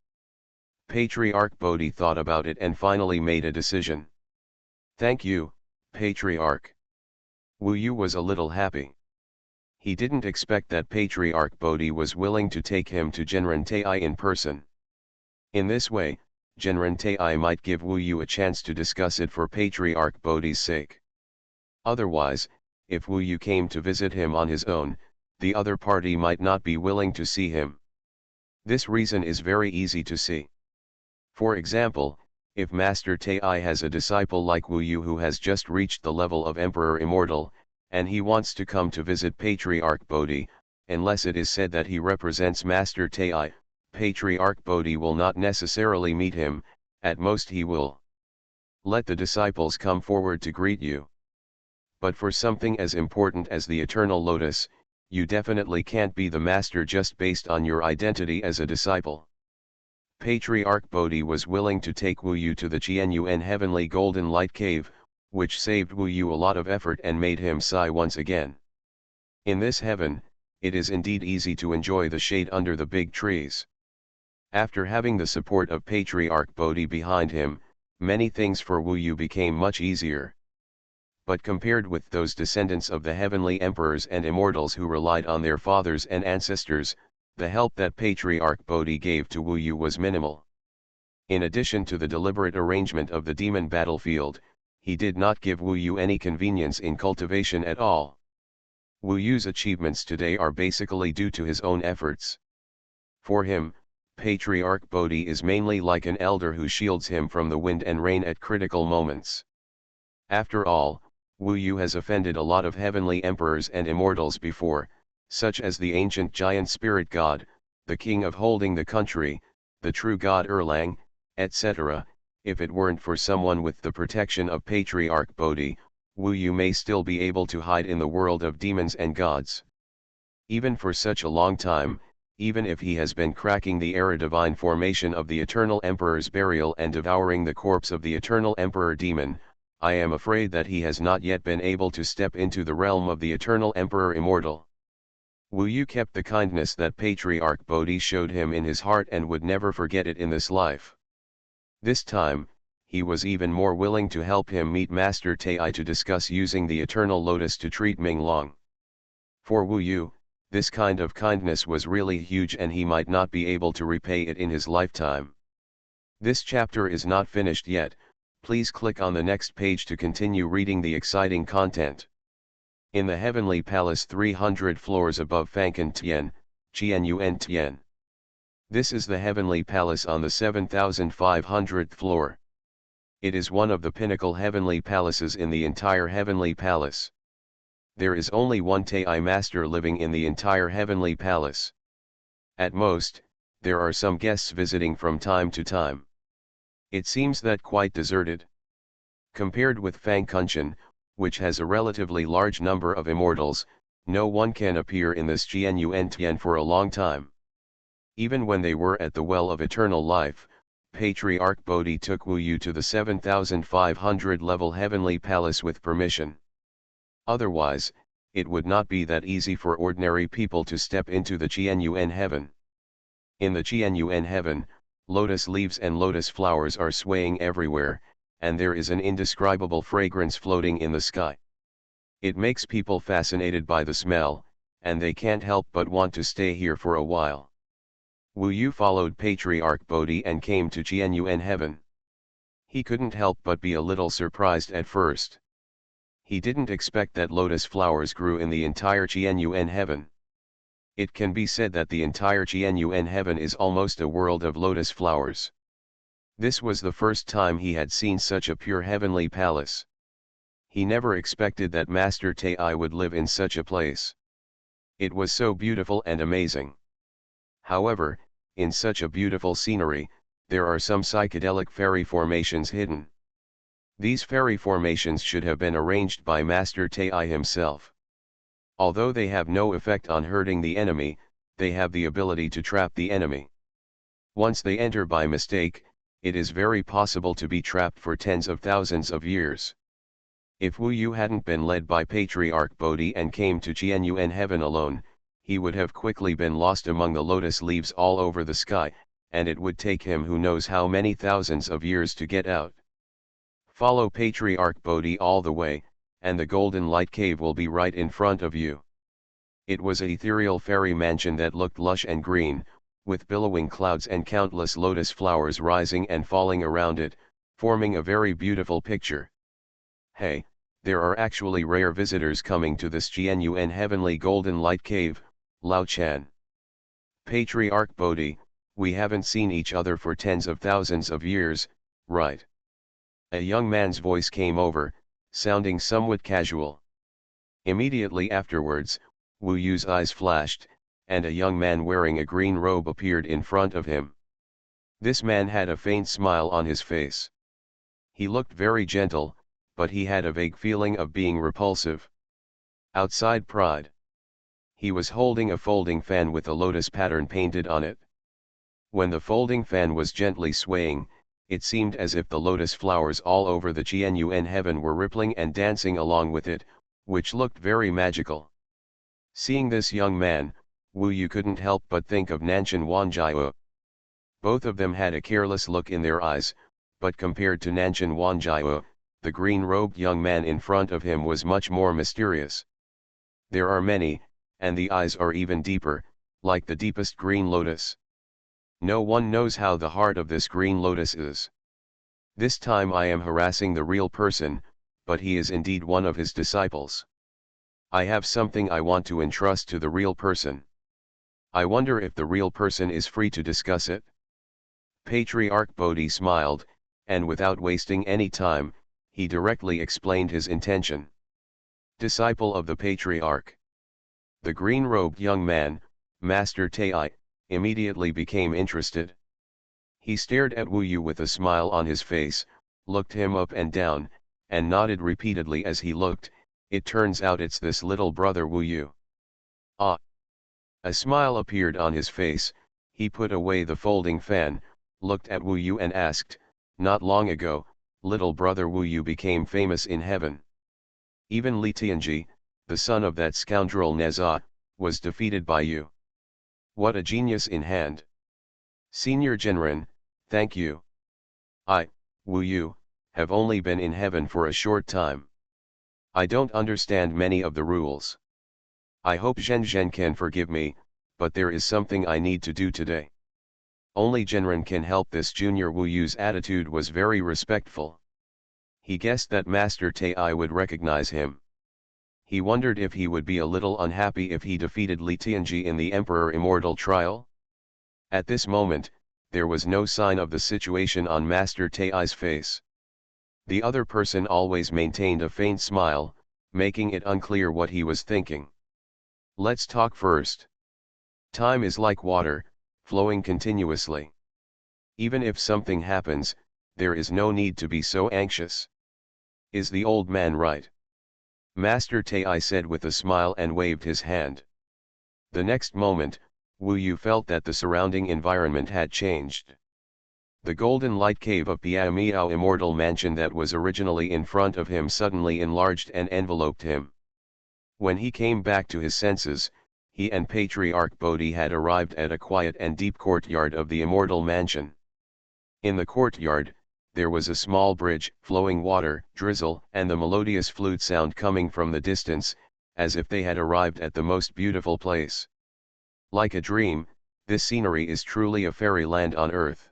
Patriarch Bodhi thought about it and finally made a decision. Thank you, Patriarch. Wu Yu was a little happy. He didn't expect that Patriarch Bodhi was willing to take him to Genren Tai in person. In this way, Genren Tai might give Wu Yu a chance to discuss it for Patriarch Bodhi's sake. Otherwise, if Wu Yu came to visit him on his own, the other party might not be willing to see him. This reason is very easy to see. For example, If Master Tai has a disciple like Wu Yu who has just reached the level of Emperor Immortal, and he wants to come to visit Patriarch Bodhi, unless it is said that he represents Master Tai, Patriarch Bodhi will not necessarily meet him, at most he will let the disciples come forward to greet you. But for something as important as the Eternal Lotus, you definitely can't be the master just based on your identity as a disciple. Patriarch Bodhi was willing to take Wu Yu to the Xuanhuan Heavenly Golden Light Cave, which saved Wu Yu a lot of effort and made him sigh once again. In this heaven, it is indeed easy to enjoy the shade under the big trees. After having the support of Patriarch Bodhi behind him, many things for Wu Yu became much easier. But compared with those descendants of the heavenly emperors and immortals who relied on their fathers and ancestors, the help that Patriarch Bodhi gave to Wu Yu was minimal. In addition to the deliberate arrangement of the demon battlefield, he did not give Wu Yu any convenience in cultivation at all. Wu Yu's achievements today are basically due to his own efforts. For him, Patriarch Bodhi is mainly like an elder who shields him from the wind and rain at critical moments. After all, Wu Yu has offended a lot of heavenly emperors and immortals before, such as the ancient giant spirit god, the king of holding the country, the true god Erlang, etc. If it weren't for someone with the protection of Patriarch Bodhi, Wu Yu may still be able to hide in the world of demons and gods. Even for such a long time, even if he has been cracking the era divine formation of the Eternal Emperor's burial and devouring the corpse of the Eternal Emperor demon, I am afraid that he has not yet been able to step into the realm of the Eternal Emperor Immortal. Wu Yu kept the kindness that Patriarch Bodhi showed him in his heart and would never forget it in this life. This time, he was even more willing to help him meet Master Tai to discuss using the Eternal Lotus to treat Ming Long. For Wu Yu, this kind of kindness was really huge and he might not be able to repay it in his lifetime. This chapter is not finished yet, please click on the next page to continue reading the exciting content. In the Heavenly Palace 300 floors above Fankan Tian, Xuanhuan Tian. This is the Heavenly Palace on the 7500th floor. It is one of the pinnacle heavenly palaces in the entire Heavenly Palace. There is only one Tai Master living in the entire Heavenly Palace. At most, there are some guests visiting from time to time. It seems that quite deserted. Compared with Fang Kunshan, which has a relatively large number of immortals, no one can appear in this Xuanhuan Tian for a long time. Even when they were at the Well of Eternal Life, Patriarch Bodhi took Wu Yu to the 7500 level Heavenly Palace with permission. Otherwise, it would not be that easy for ordinary people to step into the Xuanhuan Heaven. In the Xuanhuan Heaven, lotus leaves and lotus flowers are swaying everywhere, and there is an indescribable fragrance floating in the sky. It makes people fascinated by the smell, and they can't help but want to stay here for a while. Wu Yu followed Patriarch Bodhi and came to Xuanhuan Heaven. He couldn't help but be a little surprised at first. He didn't expect that lotus flowers grew in the entire Xuanhuan Heaven. It can be said that the entire Xuanhuan Heaven is almost a world of lotus flowers. This was the first time he had seen such a pure heavenly palace. He never expected that Master Tai would live in such a place. It was so beautiful and amazing. However, in such a beautiful scenery, there are some psychedelic fairy formations hidden. These fairy formations should have been arranged by Master Tai himself. Although they have no effect on hurting the enemy, they have the ability to trap the enemy. Once they enter by mistake, it is very possible to be trapped for tens of thousands of years. If Wu Yu hadn't been led by Patriarch Bodhi and came to Xuanhuan Heaven alone, he would have quickly been lost among the lotus leaves all over the sky, and it would take him who knows how many thousands of years to get out. Follow Patriarch Bodhi all the way, and the golden light cave will be right in front of you. It was an ethereal fairy mansion that looked lush and green, with billowing clouds and countless lotus flowers rising and falling around it, forming a very beautiful picture. Hey, there are actually rare visitors coming to this Xuanhuan Heavenly Golden Light Cave, Lao Chan. Patriarch Bodhi, we haven't seen each other for tens of thousands of years, right? A young man's voice came over, sounding somewhat casual. Immediately afterwards, Wu Yu's eyes flashed, and a young man wearing a green robe appeared in front of him. This man had a faint smile on his face. He looked very gentle, but he had a vague feeling of being repulsive. Outside pride. He was holding a folding fan with a lotus pattern painted on it. When the folding fan was gently swaying, it seemed as if the lotus flowers all over the Xuanhuan heaven were rippling and dancing along with it, which looked very magical. Seeing this young man, Wu Yu couldn't help but think of Nanshan Wanjiao. Both of them had a careless look in their eyes, but compared to Nanshan Wanjiao, the green-robed young man in front of him was much more mysterious. There are many, and the eyes are even deeper, like the deepest green lotus. No one knows how the heart of this green lotus is. This time I am harassing the real person, but he is indeed one of his disciples. I have something I want to entrust to the real person. I wonder if the real person is free to discuss it. Patriarch Bodhi smiled, and without wasting any time, he directly explained his intention. Disciple of the Patriarch. The green-robed young man, Master Tai, immediately became interested. He stared at Wu Yu with a smile on his face, looked him up and down, and nodded repeatedly as he looked. It turns out it's this little brother Wu Yu. Ah! A smile appeared on his face. He put away the folding fan, looked at Wu Yu and asked, not long ago, little brother Wu Yu became famous in heaven. Even Li Tianji, the son of that scoundrel Neza, was defeated by you. What a genius in hand. Senior Genren, thank you. I, Wu Yu, have only been in heaven for a short time. I don't understand many of the rules. I hope Zhen can forgive me, but there is something I need to do today. Only Genren can help this. Junior Wu Yu's attitude was very respectful. He guessed that Master Tai would recognize him. He wondered if he would be a little unhappy if he defeated Li Tianji in the Emperor Immortal trial. At this moment, there was no sign of the situation on Master Tai's face. The other person always maintained a faint smile, making it unclear what he was thinking. Let's talk first. Time is like water, flowing continuously. Even if something happens, there is no need to be so anxious. Is the old man right? Master Tai said with a smile and waved his hand. The next moment, Wu Yu felt that the surrounding environment had changed. The golden light cave of Piamiao Immortal Mansion that was originally in front of him suddenly enlarged and enveloped him. When he came back to his senses, he and Patriarch Bodhi had arrived at a quiet and deep courtyard of the Immortal Mansion. In the courtyard, there was a small bridge, flowing water, drizzle, and the melodious flute sound coming from the distance, as if they had arrived at the most beautiful place. Like a dream, this scenery is truly a fairyland on earth.